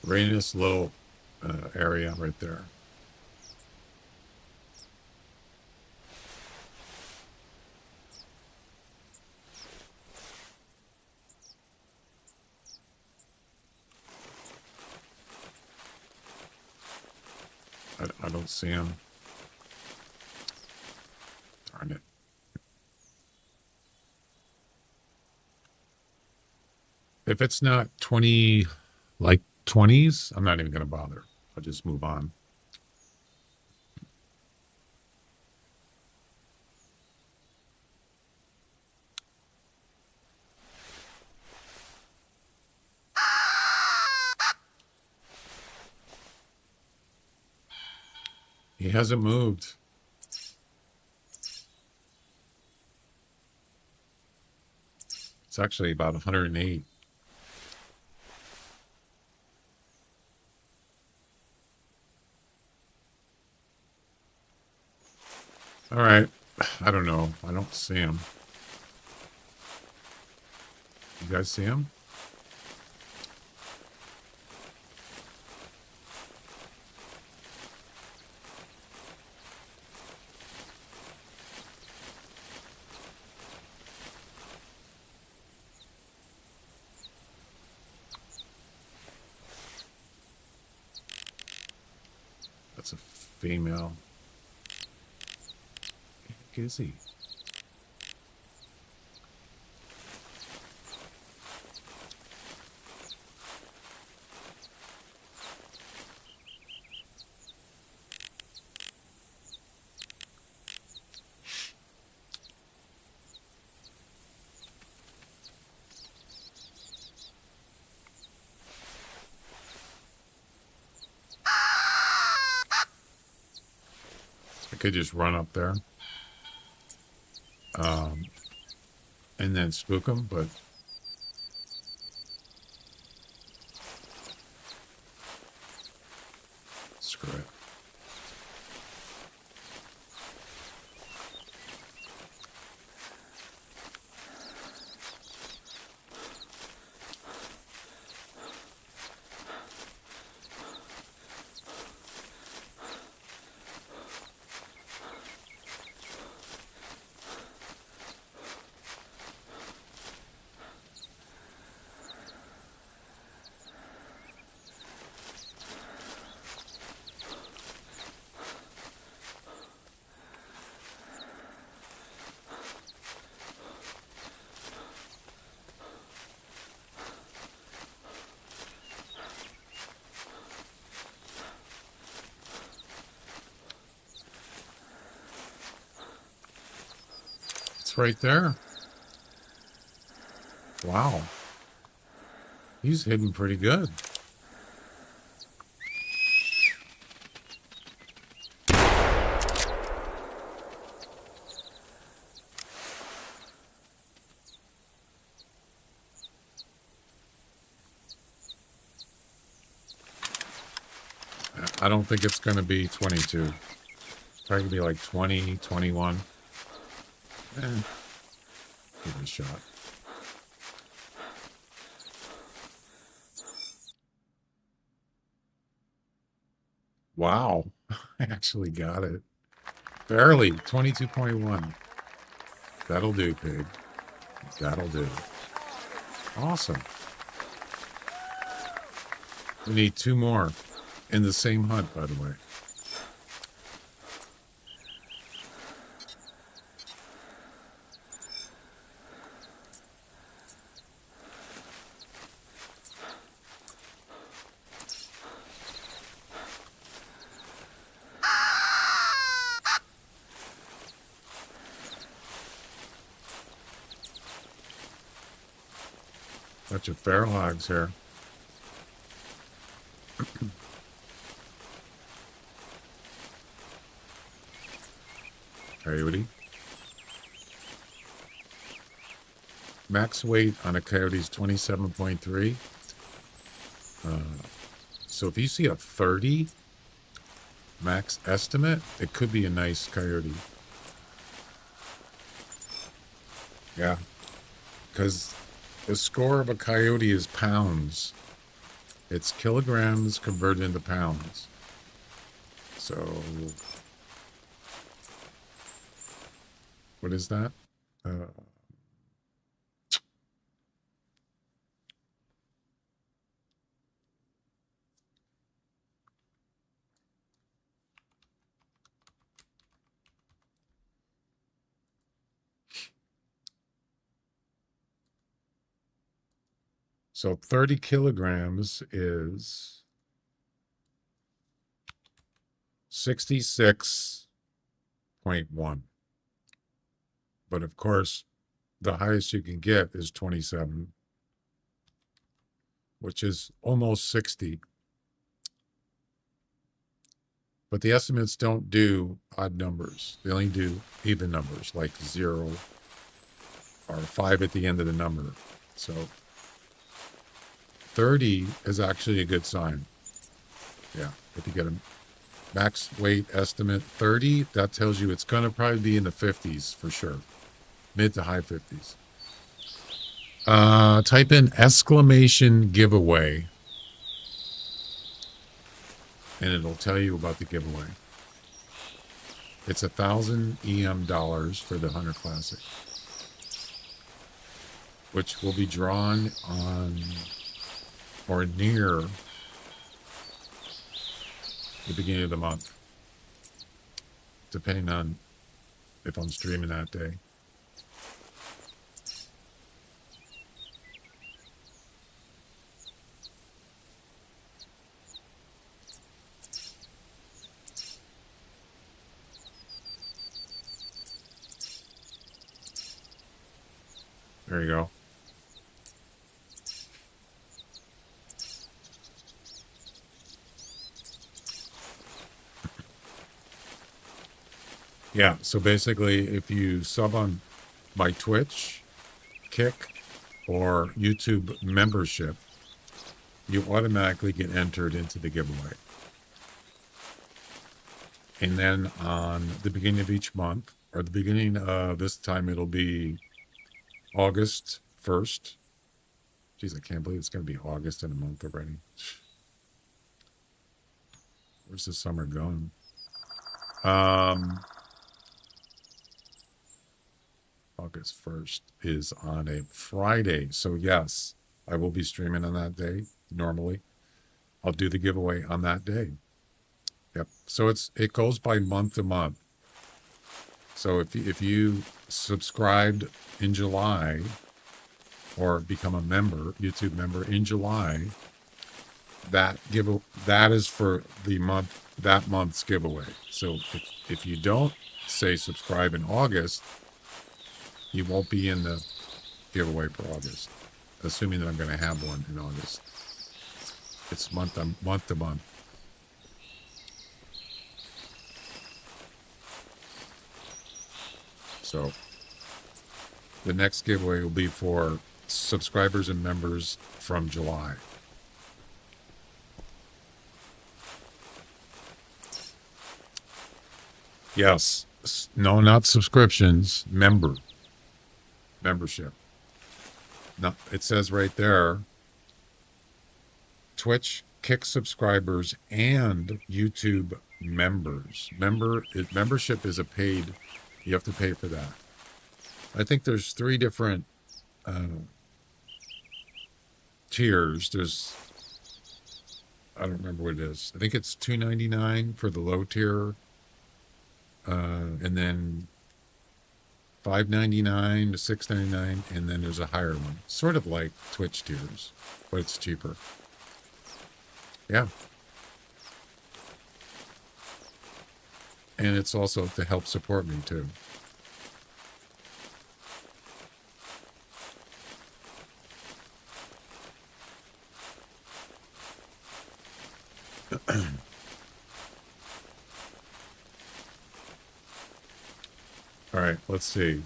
Right in this little area right there. I don't see him. Darn it. If it's not 20, like 20s, I'm not even going to bother. I'll just move on. He hasn't moved. It's actually about 108. All right. I don't know. I don't see him. You guys see him? That's a female. Heck is he? I could just run up there. And then spook him, but screw it. It's right there. Wow. He's hidden pretty good. I don't think it's going to be 22. Probably gonna be like 20, 21. Give it a shot. Wow. I actually got it. Barely. 22.1. That'll do, pig. That'll do. Awesome. We need 2 more in the same hunt, by the way. Bunch of feral hogs here. Coyote. Max weight on a coyote is 27.3. So if you see a 30 max estimate, it could be a nice coyote. Yeah. Because the score of a coyote is pounds. It's kilograms converted into pounds. So, what is that? So 30 kilograms is 66.1. But of course, the highest you can get is 27, which is almost 60. But the estimates don't do odd numbers. They only do even numbers, like 0 or 5 at the end of the number. So 30 is actually a good sign. Yeah, if you get a max weight estimate 30, that tells you it's going to probably be in the 50s for sure. Mid to high 50s. Type in exclamation giveaway, and it'll tell you about the giveaway. It's $1,000 EM for the Hunter Classic, which will be drawn on or near the beginning of the month. depending on if I'm streaming that day. There you go. Yeah, so basically, if you sub on my Twitch, Kick, or YouTube membership, you automatically get entered into the giveaway. And then on the beginning of each month, or the beginning of this time, it'll be August 1st. Jeez, I can't believe it's going to be August in a month already. Where's the summer going? August 1st is on a Friday. So yes, I will be streaming on that day. Normally, I'll do the giveaway on that day. Yep. So it goes by month to month. So if you subscribed in July or become a member, YouTube member in July, that is for the month, that month's giveaway. So if you don't say subscribe in August, you won't be in the giveaway for August, assuming that I'm going to have one in August. It's month to month. So the next giveaway will be for subscribers and members from July. Yes. No, not subscriptions. Membership. No, it says right there, Twitch, Kick subscribers, and YouTube members. Membership is a paid, you have to pay for that. I think there's 3 different tiers. There's, I don't remember what it is. I think it's $2.99 for the low tier, and then $5.99 to $6.99, and then there's a higher one, sort of like Twitch tiers, but it's cheaper. Yeah, and it's also to help support me too. All right, let's see.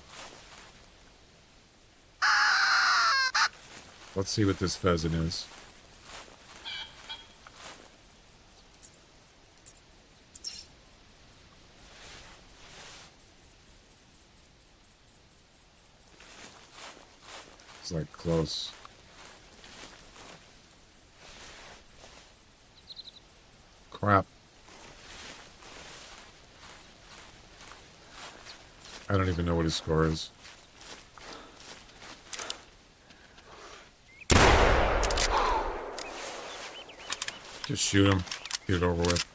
Let's see what this pheasant is. It's like close. Crap. I don't even know what his score is. Just shoot him. Get it over with.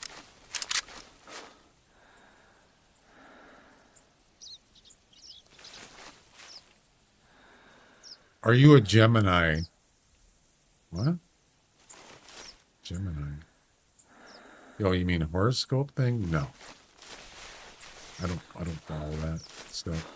Are you a Gemini? What? Gemini. Oh, you mean a horoscope thing? No. I don't follow that stuff.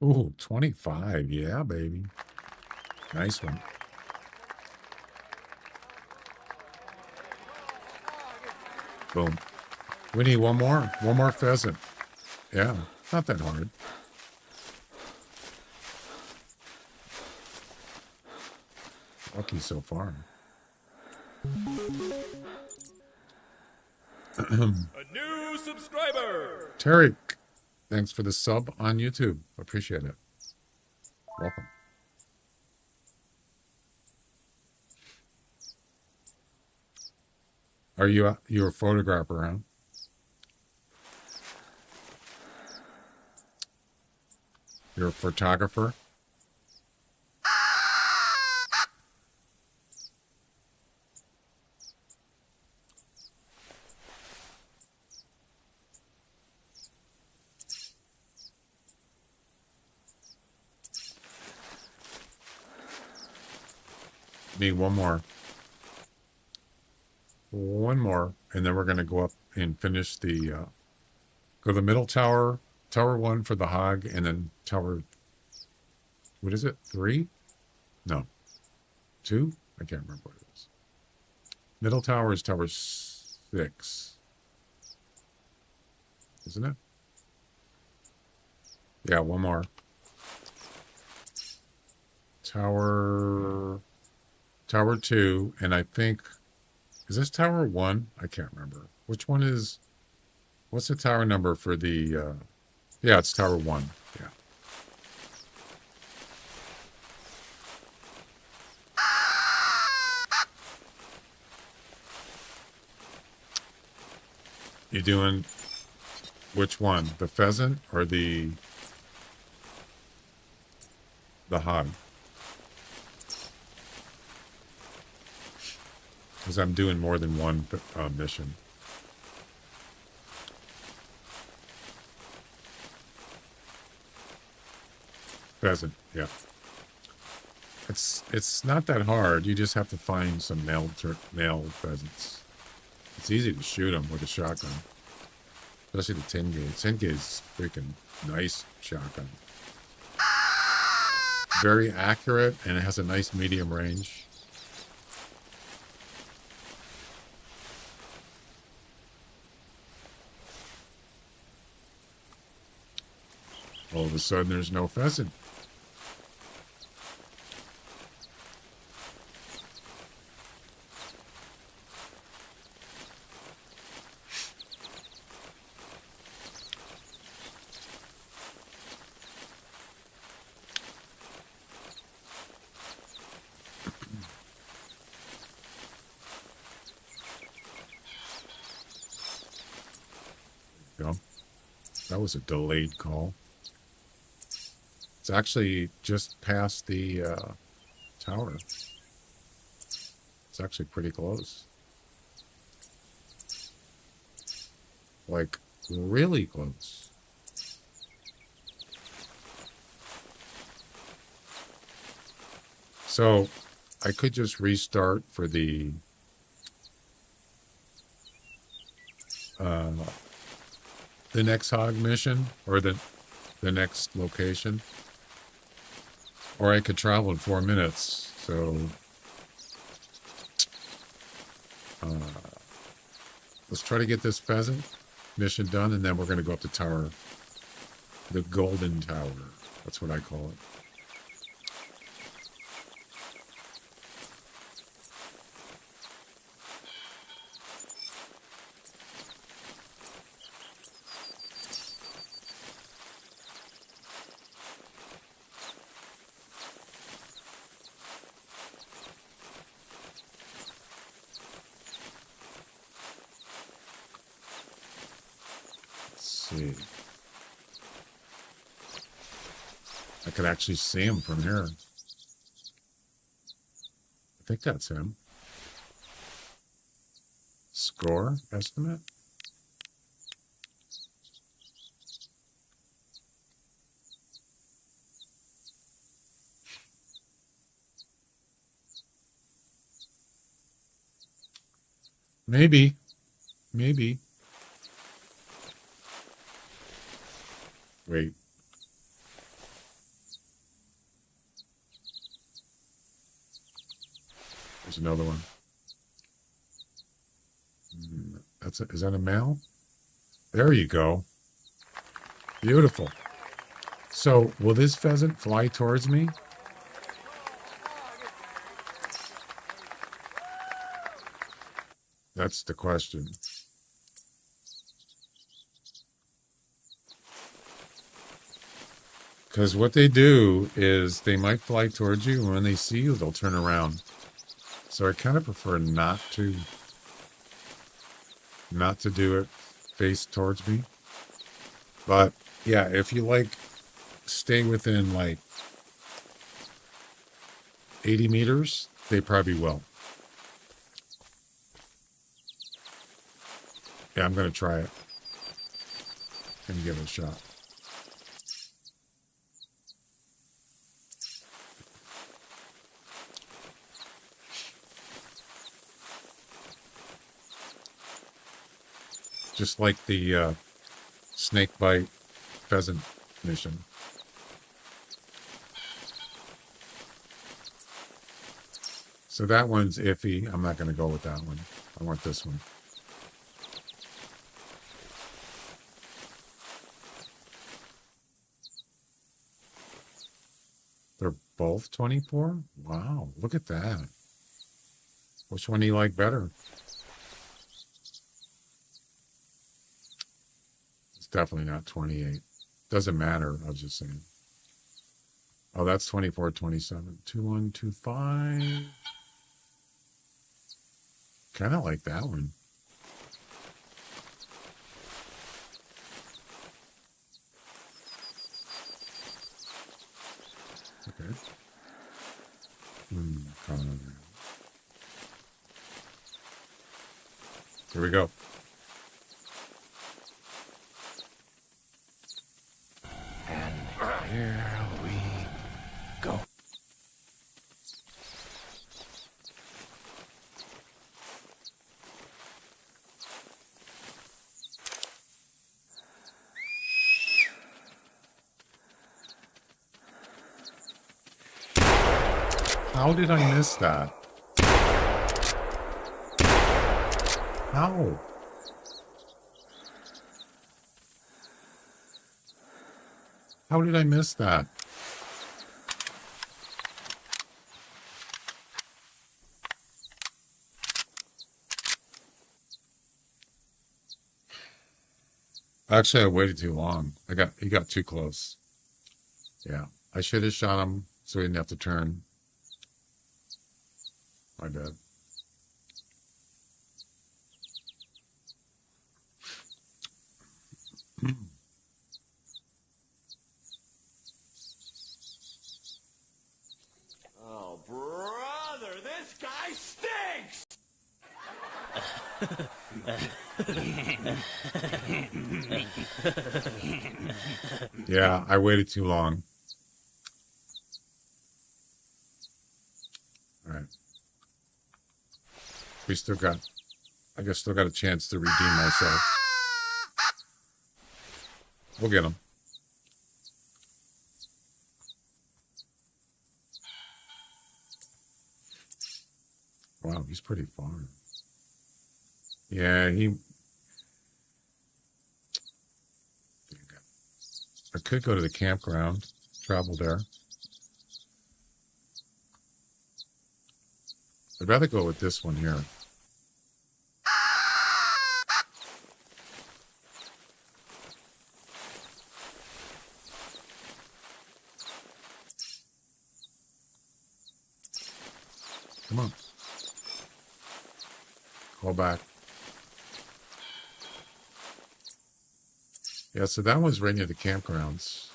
Ooh, 25. Yeah, baby. Nice one. Boom. We need one more. One more pheasant. Yeah, not that hard. Lucky so far. A new subscriber! Tarek, thanks for the sub on YouTube. Appreciate it. Welcome. Are you're a photographer, huh? You're a photographer? Need one more. One more, and then we're going to go up and finish the, go to the middle tower, tower 1 for the hog, and then tower, what is it, 3? No, 2? I can't remember what it is. Middle tower is tower 6. Isn't it? Yeah, one more. Tower 2, and I think, is this tower 1? I can't remember. Which one is, what's the tower number for the, yeah, it's tower 1. Yeah. You doing which one? The pheasant or the hog? Because I'm doing more than one mission. Pheasant, yeah. It's not that hard. You just have to find some male pheasants. It's easy to shoot them with a shotgun, especially the 10 gauge. 10 gauge is freaking nice shotgun. Very accurate, and it has a nice medium range. All of a sudden, there's no pheasant. Go. That was a delayed call. It's actually just past the tower. It's actually pretty close. Like, really close. So, I could just restart for the next hog mission, or the next location. Or I could travel in 4 minutes. So let's try to get this pheasant mission done, and then we're going to go up the tower. The Golden Tower. That's what I call it. See. I could actually see him from here. I think that's him. Score estimate? Maybe. Maybe. Wait. There's another one. Is that a male? There you go. Beautiful. So, will this pheasant fly towards me? That's the question. Because what they do is they might fly towards you, and when they see you, they'll turn around. So I kind of prefer not to do it face towards me. But yeah, if you like stay within like 80 meters, they probably will. Yeah, I'm going to try it and give it a shot. Just like the snake bite pheasant mission. So that one's iffy. I'm not going to go with that one. I want this one. They're both 24? Wow, look at that. Which one do you like better? It's definitely not 28. Doesn't matter, I was just saying. Oh, that's 24, 27. 2125. Kind of like that one. Okay. Here we go. And here we go. How did I miss that? How? How did I miss that? Actually, I waited too long. He got too close. Yeah, I should have shot him so he didn't have to turn. My bad. Oh, brother, this guy stinks! Yeah, I waited too long. All right. We still got, I guess, still got a chance to redeem myself. We'll get him. Wow, he's pretty far. Yeah, I could go to the campground, travel there. I'd rather go with this one here. Come on. Call back. Yeah, so that was right near the campgrounds.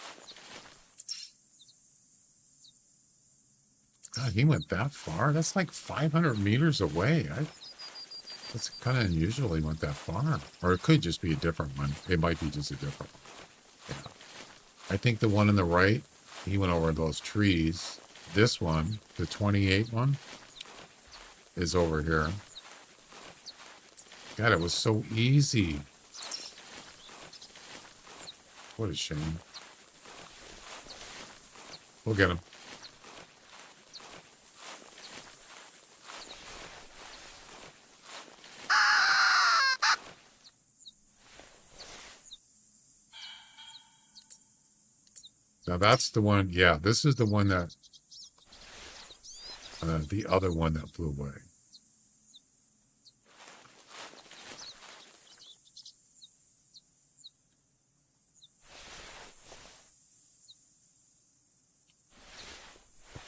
God, he went that far? That's like 500 meters away. That's kind of unusual he went that far. Or it could just be a different one. It might be just a different one. Yeah. I think the one on the right, he went over those trees. This one, the 28 one, is over here. God, it was so easy. What a shame. We'll get him. Now that's the one, yeah, this is the one that, the other one that flew away.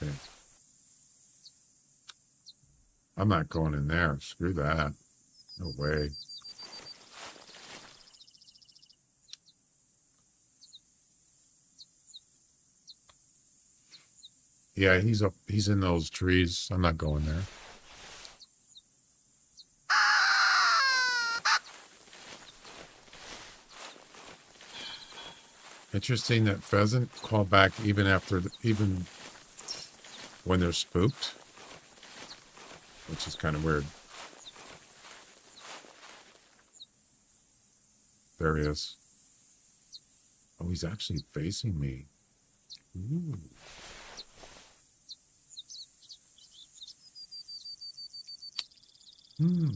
Okay. I'm not going in there. Screw that. No way. Yeah, he's in those trees. I'm not going there. Interesting that pheasant call back even after, even when they're spooked, which is kind of weird. There he is. Oh, he's actually facing me. Ooh. Hmm.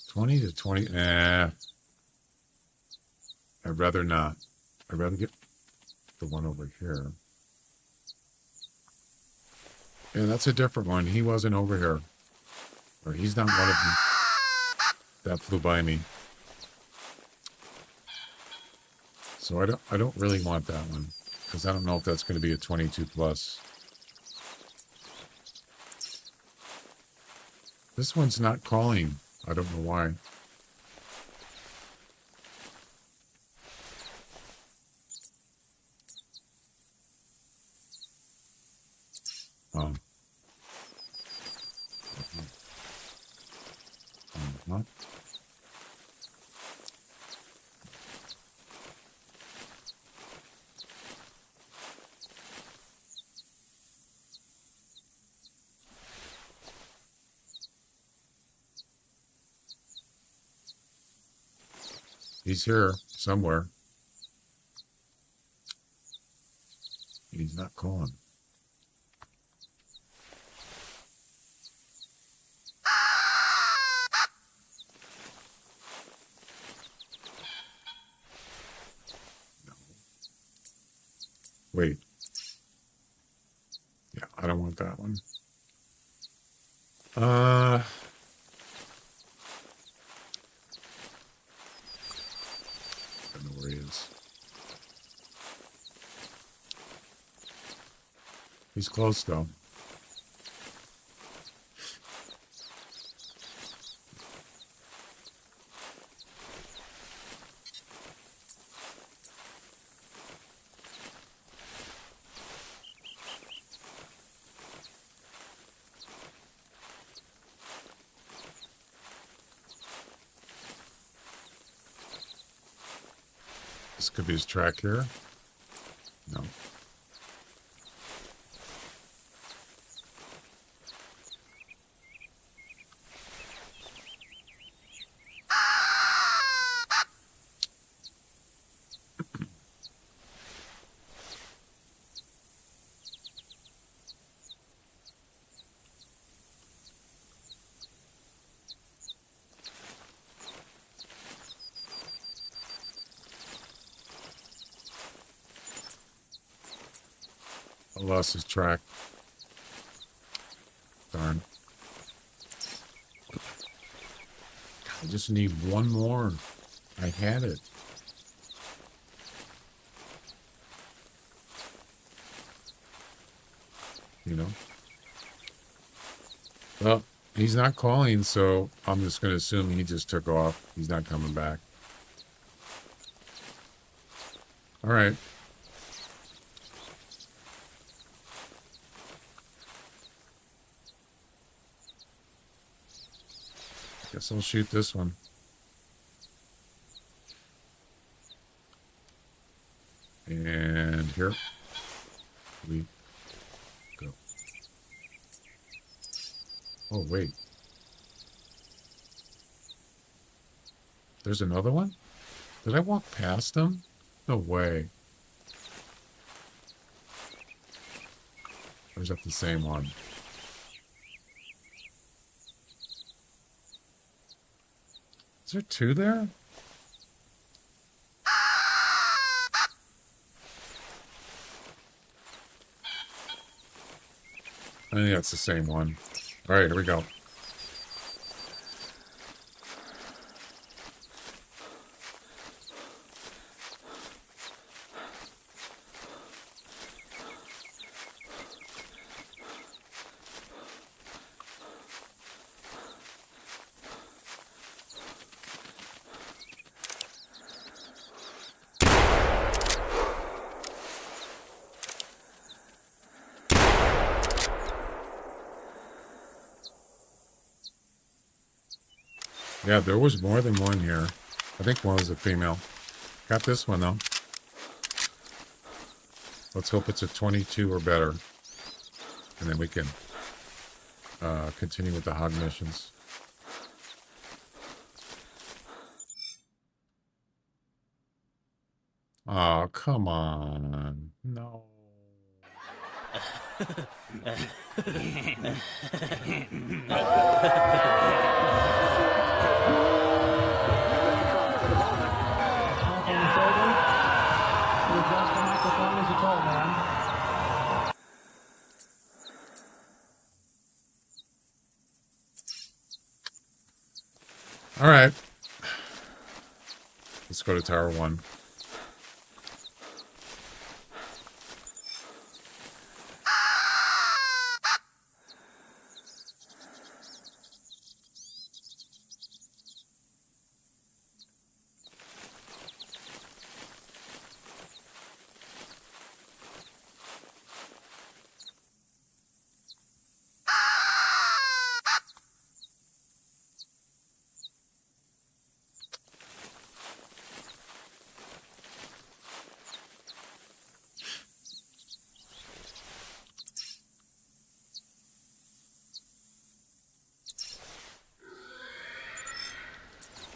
20 to 20. I'd rather not. I'd rather get the one over here. Yeah, that's a different one. He wasn't over here. Or he's not one of them. That flew by me. So I don't really want that one. Because I don't know if that's going to be a 22 plus. This one's not calling. I don't know why. Oh. What? He's here somewhere. He's not calling. No. Wait. Yeah, I don't want that one. I don't know where he is. He's close though. This could be his track here. No. I lost his track. Darn. I just need one more. I had it. You know? Well, he's not calling, so I'm just going to assume he just took off. He's not coming back. All right. Guess I'll shoot this one. And here we go. Oh, wait. There's another one? Did I walk past them? No way. Or is that the same one? Is there two there? I think that's the same one. All right, here we go. Yeah, there was more than one here. I think one was a female. Got this one, though. Let's hope it's a 22 or better. and then we can continue with the hog missions. Oh, come on. No. All right. Let's go to Tower 1.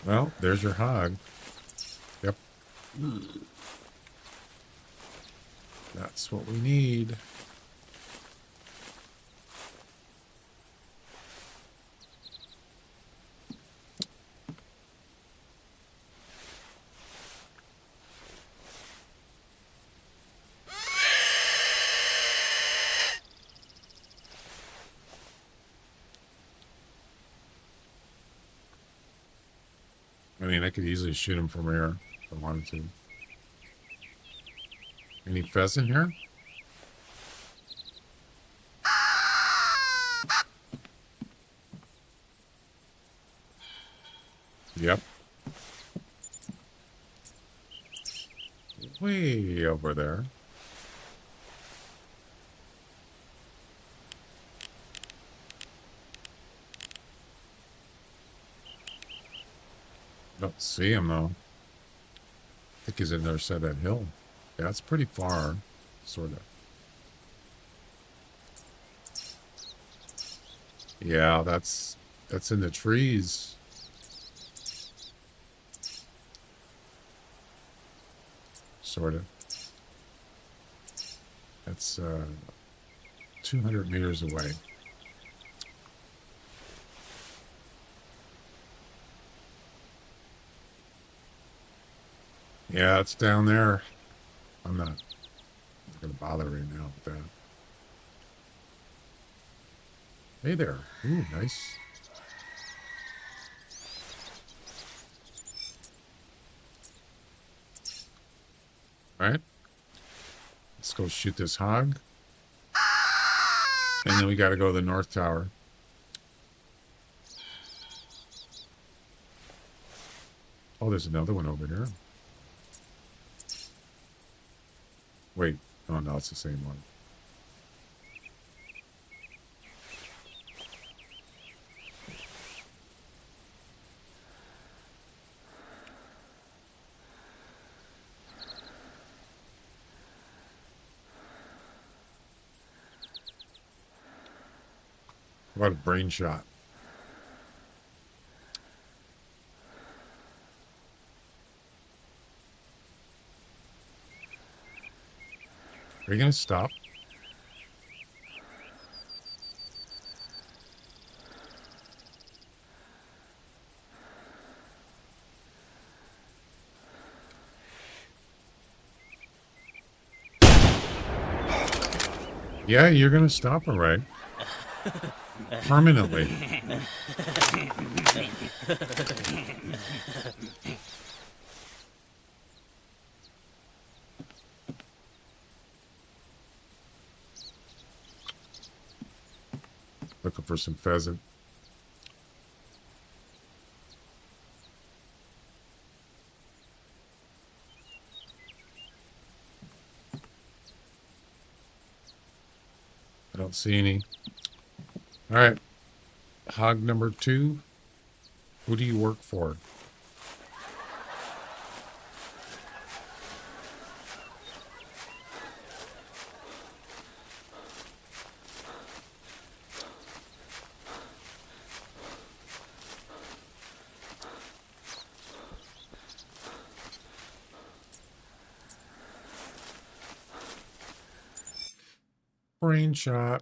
Well, there's your hog. Yep. That's what we need. I mean, I could easily shoot him from here if I wanted to. Any pheasant here? Yep. Way over there. Don't see him though. I think he's in the other side of that hill. Yeah, it's pretty far, sort of. Yeah, that's in the trees. Sort of. That's 200 meters away. Yeah, it's down there. I'm not going to bother right now with that. Hey there. Ooh, nice. All right. Let's go shoot this hog. And then we got to go to the North Tower. Oh, there's another one over here. Wait. Oh, no, it's the same one. What a brain shot. Are you going to stop? Yeah, you're going to stop, all right. Permanently. Looking for some pheasant. I don't see any. All right. Hog number 2. Who do you work for? Screenshot.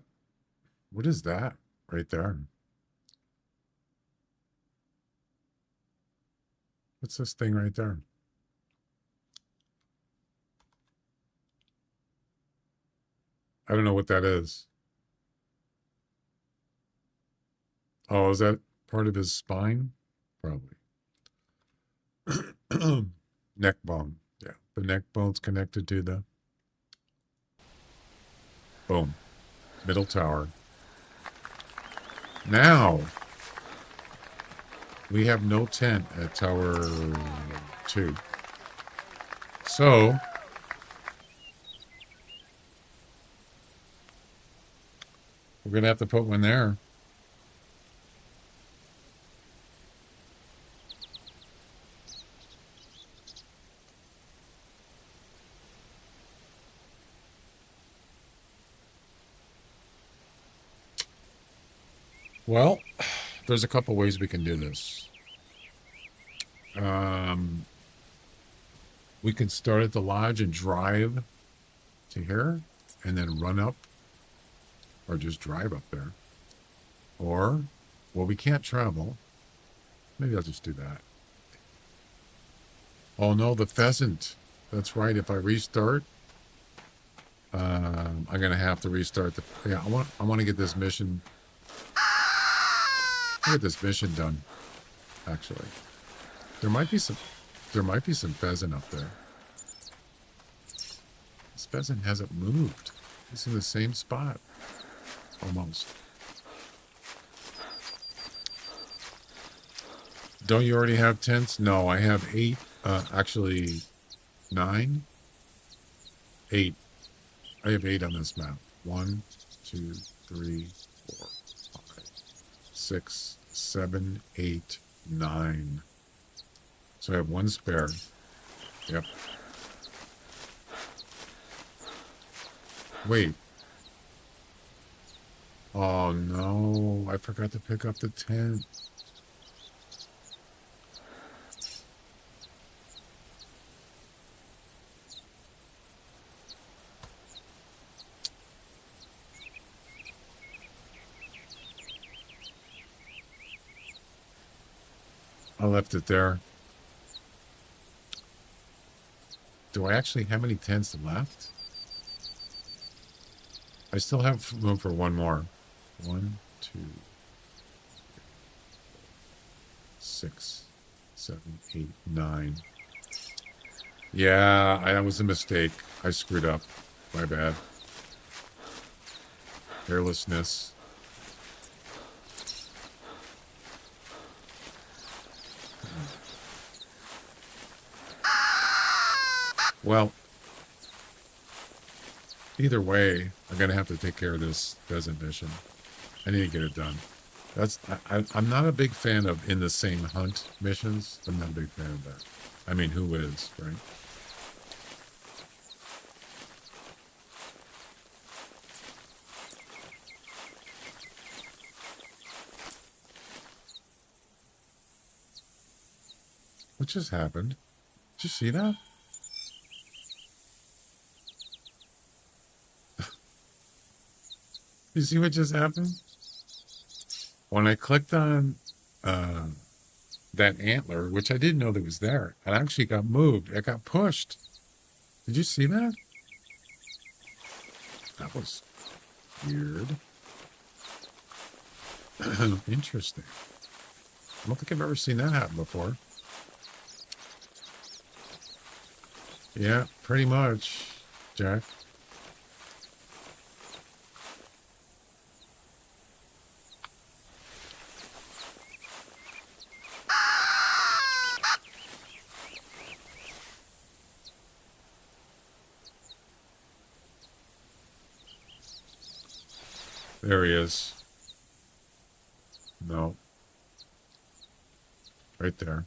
What is that right there? What's this thing right there? I don't know what that is. Oh, is that part of his spine? Probably. Neck bone. Yeah. The neck bone's connected to the boom. Middle tower. Now we have no tent at tower 2. So we're gonna have to put one there. Well, there's a couple ways we can do this. We can start at the lodge and drive to here and then run up, or just drive up there. Or, well, we can't travel. Maybe I'll just do that. Oh no, the pheasant. That's right. If I restart, I'm gonna have to restart the. Yeah, I want to get this mission. Get this mission done. Actually, there might be some pheasant up there. This pheasant hasn't moved. He's in the same spot, almost. Don't you already have tents? No, I have 8. Actually, 9. 8. I have 8 on this map. 1, 2, 3, 4, 5, 6, 7, 8, 9. So I have 1 spare. Yep. Wait. Oh no, I forgot to pick up the tent. I left it there. Do I actually have any tents left? I still have room for 1 more. 1, 2, 6, 7, 8, 9. Yeah, that was a mistake. I screwed up. My bad. Carelessness. Well, either way, I'm gonna have to take care of this pheasant mission. I need to get it done. I'm not a big fan of in the same hunt missions. I'm not a big fan of that. I mean, who is, right? What just happened? Did you see that? You see what just happened? When I clicked on that antler, which I didn't know that was there, it actually got moved. It got pushed. Did you see that? That was weird. Interesting. I don't think I've ever seen that happen before. Yeah, pretty much, Jack. There he is. No. Right there.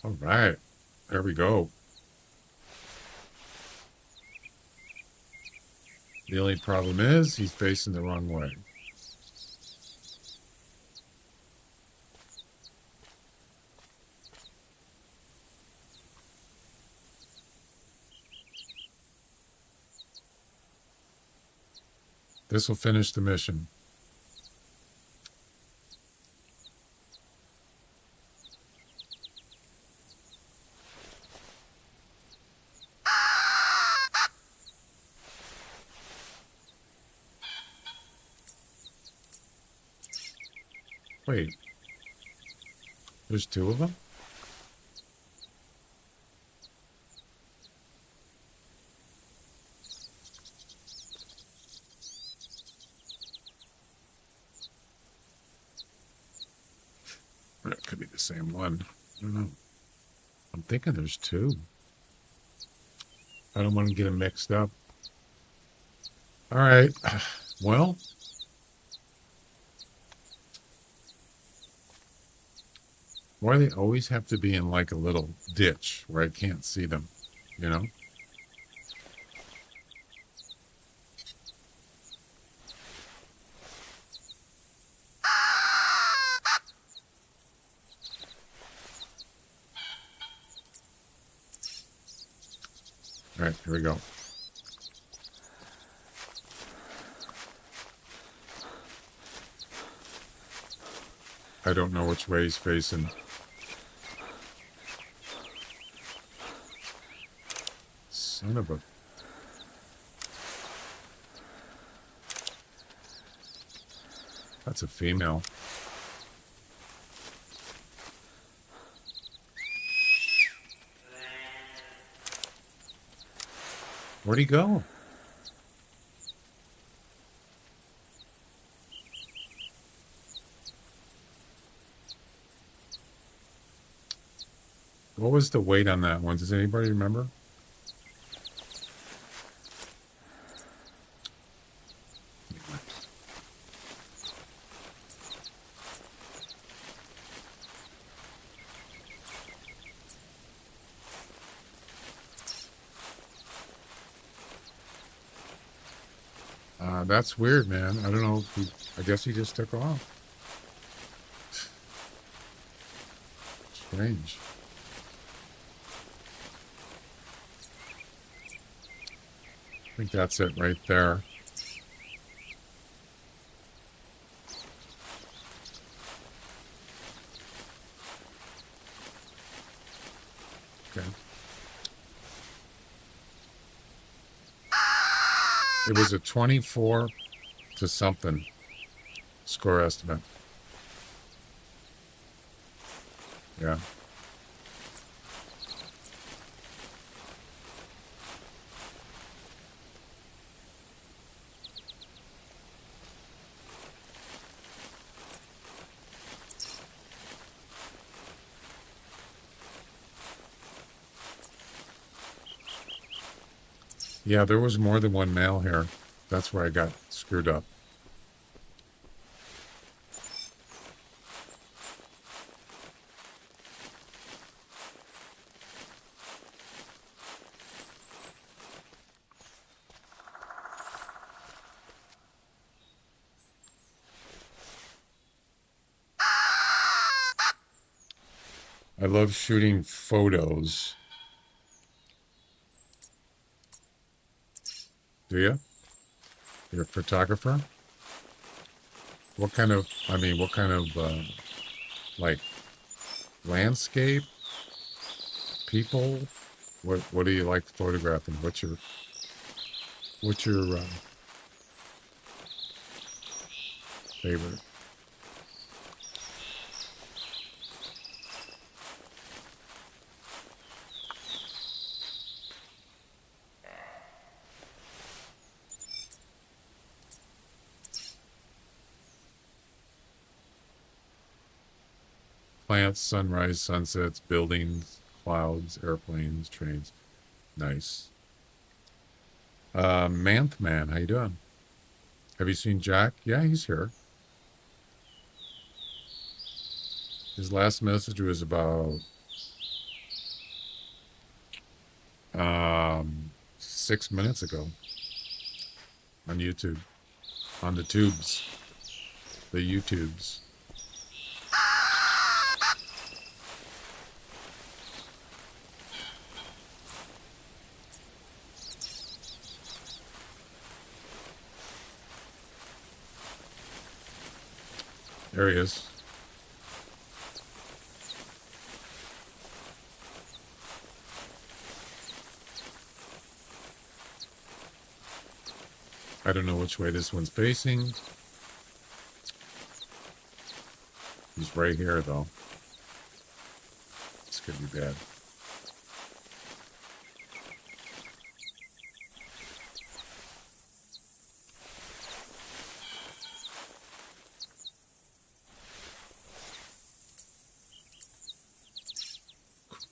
All right. There we go. The only problem is he's facing the wrong way. This will finish the mission. Wait. There's two of them? That could be the same one. I don't know. I'm thinking there's two. I don't want to get them mixed up. All right. Well, why do they always have to be in like a little ditch where I can't see them? You know? All right, here we go. I don't know which way he's facing. Son of a... That's a female. Where'd he go? What was the weight on that one? Does anybody remember? That's weird, man. I don't know. I guess he just took off. Strange. I think that's it right there. Okay. It was a 24 to something score estimate. Yeah. Yeah, there was more than one male here. That's where I got screwed up. I love shooting photos. Do you? You're a photographer? What kind of, like, landscape? People? What do you like photographing? What's your favorite? Plants, sunrise, sunsets, buildings, clouds, airplanes, trains. Nice. Manth Man, how you doing? Have you seen Jack? Yeah, he's here. His last message was about 6 minutes ago on YouTube, on the tubes, the YouTubes. There he is. I don't know which way this one's facing. He's right here, though. This could be bad.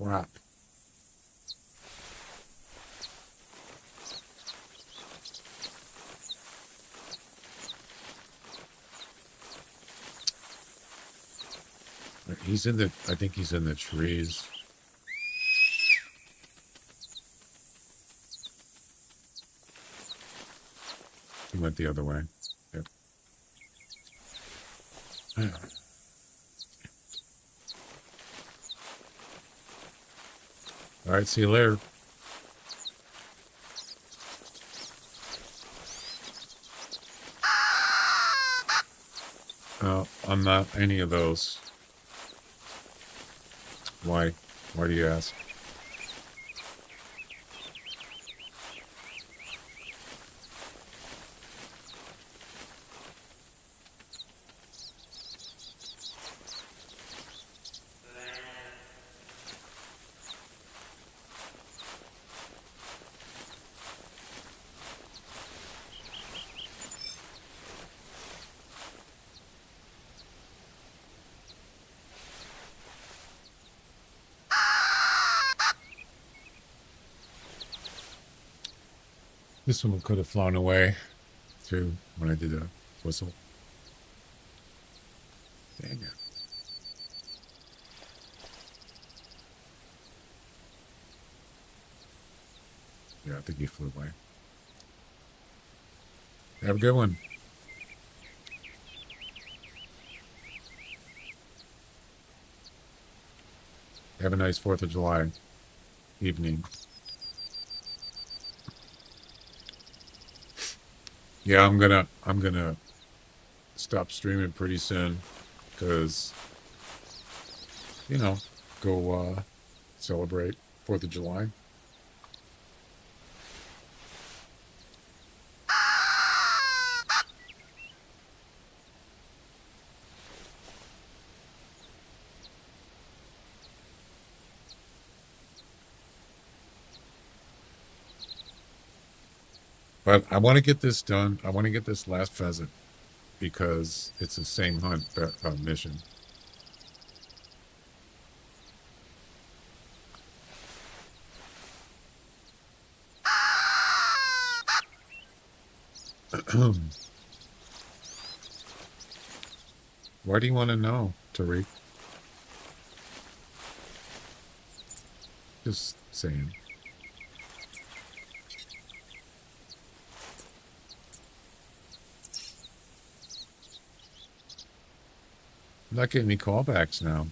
Crap. He's in the, I think he's in the trees. He went the other way. Yep. All right, see you later. I'm not any of those. Why? Why do you ask? This one could have flown away, too, when I did the whistle. Dang it. Yeah, I think he flew away. Have a good one. Have a nice 4th of July evening. Yeah, I'm gonna stop streaming pretty soon, because, you know, go celebrate 4th of July. But I want to get this done. I want to get this last pheasant, because it's the same hunt mission. Why do you want to know, Tariq? Just saying. I'm not getting any callbacks now.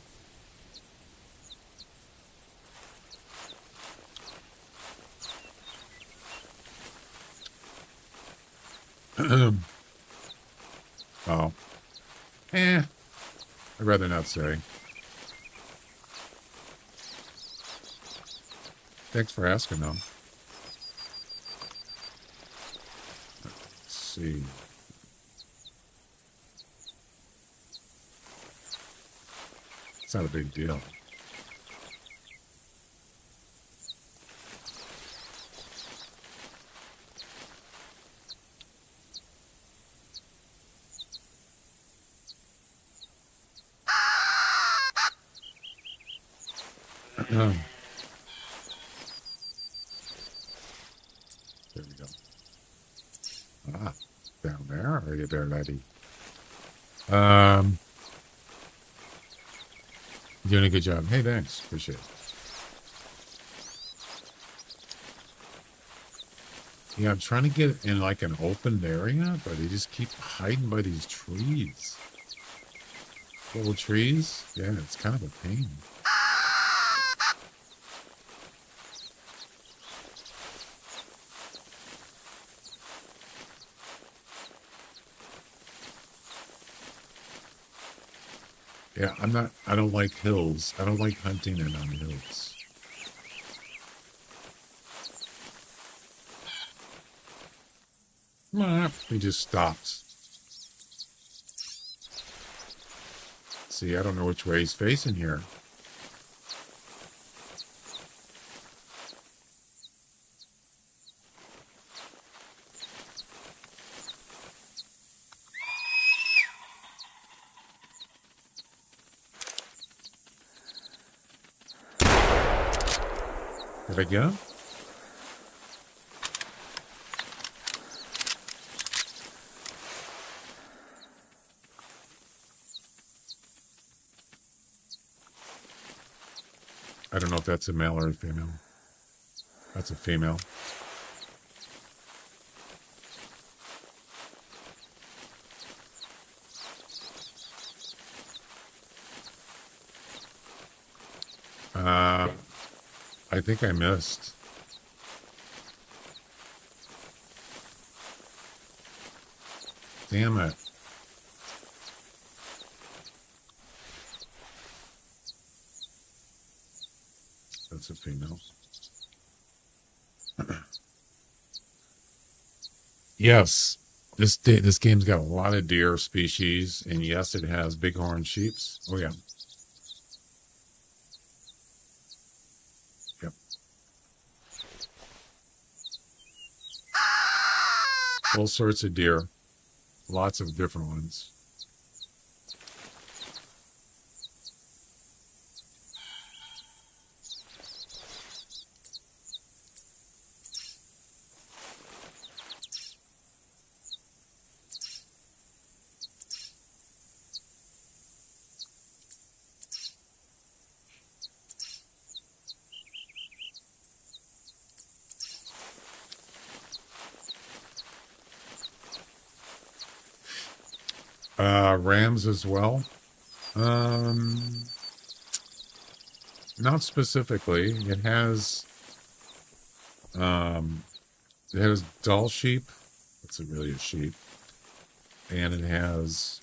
Oh. I'd rather not say. Thanks for asking, though. Let's see. It's not a big deal. There we go. Ah, down there, are you there, laddie? Doing a good job. Hey, thanks. Appreciate it. Yeah, I'm trying to get in like an open area, but they just keep hiding by these trees. Little trees? Yeah, it's kind of a pain. Yeah, I don't like hills. I don't like hunting it on hills. He just stopped. See, I don't know which way he's facing here. Did I get him? I don't know if that's a male or a female. That's a female. I think I missed. Damn it. That's a female. Yes, this game's got a lot of deer species, and yes, it has bighorn sheeps. Oh yeah. Yep. All sorts of deer. Lots of different ones. Rams as well. Not specifically. It has doll sheep. It's really a sheep, and it has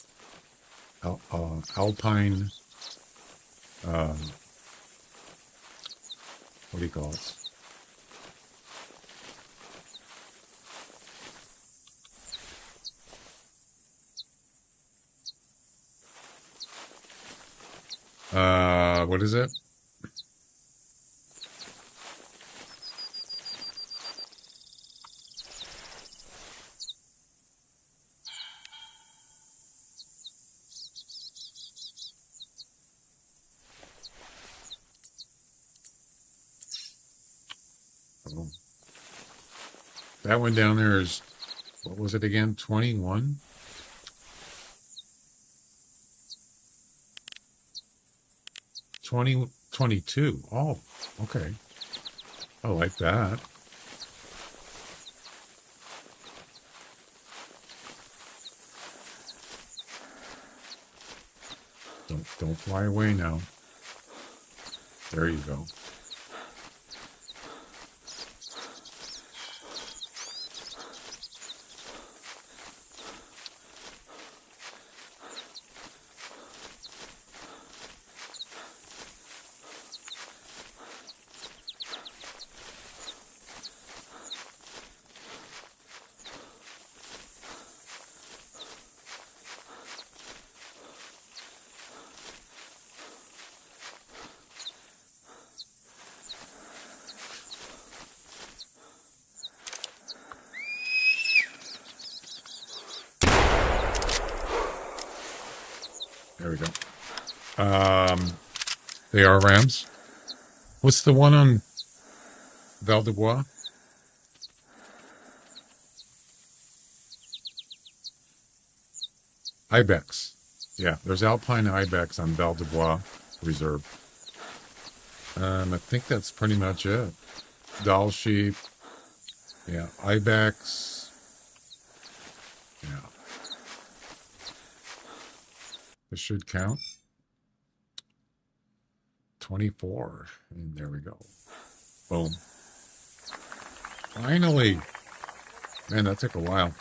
alpine. What do you call it? What is it? Oh. That one down there is, what was it again? 21? 22. Oh, okay. I like that. Don't fly away now. There you go. There we go. They are rams. What's the one on Val de Bois? Ibex. Yeah, there's alpine ibex on Val de Bois Reserve. I think that's pretty much it. Doll sheep. Yeah, ibex. Yeah. This should count. 24. And there we go. Boom. Finally. Man, that took a while.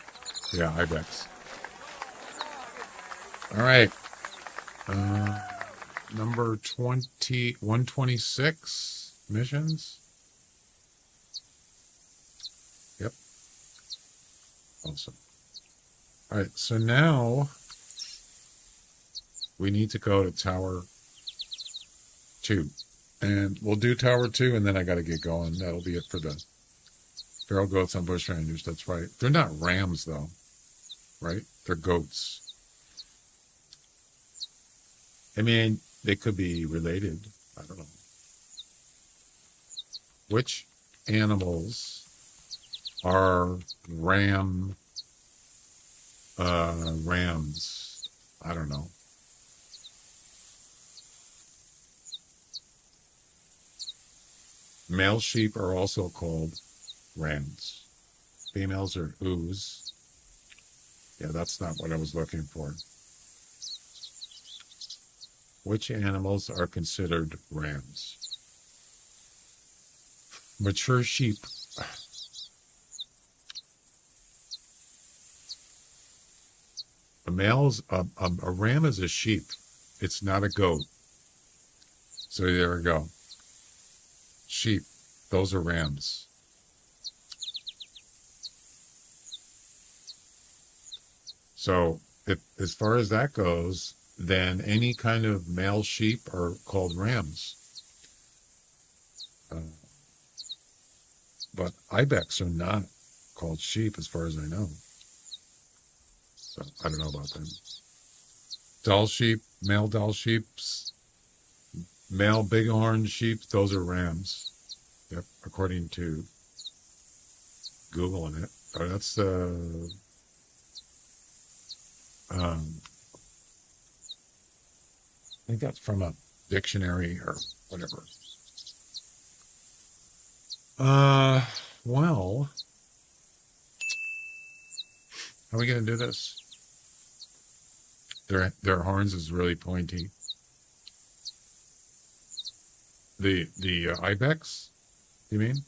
Yeah, ibex. All right. number 126 missions. Yep. Awesome. All right, so now we need to go to Tower 2. And we'll do Tower 2, and then I got to get going. That'll be it for the feral goats on bush rangers. That's right. They're not rams, though, right? They're goats. I mean, they could be related. I don't know. Which animals are rams? I don't know. Male sheep are also called rams. Females are ewes. Yeah, that's not what I was looking for. Which animals are considered rams? Mature sheep. A ram is a sheep. It's not a goat. So there we go. Sheep. Those are rams. So as far as that goes, then any kind of male sheep are called rams. But ibex are not called sheep as far as I know. So I don't know about them. Doll sheep, male doll sheeps, male bighorn sheep, those are rams. Yep, according to Google on it. Oh, that's I think that's from a dictionary or whatever. Well, how are we gonna do this? Their horns is really pointy. The ibex, you mean?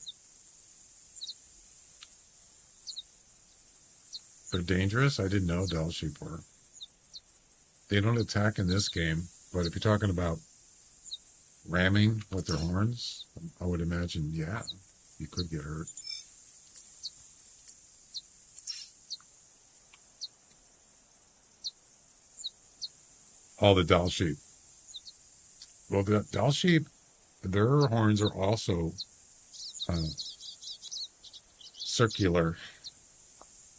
They're dangerous? I didn't know doll sheep were. They don't attack in this game, but if you're talking about ramming with their horns, I would imagine, yeah, you could get hurt. All the doll sheep. Well, the doll sheep, their horns are also circular.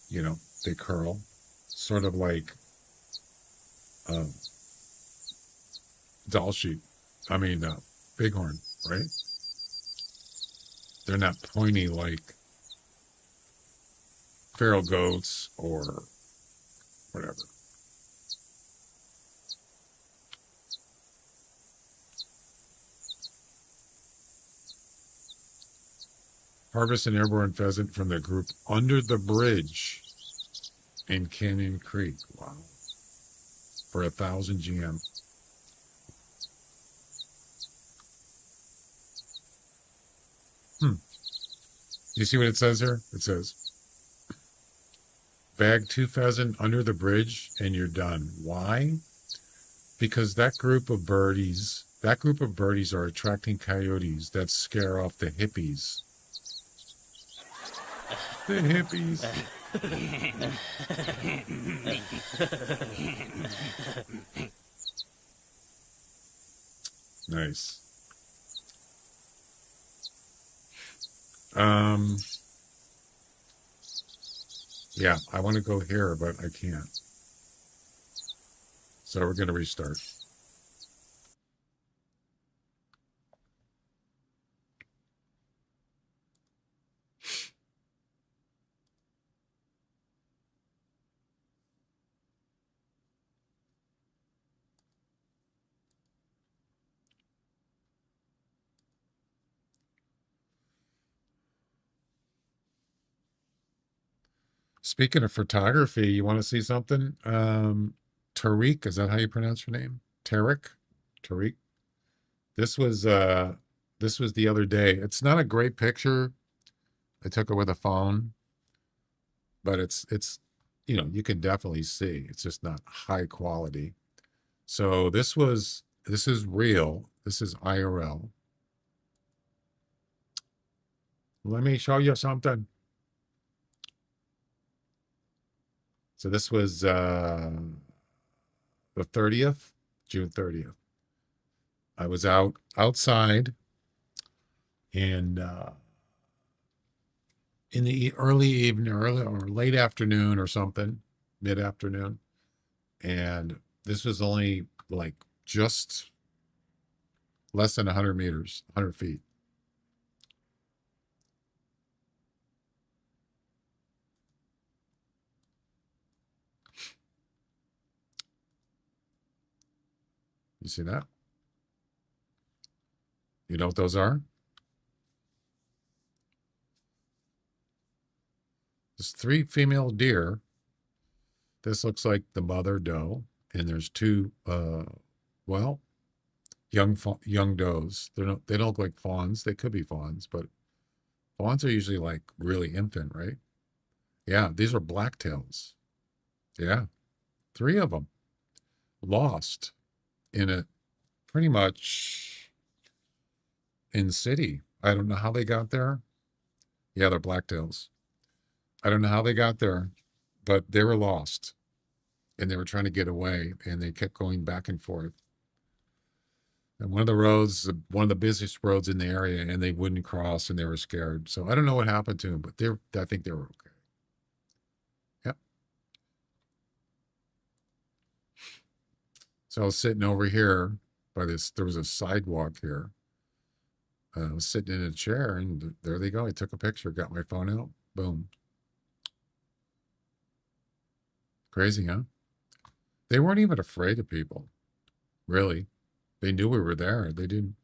You know, they curl, sort of like doll sheep. I mean, bighorn, right? They're not pointy like feral goats or whatever. Harvest an airborne pheasant from the group Under the Bridge in Canyon Creek. Wow. For 1,000 GM. You see what it says here? It says, bag 2 pheasant under the bridge and you're done. Why? Because that group of birdies are attracting coyotes that scare off the hippies. The hippies. Nice. Yeah, I want to go here, but I can't. So we're going to restart. Speaking of photography, you want to see something? Tariq, is that how you pronounce your name? Tariq? This was the other day. It's not a great picture. I took it with a phone, but it's you know, you can definitely see. It's just not high quality. So this was This is real. This is IRL. Let me show you something. So this was the 30th, June 30th. I was outside and in the early evening, early or late afternoon or something, mid-afternoon. And this was only like just less than 100 meters, 100 feet. You see that? You know what those are? There's 3 female deer. This looks like the mother doe, and there's 2, well, young does. They don't look like fawns. They could be fawns, but fawns are usually like really infant, right? Yeah, these are blacktails. Yeah, 3 of them lost in a pretty much in city. I don't know how they got there. Yeah, they're blacktails. I don't know how they got there, but they were lost and they were trying to get away and they kept going back and forth. And one of the roads, one of the busiest roads in the area, and they wouldn't cross and they were scared. So I don't know what happened to them, but I think they were okay. Yep. So I was sitting over here by this, there was a sidewalk here. I was sitting in a chair and there they go. I took a picture, got my phone out, boom. Crazy, huh? They weren't even afraid of people, really. They knew we were there. Didn't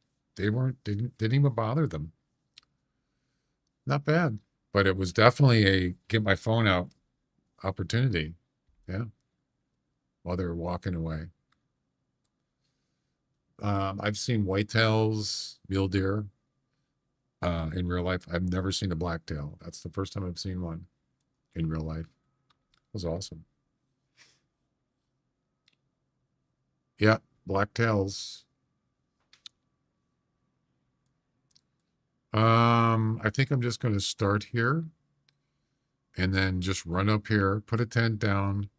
even bother them. Not bad, but it was definitely a get my phone out opportunity. Yeah. While they were walking away. I've seen whitetails, mule deer, in real life. I've never seen a blacktail. That's the first time I've seen one in real life. It was awesome. Yeah, blacktails. I think I'm just going to start here and then just run up here, put a tent down,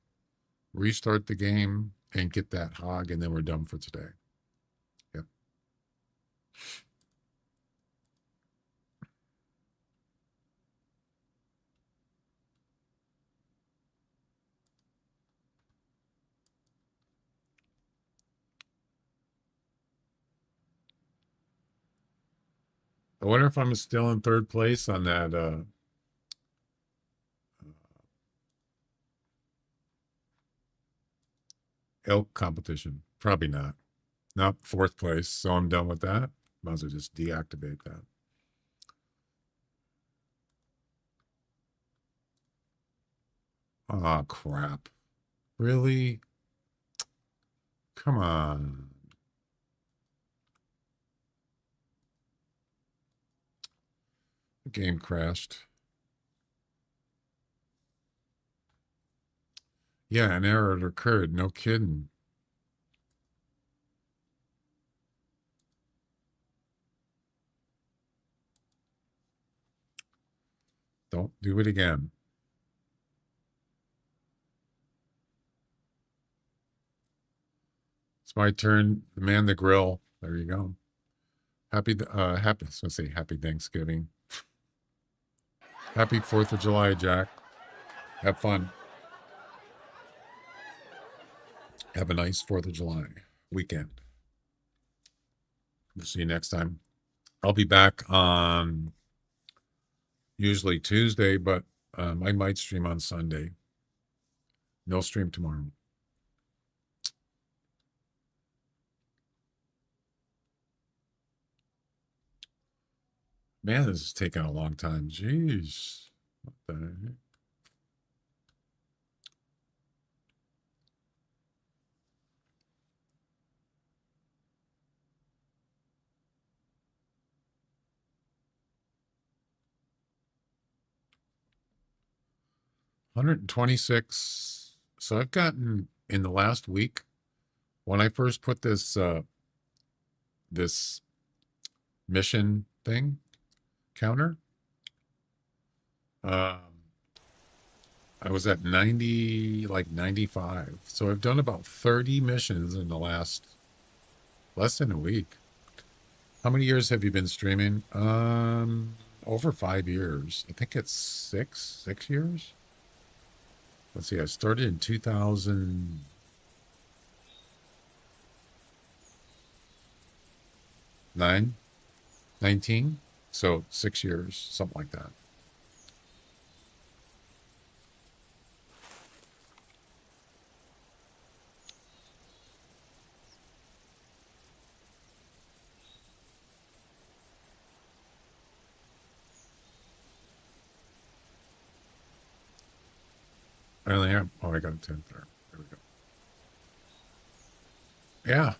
restart the game, and get that hog, and then we're done for today. Yep. I wonder if I'm still in 3rd place on that elk competition. Probably not. Not 4th place, so I'm done with that. Might as well just deactivate that. Oh, crap. Really? Come on. The game crashed. Yeah, an error had occurred. No kidding. Don't do it again. It's my turn to man the grill. There you go. Happy, I was gonna say happy Thanksgiving. Happy 4th of July, Jack. Have fun. Have a nice 4th of July weekend. We'll see you next time. I'll be back on usually Tuesday, but I might stream on Sunday. No stream tomorrow. Man, this is taking a long time. Jeez. What the heck? $126. So I've gotten in the last week, when I first put this this mission thing counter. I was at 90, like 95. So I've done about 30 missions in the last less than a week. How many years have you been streaming? Over 5 years. I think it's six years. Let's see. I started in 2009, 19. So 6 years, something like that. I only have, oh, I got a 10 there. There we go. Yeah.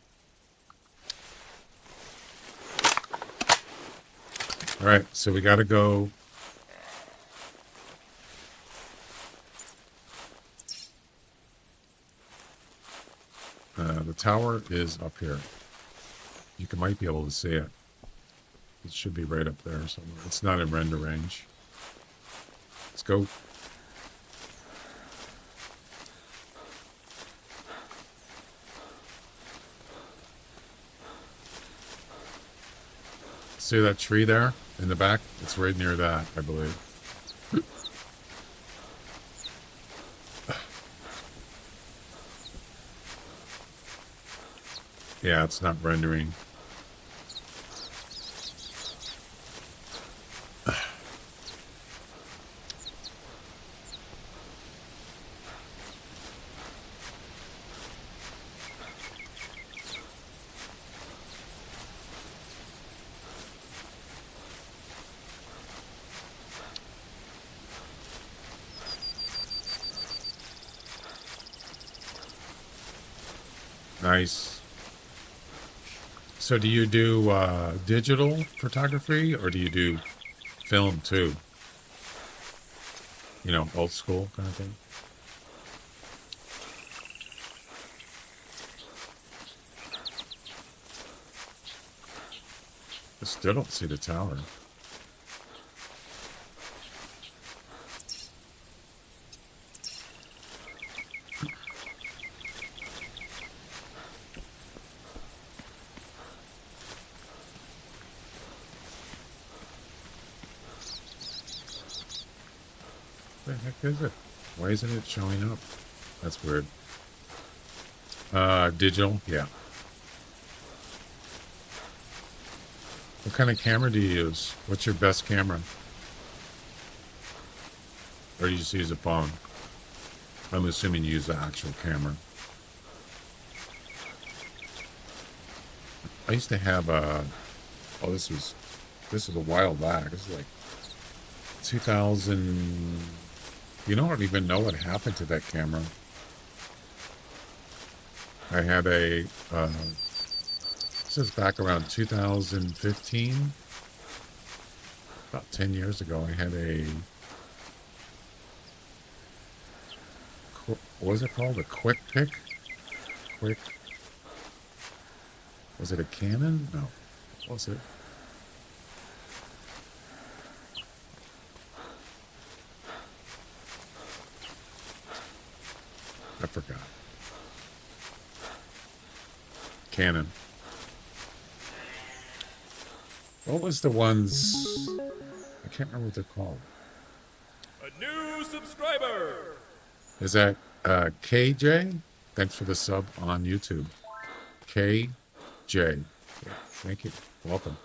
All right, so we got to go. The tower is up here. Might be able to see it. It should be right up there somewhere. It's not in render range. Let's go. See that tree there in the back? It's right near that, I believe. Yeah, it's not rendering. Nice. So do you do digital photography or do you do film too? You know, old school kind of thing? I still don't see the tower. What the heck is it? Why isn't it showing up? That's weird. Digital, yeah. What kind of camera do you use? What's your best camera? Or do you just use a phone? I'm assuming you use the actual camera. I used to have a, oh, this is a while back. This is like 2000. You don't even know what happened to that camera. I had a, this is back around 2015. About 10 years ago, I had a, what was it called? A quick pick? Quick. Was it a Canon? No. What was it? I forgot. Canon. What was the ones? I can't remember what they're called. A new subscriber. Is that KJ? Thanks for the sub on YouTube. KJ. Yeah, thank you. Welcome.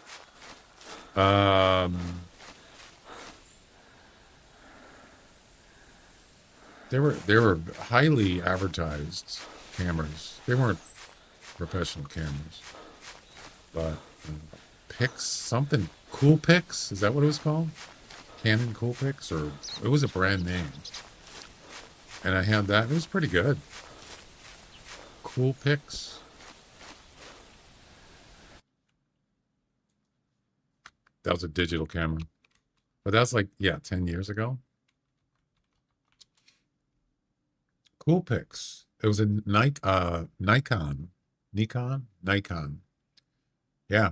They were highly advertised cameras. They weren't professional cameras, but Pix something Cool Pix, is that what it was called? Canon Cool Pix, or it was a brand name. And I had that. It was pretty good. Cool Pix. That was a digital camera, but that's like, yeah, 10 years ago. Cool Pix. It was a Nikon. Yeah.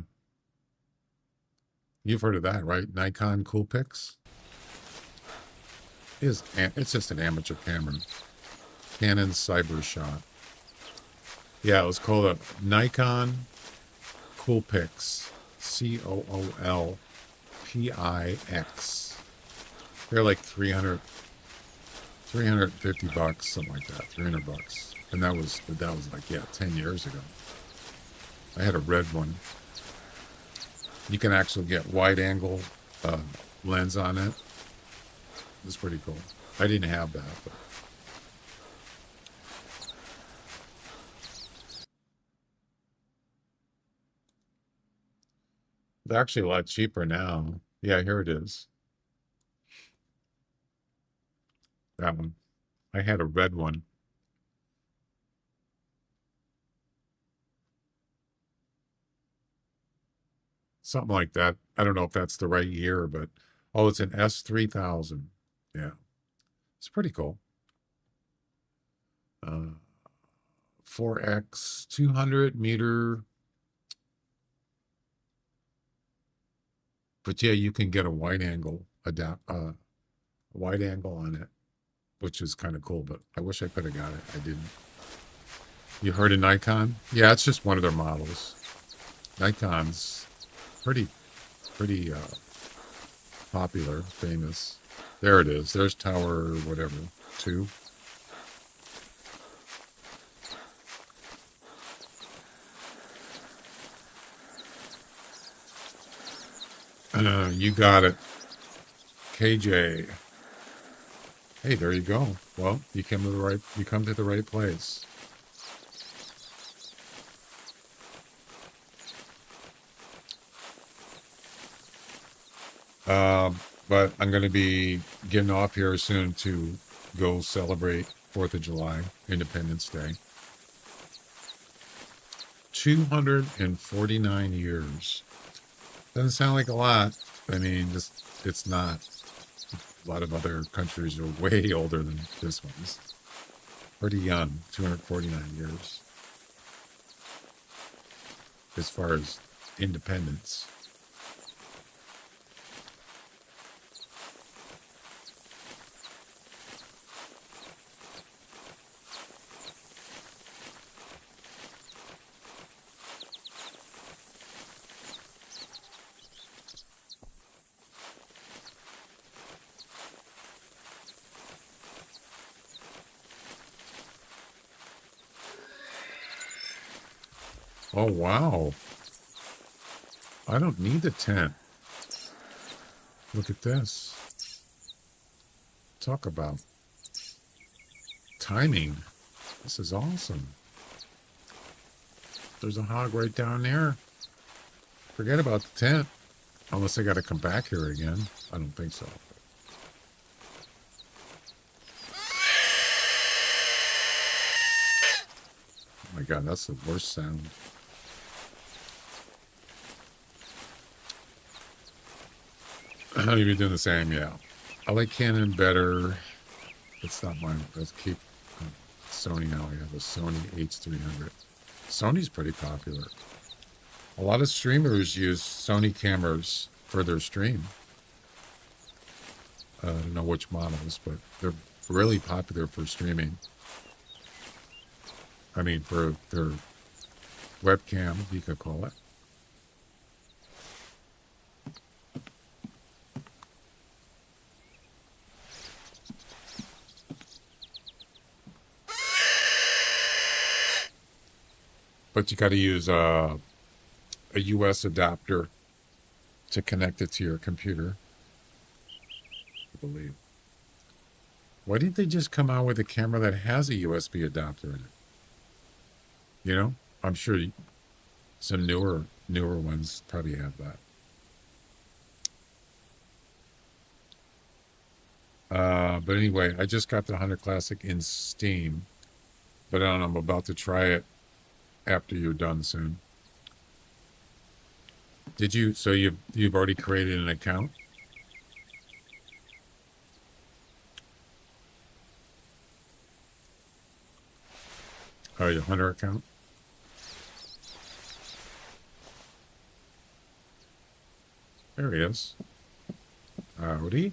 You've heard of that, right? Nikon Coolpix? It's just an amateur camera. Canon Cybershot. Yeah, it was called a Nikon Coolpix. Coolpix. They're like 350 bucks, something like that. 300 bucks. And that was like, yeah, 10 years ago. I had a red one. You can actually get wide angle lens on it. It's pretty cool. I didn't have that, but they're actually a lot cheaper now. Yeah, here it is. That one. I had a red one. Something like that. I don't know if that's the right year, but oh, it's an S3000. Yeah, it's pretty cool. 4x 200 meter. But yeah, you can get a wide angle wide angle on it, which is kind of cool. But I wish I could have got it. I didn't. You heard of Nikon? Yeah, it's just one of their models. Nikon's pretty popular, famous. There it is. There's tower whatever 2. You got it, KJ. Hey, there you go. Well, you come to the right place. But I'm going to be getting off here soon to go celebrate 4th of July, Independence Day. 249 years. Doesn't sound like a lot. I mean, it's not. A lot of other countries are way older than this one's. Pretty young, 249 years. As far as independence. Oh, wow. I don't need the tent. Look at this. Talk about timing. This is awesome. There's a hog right down there. Forget about the tent. Unless I got to come back here again. I don't think so. Oh my God, that's the worst sound. You're doing the same, yeah. I like Canon better. It's not mine. Let's keep Sony now. We have a Sony H300. Sony's pretty popular. A lot of streamers use Sony cameras for their stream. I don't know which models, but they're really popular for streaming. I mean, for their webcam, you could call it. But you got to use a US adapter to connect it to your computer, I believe. Why didn't they just come out with a camera that has a USB adapter in it? You know, I'm sure some newer ones probably have that. But anyway, I just got the Hunter Classic in Steam, but I don't know, I'm about to try it after you're done soon. Did you? So you've already created an account? Oh, your Hunter account? There he is. Howdy.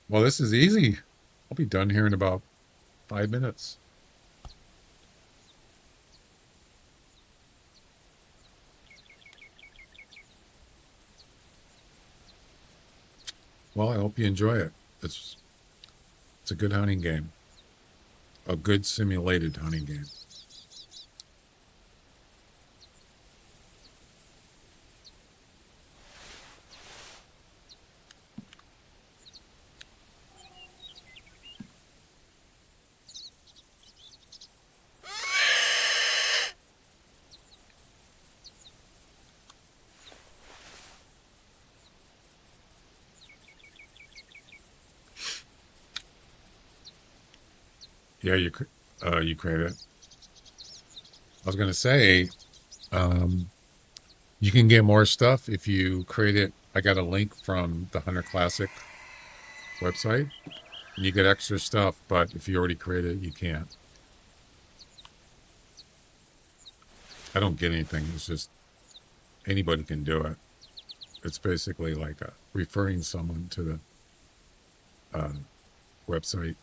Well, this is easy. I'll be done here in about 5 minutes. Well, I hope you enjoy it. It's a good hunting game. A good simulated hunting game. Yeah, you create it. I was gonna say, you can get more stuff if you create it. I got a link from the Hunter Classic website. And you get extra stuff, but if you already created it, you can't. I don't get anything. It's just anybody can do it. It's basically like referring someone to the website.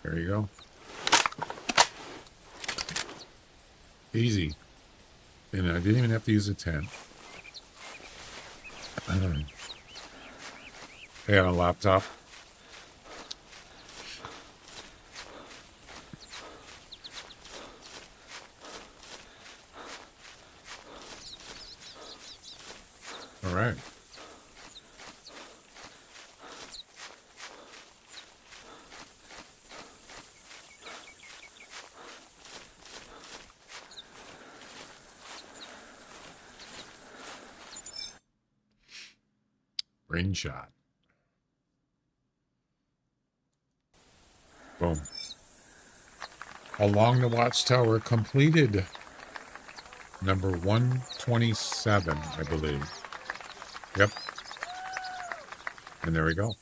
There you go. Easy. And I didn't even have to use a tent. Hey, on a laptop. All right. Range shot. Boom. Along the Watchtower completed. Number 127, I believe. Yep. And there we go.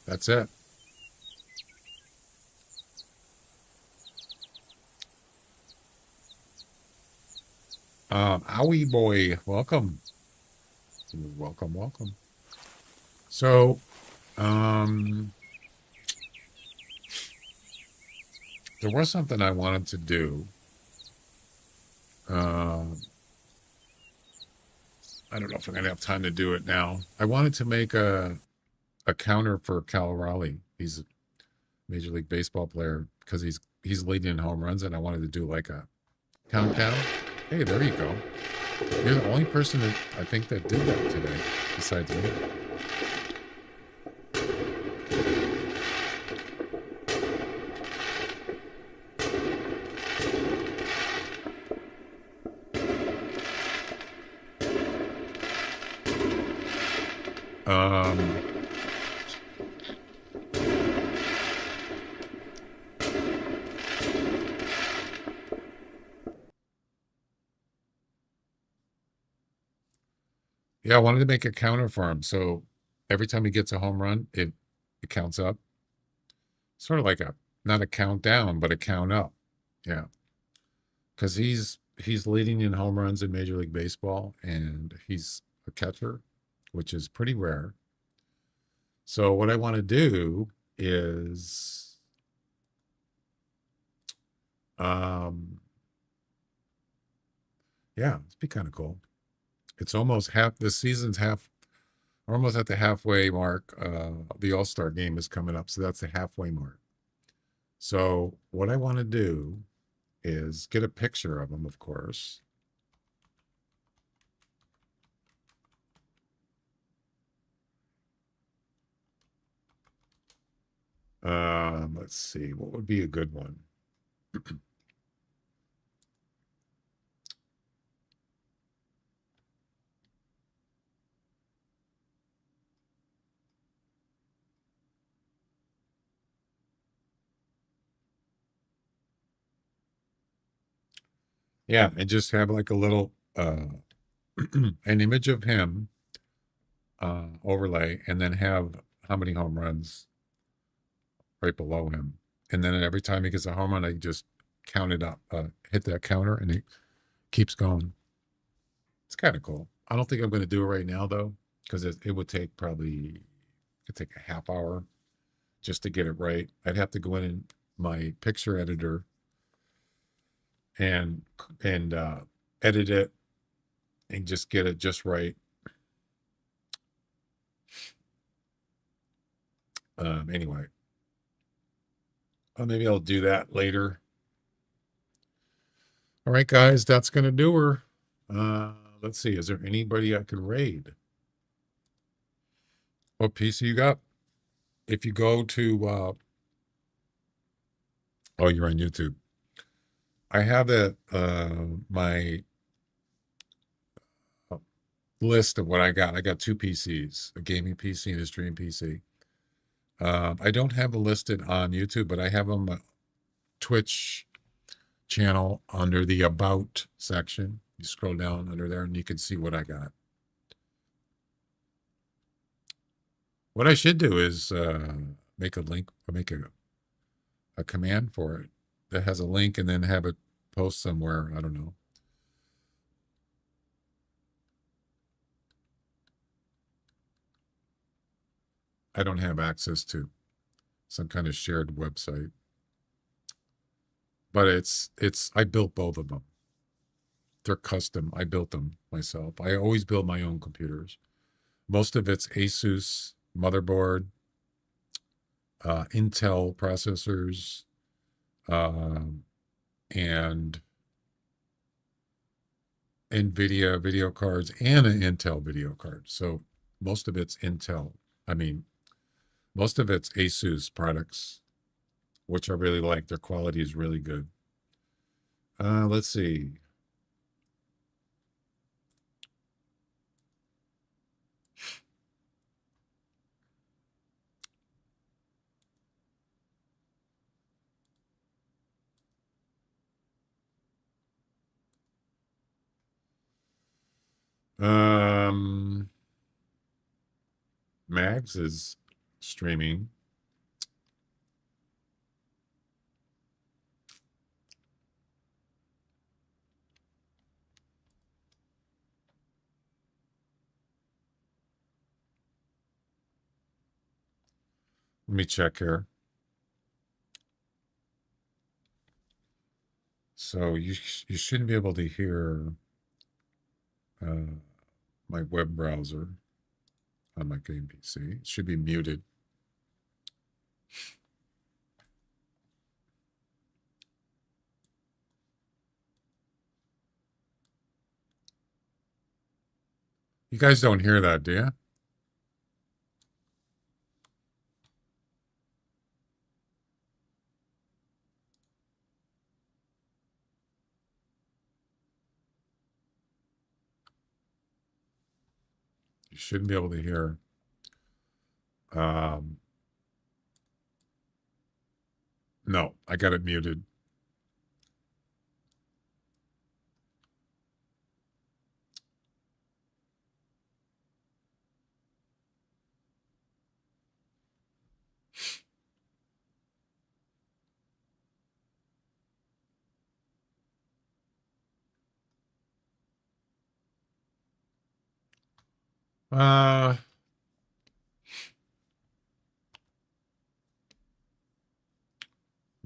That's it. Owie boy, welcome. Welcome, welcome. So, there was something I wanted to do. I don't know if I'm gonna have time to do it now. I wanted to make a counter for Cal Raleigh. He's a Major League Baseball player because he's leading in home runs, and I wanted to do like a countdown. Hey, there you go. You're the only person that I think that did that today, besides me. Yeah, I wanted to make a counter for him. So every time he gets a home run, it counts up. Sort of like not a countdown, but a count up. Yeah. Because he's leading in home runs in Major League Baseball, and he's a catcher, which is pretty rare. So what I want to do is yeah, it'd be kind of cool. It's almost the season's almost at the halfway mark. The All-Star game is coming up, so that's the halfway mark. So what I want to do is get a picture of him, of course. Let's see, what would be a good one? Yeah, and just have like a little an image of him overlay, and then have how many home runs right below him. And then every time he gets a home run, I just count it up, hit that counter, and it keeps going. It's kind of cool. I don't think I'm going to do it right now though, because it would take probably could take a half hour just to get it right. I'd have to go in my picture editor and and edit it and just get it just right. Anyway, maybe I'll do that later. All right, guys, that's gonna do her. Let's see. Is there anybody I could raid? What PC you got? If you go to, oh, you're on YouTube. I have my list of what I got. I got two PCs, a gaming PC and a stream PC. I don't have them listed on YouTube, but I have them Twitch channel under the About section. You scroll down under there and you can see what I got. What I should do is make a link or make a command for it that has a link and then have it post somewhere. I don't know. I don't have access to some kind of shared website. But I built both of them. They're custom. I built them myself. I always build my own computers. Most of it's Asus motherboard, Intel processors, and NVIDIA video cards and an Intel video card. So most of it's Intel. I mean, most of it's Asus products, which I really like. Their quality is really good. Let's see. Mags is streaming. Let me check here. So you shouldn't be able to hear my web browser on my game PC. It should be muted. You guys don't hear that, do you? You shouldn't be able to hear. No, I got it muted. I'm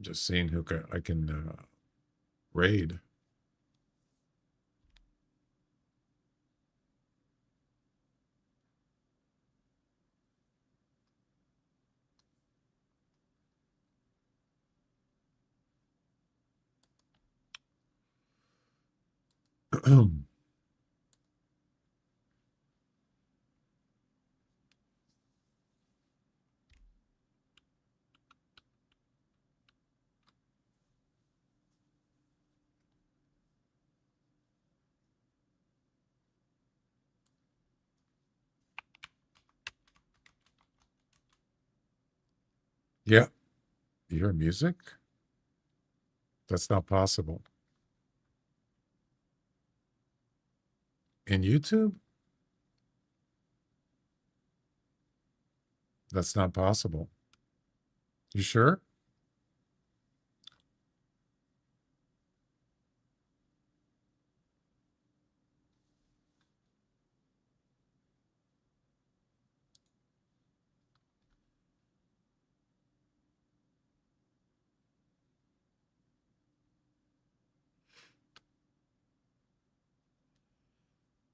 just seeing who I can raid. Yeah. You hear music? That's not possible. In YouTube? That's not possible. You sure?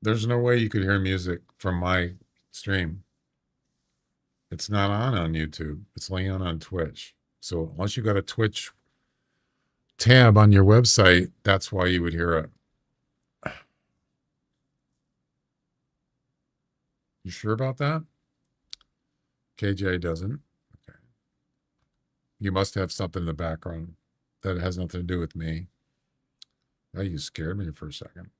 There's no way you could hear music from my stream. It's not on YouTube. It's only on Twitch. So unless you got a Twitch tab on your website, that's why you would hear it. You sure about that? KJ doesn't. Okay. You must have something in the background that has nothing to do with me. Oh, you scared me for a second.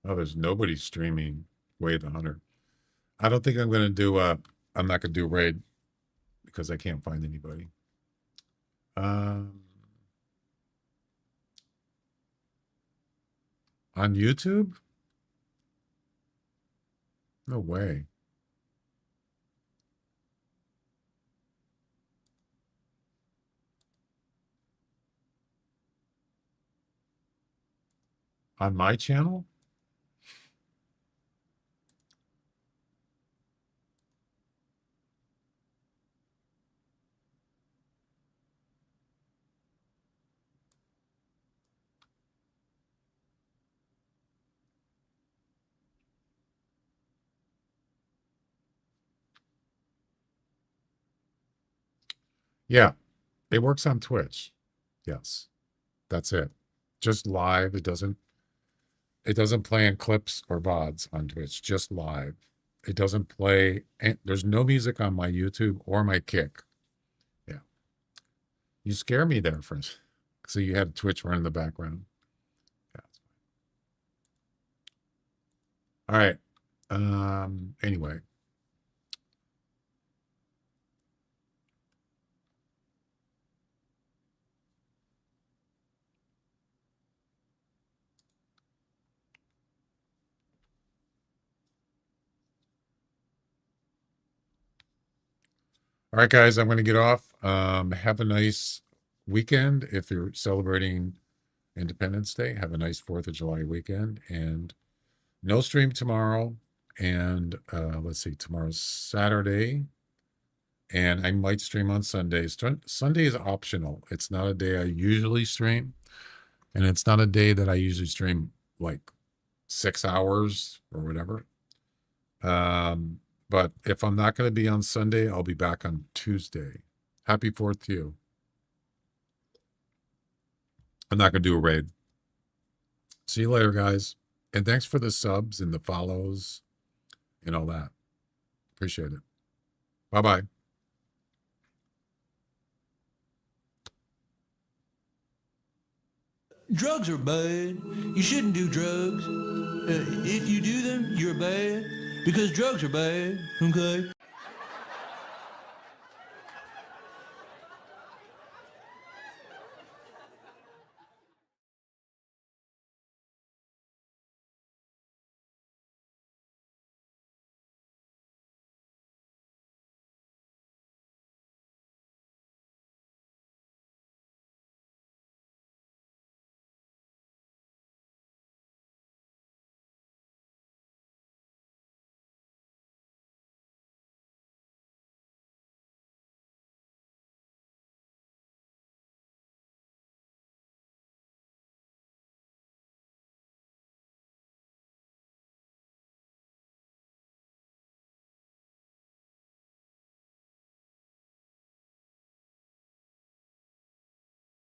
Oh, there's nobody streaming Way the Hunter. I don't think I'm going to do I'm not going to do raid because I can't find anybody. On YouTube? No way. On my channel? Yeah, it works on Twitch. Yes, that's it. Just live. It doesn't play in clips or VODs on Twitch, just live. It doesn't play, and there's no music on my YouTube or my Kick. Yeah. You scare me there, friends. So you had Twitch running in the background. Yeah. All right. Anyway. All right, guys, I'm going to get off. Have a nice weekend. If you're celebrating Independence Day, have a nice 4th of July weekend. And no stream tomorrow. And let's see, tomorrow's Saturday. And I might stream on Sundays. Sunday is optional. It's not a day I usually stream. And it's not a day that I usually stream like 6 hours or whatever. But if I'm not going to be on Sunday, I'll be back on Tuesday. Happy 4th to you. I'm not going to do a raid. See you later, guys. And thanks for the subs and the follows and all that. Appreciate it. Bye-bye. Drugs are bad. You shouldn't do drugs. If you do them, you're bad. Because drugs are bad, okay?